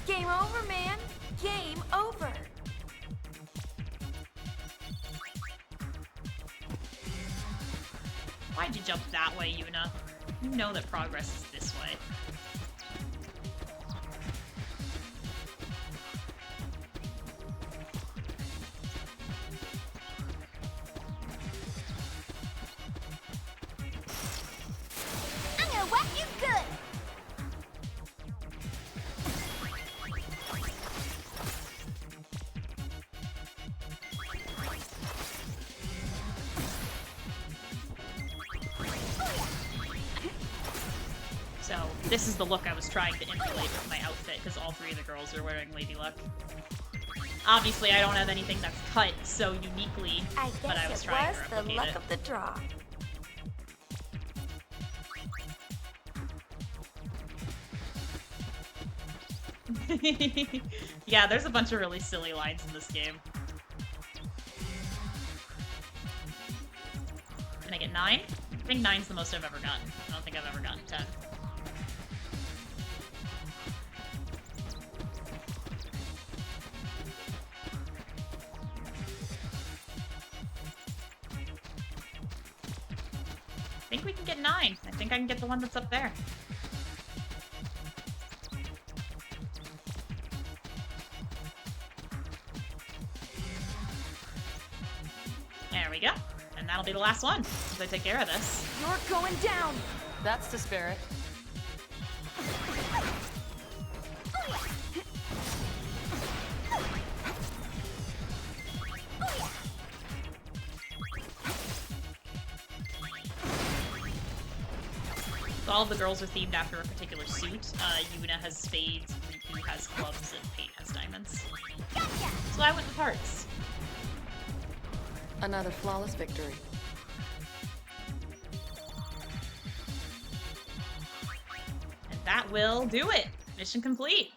Game over, man. Game over. Why'd you jump that way, Yuna? You know that progress is this way. I'm gonna whack you good. So, this is the look I was trying to emulate with my outfit, because all 3 of the girls are wearing Lady Luck. Obviously, I don't have anything that's cut so uniquely, but I was trying to replicate the luck of the draw. Yeah, there's a bunch of really silly lines in this game. Can I get 9? I think 9's the most I've ever gotten. I don't think I've ever gotten 10. I think we can get 9. I think I can get the one that's up there. There we go. And that'll be the last one, as I take care of this. You're going down. That's the spirit. So all of the girls are themed after a particular suit. Yuna has spades, Riku has clubs, and Paige has diamonds. So I went with hearts. Another flawless victory. And that will do it. Mission complete.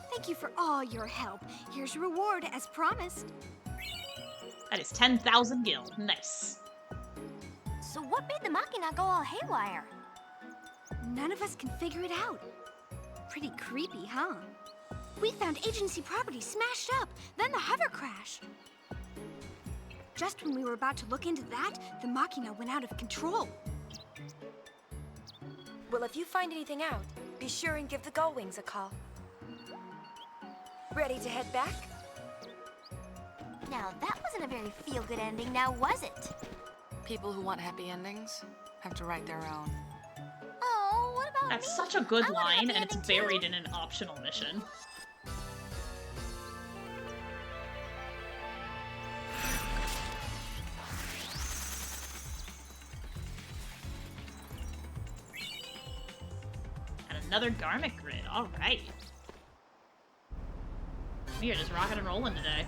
Thank you for all your help. Here's your reward as promised. That is 10,000 gil. Nice. So what made the Machina go all haywire? None of us can figure it out. Pretty creepy, huh? We found agency property smashed up, then the hover crash. Just when we were about to look into that, the Machina went out of control. Well, if you find anything out, be sure and give the Gullwings a call. Ready to head back? Now that wasn't a very feel-good ending, now was it? People who want happy endings have to write their own. Oh, what about That's me? such a good I want a line, happy and it's ending too. buried in an optional mission. And another garment grid. All right. We are just rocking and rolling today.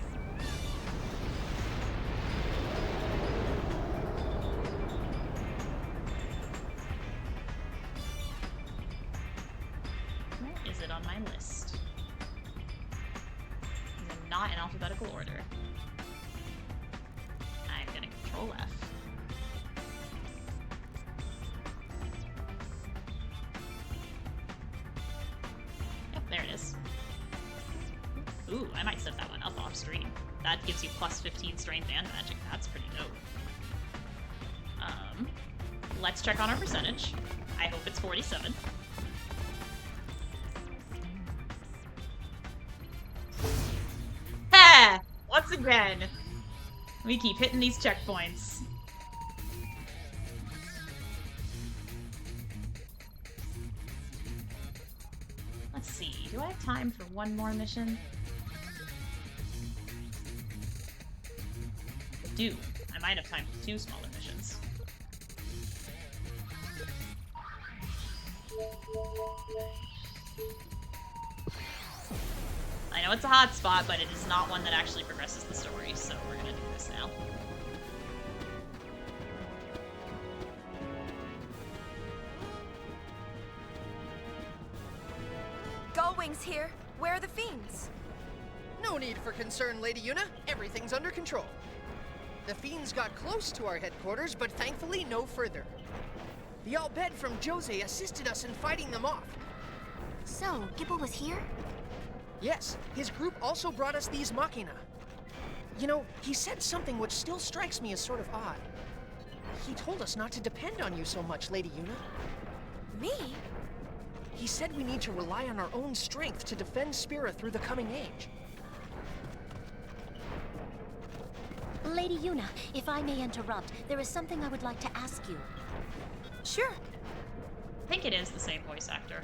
not in alphabetical order. I'm gonna Control F. Yep, there it is. Ooh, I might set that one up off stream. That gives you plus 15 strength and magic. That's pretty dope. Let's check on our percentage. I hope it's 47. Ha! Once again, we keep hitting these checkpoints. Let's see, do I have time for one more mission? I do. I might have time for 2 smaller missions. I know it's a hot spot, but it is not one that actually progresses the story, so we're gonna do this now. Gullwing's here. Where are the fiends? No need for concern, Lady Yuna. Everything's under control. The fiends got close to our headquarters, but thankfully no further. The Bhed from Djose assisted us in fighting them off. So, Gibble was here? Yes, his group also brought us these Machina. You know, he said something which still strikes me as sort of odd. He told us not to depend on you so much, Lady Yuna. Me? He said we need to rely on our own strength to defend Spira through the coming age. Lady Yuna, if I may interrupt, there is something I would like to ask you. Sure. I think it is the same voice actor,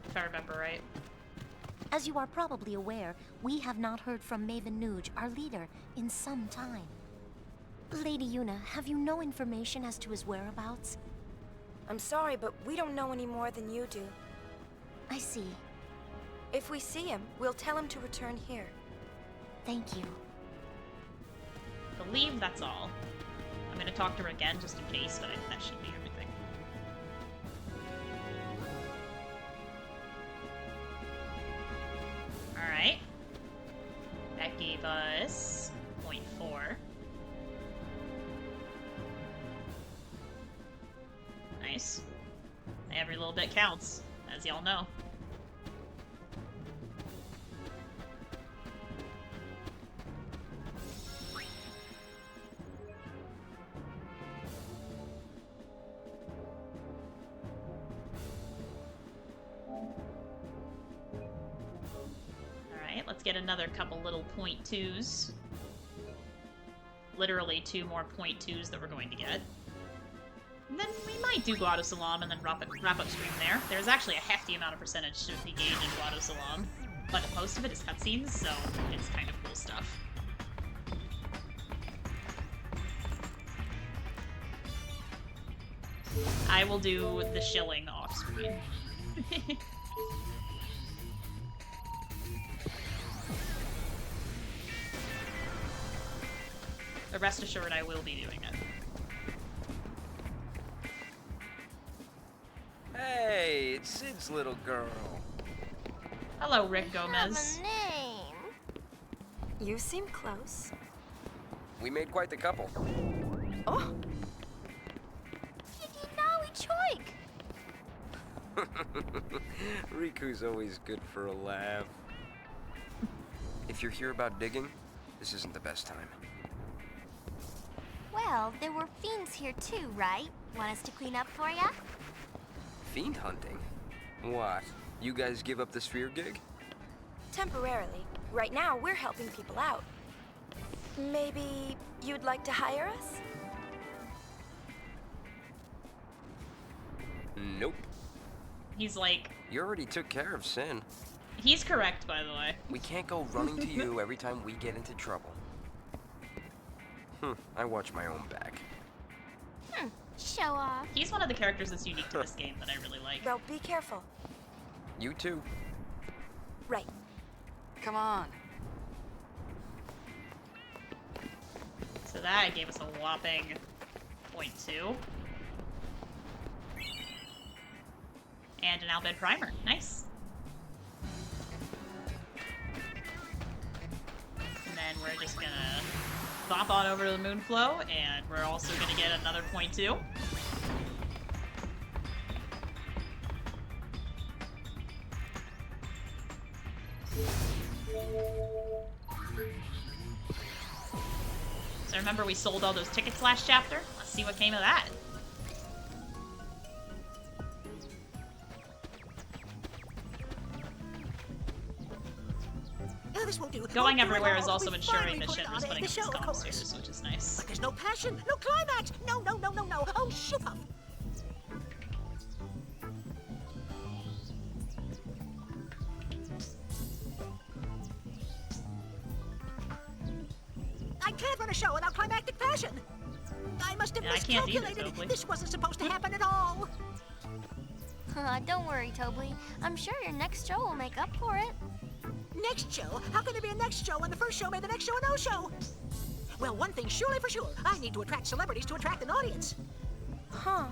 if I remember right. As you are probably aware, we have not heard from Maven Nuge, our leader, in some time. Lady Yuna, have you no information as to his whereabouts? I'm sorry, but we don't know any more than you do. I see. If we see him, we'll tell him to return here. Thank you. I believe that's all. I'm gonna talk to her again just in case, but that should be everything. Alright. That gave us 0.4. Nice. Every little bit counts, as y'all know. Alright, let's get another couple little 0.2s. Literally 2 more 0.2s that we're going to get. And then we might do Guadosalam and then wrap up stream there. There's actually a hefty amount of percentage to be gained in Guadosalam, but most of it is cutscenes, so it's kind of cool stuff. I will do the shilling off screen. But rest assured, I will be doing it. Hey, it's Sid's little girl. Hello, Rick Gomez. Name. You seem close. We made quite the couple. Oh. Riku's always good for a laugh. If you're here about digging, this isn't the best time. Well, there were fiends here too, right? Want us to clean up for ya? Fiend hunting? What? You guys give up the sphere gig? Temporarily. Right now, we're helping people out. Maybe you'd like to hire us? Nope. He's like... You already took care of Sin. He's correct, by the way. We can't go running to you every time we get into trouble. I watch my own back. Show off. He's one of the characters that's unique to this game that I really like. Well, be careful. You too. Right. Come on. So that gave us a whopping 0.2. And an Bhed primer. Nice. And we're just gonna bop on over to the Moonflow, and we're also gonna get another point too. So remember we sold all those tickets last chapter? Let's see what came of that. Oh, this won't do. Going Won't do at everywhere all. is also We ensuring finally that put it Shinra's on putting the up show, his of comms course. series, which is nice. But there's no passion, no climax. No, no, no, no, no. Oh, shoo puff. I can't run a show without climactic passion. I must have Yeah, I can't either, miscalculated. Tobli. This wasn't supposed to happen at all. Don't worry, Tobli. I'm sure your next show will make up for it. Next show? How can there be a next show when the first show made the next show a no-show? Well, one thing's surely for sure. I need to attract celebrities to attract an audience. Huh.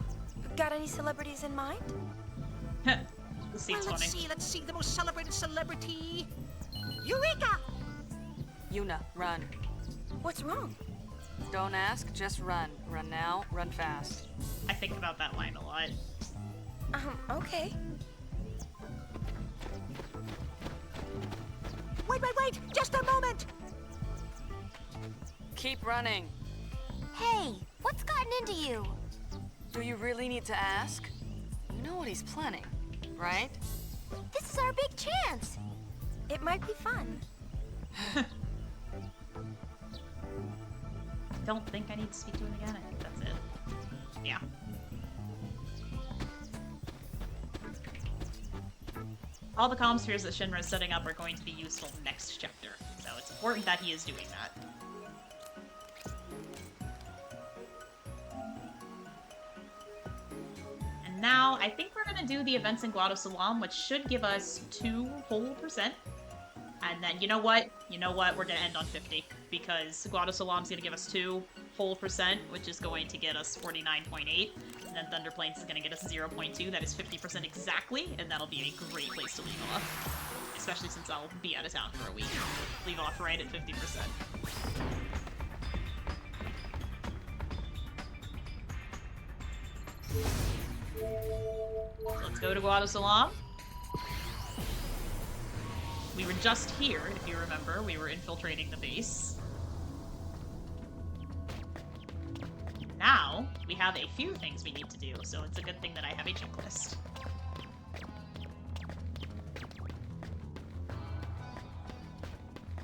Got any celebrities in mind? This seems Well, funny. let's see. The most celebrated celebrity... Eureka! Yuna, run. What's wrong? Don't ask, just run. Run now, run fast. I think about that line a lot. Okay. Wait! Just a moment! Keep running. Hey, what's gotten into you? Do you really need to ask? You know what he's planning, right? This is our big chance. It might be fun. Don't think I need to speak to him again. I think that's it. Yeah. All the comm spheres that Shinra is setting up are going to be useful next chapter, so it's important that he is doing that. And now, I think we're gonna do the events in Guadosalam, which should give us 2 whole percent. And then, you know what? We're gonna end on 50, because Guadosalam's gonna give us 2 whole percent, which is going to get us 49.8, and then Thunderplains is gonna get us 0.2, that is 50% exactly, and that'll be a great place to leave off. Especially since I'll be out of town for a week. Leave off right at 50%. So let's go to Guadosalam. We were just here, if you remember. We were infiltrating the base. Now, we have a few things we need to do, so it's a good thing that I have a checklist.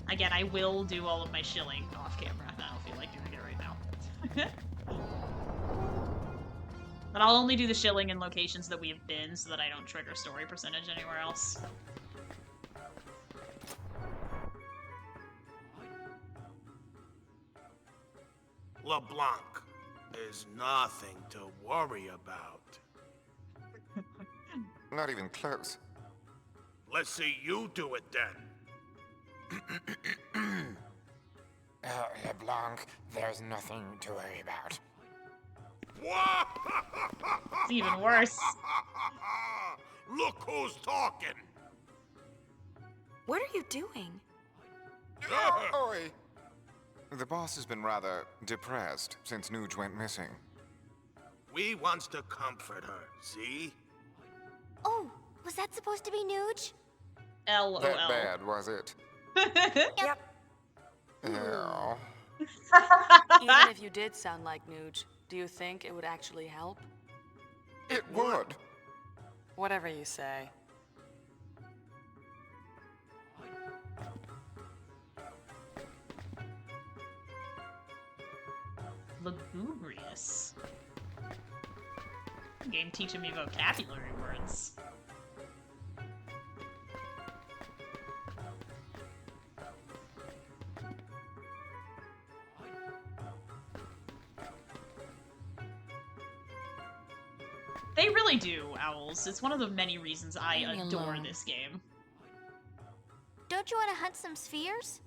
Again, I will do all of my shilling off camera. I don't feel like doing it right now. But I'll only do the shilling in locations that we have been so that I don't trigger story percentage anywhere else. Leblanc is nothing to worry about. Not even close. Let's see you do it then. LeBlanc, there's nothing to worry about. It's even worse. Look who's talking. What are you doing? Oi! The boss has been rather depressed since Nuge went missing. We wants to comfort her, see? Oh, was that supposed to be Nuge? LOL. That bad, was it? Yep. Oh. Even if you did sound like Nuge, do you think it would actually help? It would. Whatever you say. Lugubrious. Game teaching me vocabulary words. They really do, Owls. It's one of the many reasons I adore this game. Don't you want to hunt some spheres?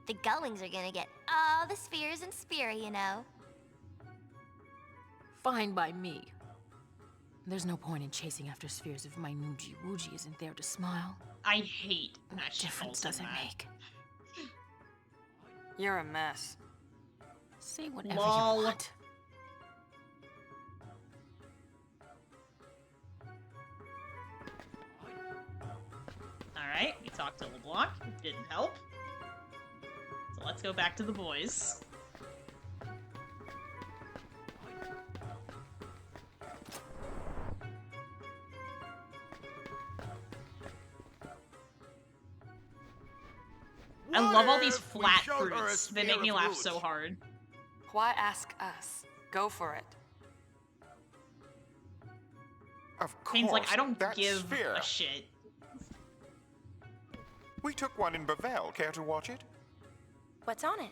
The gullings are gonna get all the spheres in Spira, you know. Fine by me. There's no point in chasing after spheres if my Noogie Woogie isn't there to smile. I hate that difference doesn't make. You're a mess. Say whatever Lol. you want. Alright, we talked to Leblanc. It didn't help. So let's go back to the boys. I love all these flat fruits. They make me laugh so hard. Why ask us? Go for it. Of Seems like course, I don't that give sphere. a shit. We took one in Bevelle. Care to watch it? What's on it?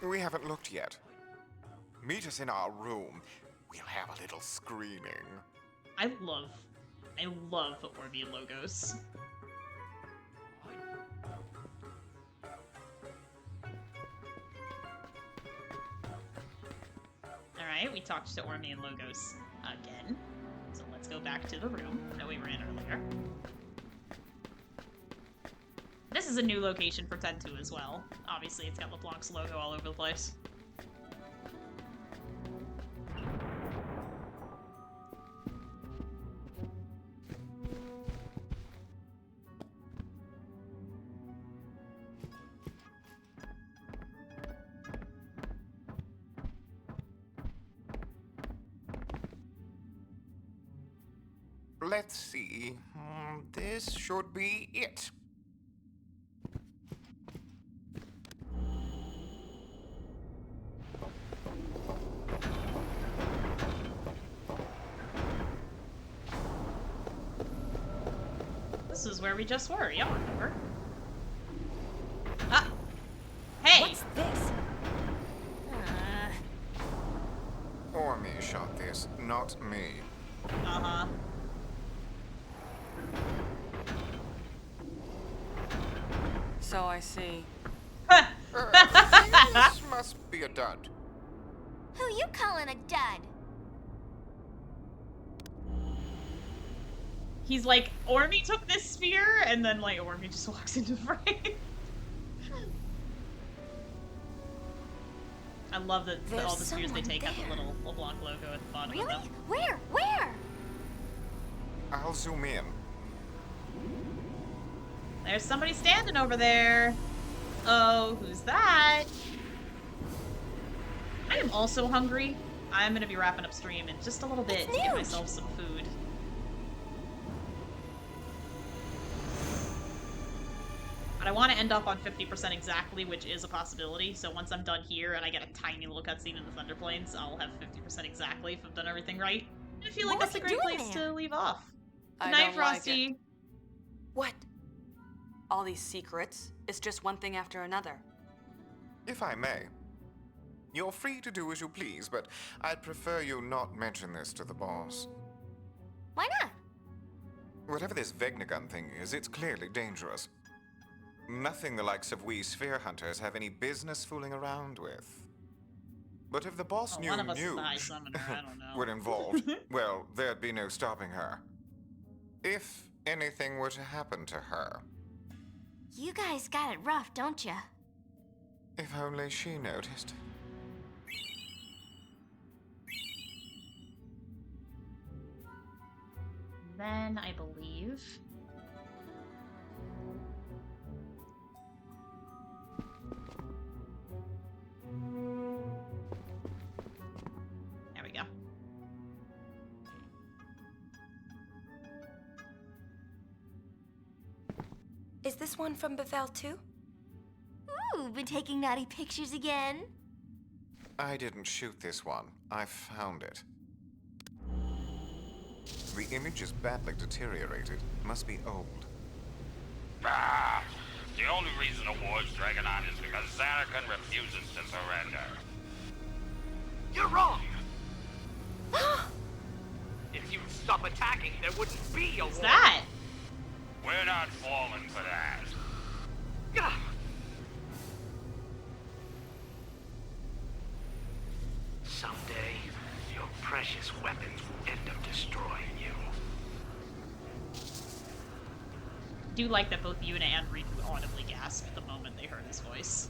We haven't looked yet. Meet us in our room. We'll have a little screening. I love Orby logos. Alright, we talked to Ormy and Logos again. So let's go back to the room that we were in earlier. This is a new location for 10-2 as well. Obviously, it's got LeBlanc's logo all over the place. Let's see. This should be it. This is where we just were, y'all remember? Ah! Hey! What's this? Ormy shot this, not me. Uh-huh. So I see. This must be a dud. Who you calling a dud? He's like, Ormy took this sphere, and then, like, Ormy just walks into the frame. I love that all the spheres they take have the little LeBlanc logo at the bottom of Really? them. Where? Where? I'll zoom in. There's somebody standing over there. Oh, who's that? I am also hungry. I'm gonna be wrapping up stream in just a little bit to get myself some food. But I want to end up on 50% exactly, which is a possibility. So once I'm done here and I get a tiny little cutscene in the Thunder Plains, I'll have 50% exactly if I've done everything right. I feel like that's a great place to leave off. Good night, Frosty. Like what? All these secrets. It's just one thing after another. If I may. You're free to do as you please, but I'd prefer you not mention this to the boss. Why not? Whatever this Vegnagun thing is, it's clearly dangerous. Nothing the likes of we sphere hunters have any business fooling around with. But if the boss knew one of us is Nuge the High Summoner, I don't know. were involved, well, there'd be no stopping her. If anything were to happen to her. You guys got it rough, don't ya? If only she noticed. Then I believe... There we go. Is this one from Bevelle too? Ooh, been taking naughty pictures again? I didn't shoot this one. I found it. The image is badly deteriorated. Must be old. Ah, the only reason the war's dragging on is because Zanarkand refuses to surrender. You're wrong! If you'd stop attacking, there wouldn't be a war. What's that? We're not falling for that. Someday, your precious weapons will end up destroying you. I do like that both Yuna and Riku audibly gasped the moment they heard his voice.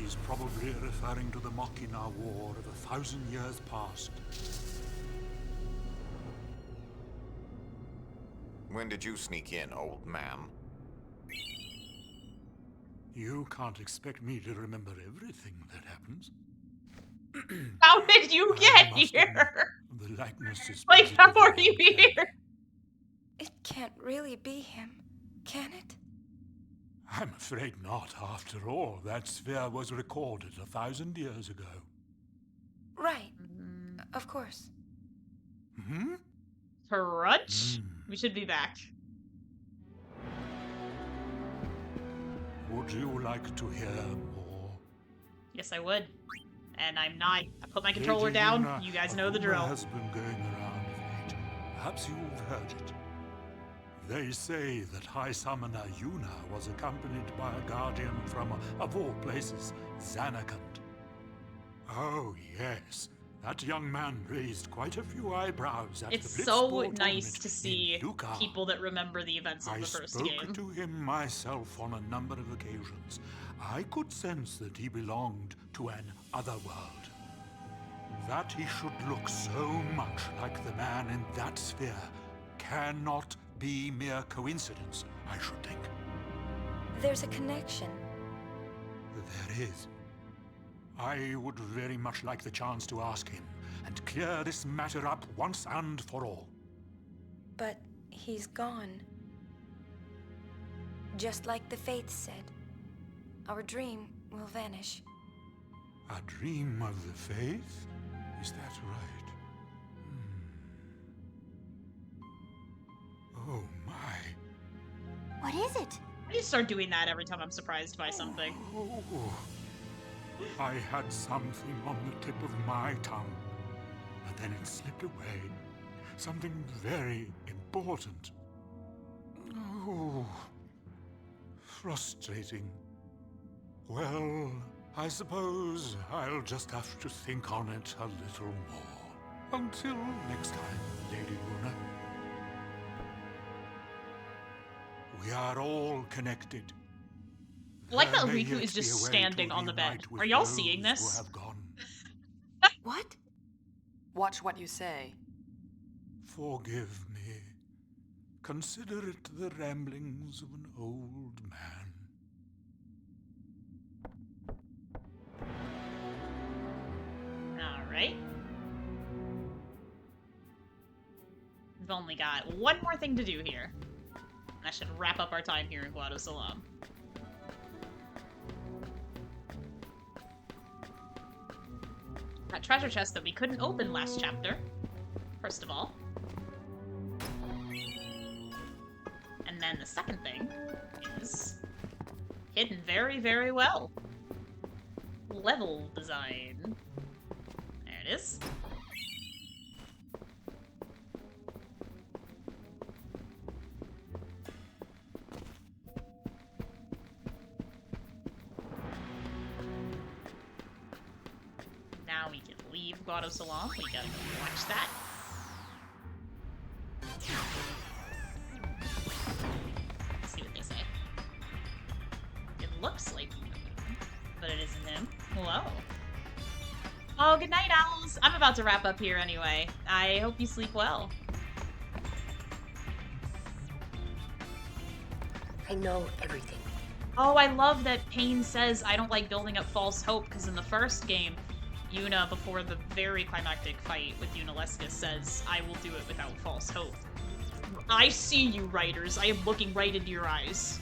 He's probably referring to the Machina War of 1,000 years past. When did you sneak in, old man? You can't expect me to remember everything that happens. How did you get here? The likeness is Like, how are you positively here? It can't really be him, can it? I'm afraid not. After all, that sphere was recorded 1,000 years ago. Right. Of course. Hmm? Crunch? We should be back. Would you like to hear more? Yes, I would. And I'm not. I put my controller Lady down. Luna, You guys a know the rumor drill. has been going around of late. Perhaps you've heard it. They say that High Summoner Yuna was accompanied by a guardian from, of all places, Zanarkand. Oh, yes. That young man raised quite a few eyebrows at It's the so Blitzball nice tournament to see in Luca. people that remember the events of I the first spoke game. to him myself on a number of occasions. I could sense that he belonged to an other world. That he should look so much like the man in that sphere cannot be mere coincidence, I should think. There's a connection. There is. I would very much like the chance to ask him and clear this matter up once and for all. But he's gone. Just like the Faith said. Our dream will vanish. A dream of the faith? Is that right? Oh my. What is it? I need to start doing that every time I'm surprised by something. Oh. I had something on the tip of my tongue, but then it slipped away. Something very important. Oh. Frustrating. Well, I suppose I'll just have to think on it a little more. Until next time, Lady Luna. We are all connected. I like that There may Riku yet is be just a way standing to on the bed. reunite with Are y'all those seeing who this? have gone. What? Watch what you say. Forgive me. Consider it the ramblings of an old man. Alright. We've only got one more thing to do here. That should wrap up our time here in Guadosalam. That treasure chest that we couldn't open last chapter, first of all. And then the second thing is hidden very, very well. Level design. There it is. Now we can leave Guadosalam. We gotta go watch that. Let's see what they say. It looks like him, but it isn't him. Hello. Oh, good night, owls. I'm about to wrap up here anyway. I hope you sleep well. I know everything. Oh, I love that Pain says I don't like building up false hope, because in the first game, Yuna, before the very climactic fight with Unalesca, says, I will do it without false hope. I see you, writers. I am looking right into your eyes.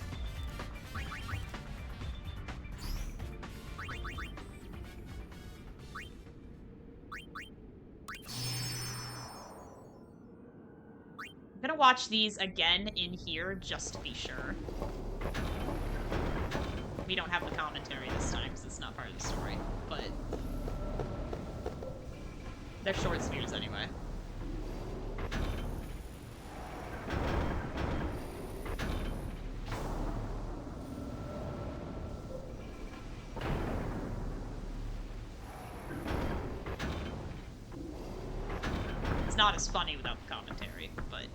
I'm gonna watch these again in here just to be sure. We don't have the commentary this time because it's not part of the story, but they're short spheres anyway. It's not as funny without the commentary, but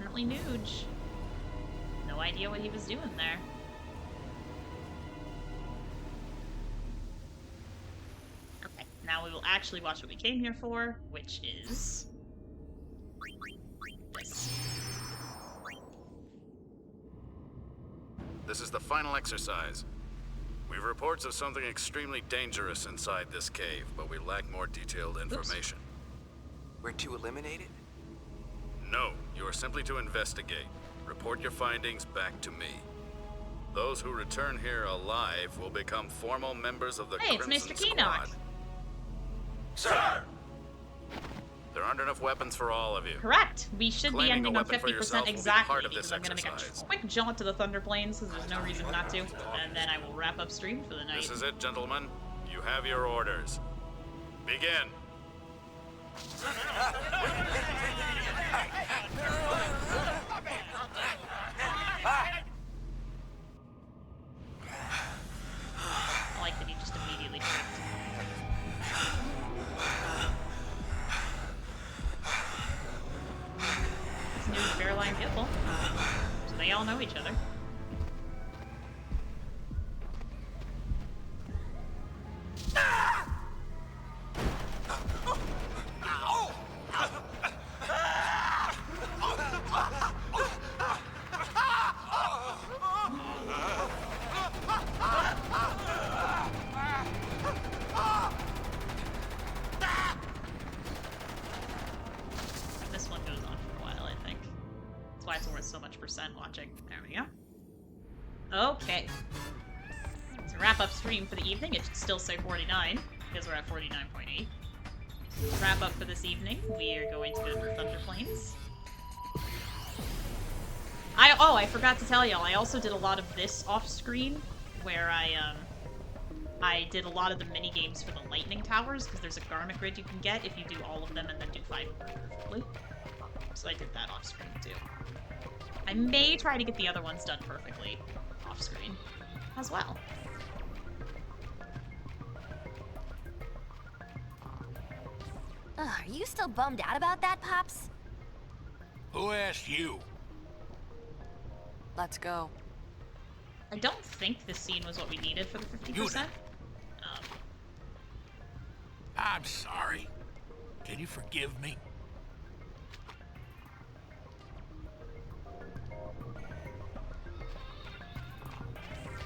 Apparently Nuge. No idea what he was doing there. Okay, now we will actually watch what we came here for, which is this. This is the final exercise. We've reports of something extremely dangerous inside this cave, but we lack more detailed information. We're to eliminate it? No, you are simply to investigate. Report your findings back to me. Those who return here alive will become formal members of the Hey, it's Crimson Mr. Keenock. Squad. Sir! There aren't enough weapons for all of you. Correct. We should be Claiming ending a on weapon for 50% yourself will be exactly part of this because I'm going to make exercise. a quick jaunt to the Thunder Plains because there's no reason not to. And then I will wrap up stream for the night. This is it, gentlemen. You have your orders. Begin. I like that he just immediately tripped. It's new to Baralai and Yaibal, so they all know each other. This one goes on for a while, I think. That's why it's worth so much percent watching. There we go. Okay. To wrap up stream for the evening, it should still say 49, because we're at 49.8. Wrap up for this evening, we are going to go to the Thunder Plains. I forgot to tell y'all, I also did a lot of this off-screen, where I did a lot of the mini-games for the Lightning Towers, because there's a garment grid you can get if you do all of them and then do 5 perfectly. So I did that off-screen, too. I may try to get the other ones done perfectly off-screen as well. Ugh, are you still bummed out about that, Pops? Who asked you? Let's go. I don't think this scene was what we needed for the 50%. I'm sorry. Can you forgive me?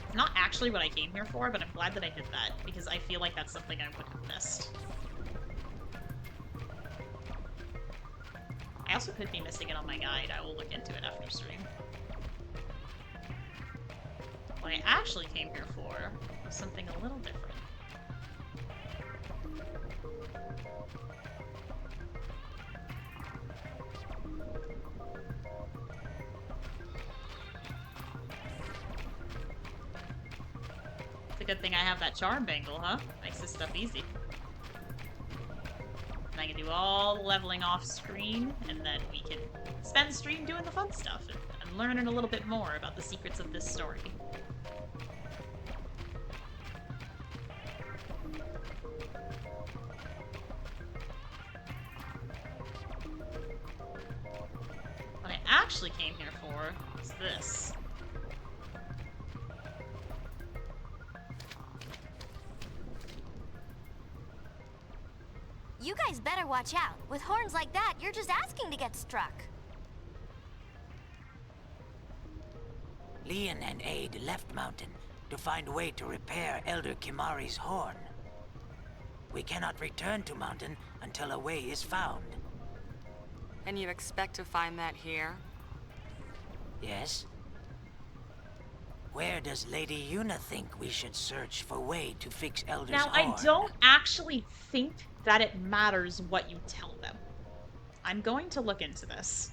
It's not actually what I came here for, but I'm glad that I did that, because I feel like that's something I would have missed. I also could be missing it on my guide. I will look into it after stream. What I actually came here for was something a little different. It's a good thing I have that charm bangle, huh? Makes this stuff easy. And I can do all the leveling off screen, and then we can spend stream doing the fun stuff and learning a little bit more about the secrets of this story. What I actually came here for is this. You guys better watch out. With horns like that, you're just asking to get struck. Lian and Ayde left Mountain to find a way to repair Elder Kimari's horn. We cannot return to Mountain until a way is found. And you expect to find that here? Yes? Where does Lady Yuna think we should search for way to fix Elder's Now, horn? I don't actually think that it matters what you tell them. I'm going to look into this.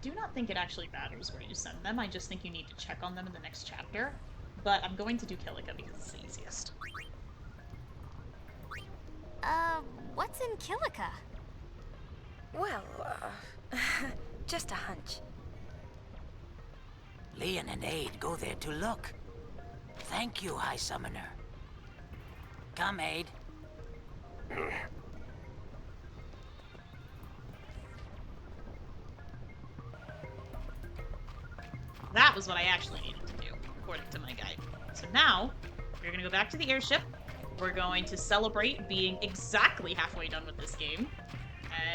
do not think it actually matters where you send them. I just think you need to check on them in the next chapter. But I'm going to do Kilika because it's the easiest. What's in Kilika? Well, just a hunch. Lian and Ayde go there to look. Thank you, High Summoner. Come, Ayde. That was what I actually needed to do, according to my guide. So now, we're gonna go back to the airship. We're going to celebrate being exactly halfway done with this game.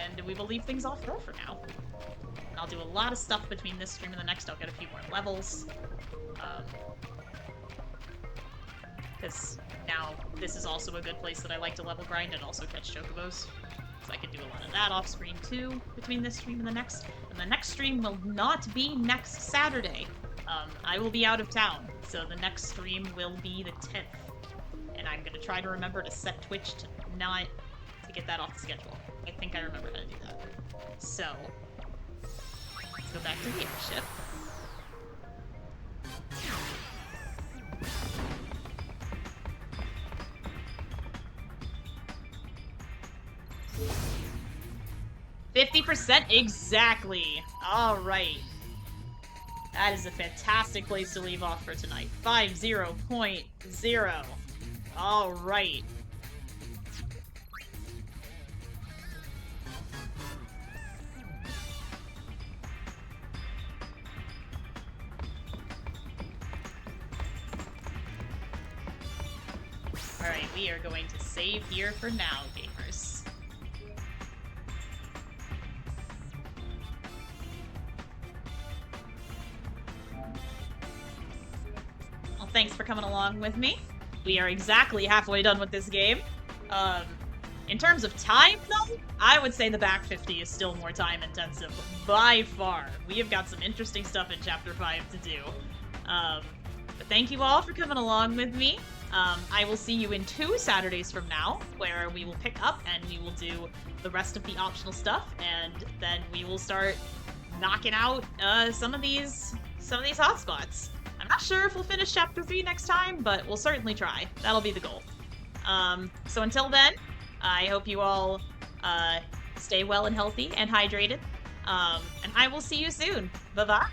And we will leave things off there for now. And I'll do a lot of stuff between this stream and the next. I'll get a few more levels. Because now this is also a good place that I like to level grind and also catch chocobos. So I can do a lot of that off screen too, between this stream and the next. And the next stream will not be next Saturday. I will be out of town, so the next stream will be the 10th. And I'm gonna try to remember to set Twitch to get that off the schedule. I think I remember how to do that. So, let's go back to the airship. $50% exactly. All right. That is a fantastic place to leave off for tonight. 50.0. All right. All right, we are going to save here for now, gamers. Well, thanks for coming along with me. We are exactly halfway done with this game. In terms of time, though, I would say the back 50 is still more time intensive, by far. We have got some interesting stuff in Chapter 5 to do. But thank you all for coming along with me. I will see you in 2 Saturdays from now, where we will pick up and we will do the rest of the optional stuff, and then we will start knocking out some of these hotspots. I'm not sure if we'll finish Chapter 3 next time, but we'll certainly try. That'll be the goal. So until then, I hope you all stay well and healthy and hydrated, and I will see you soon. Bye-bye.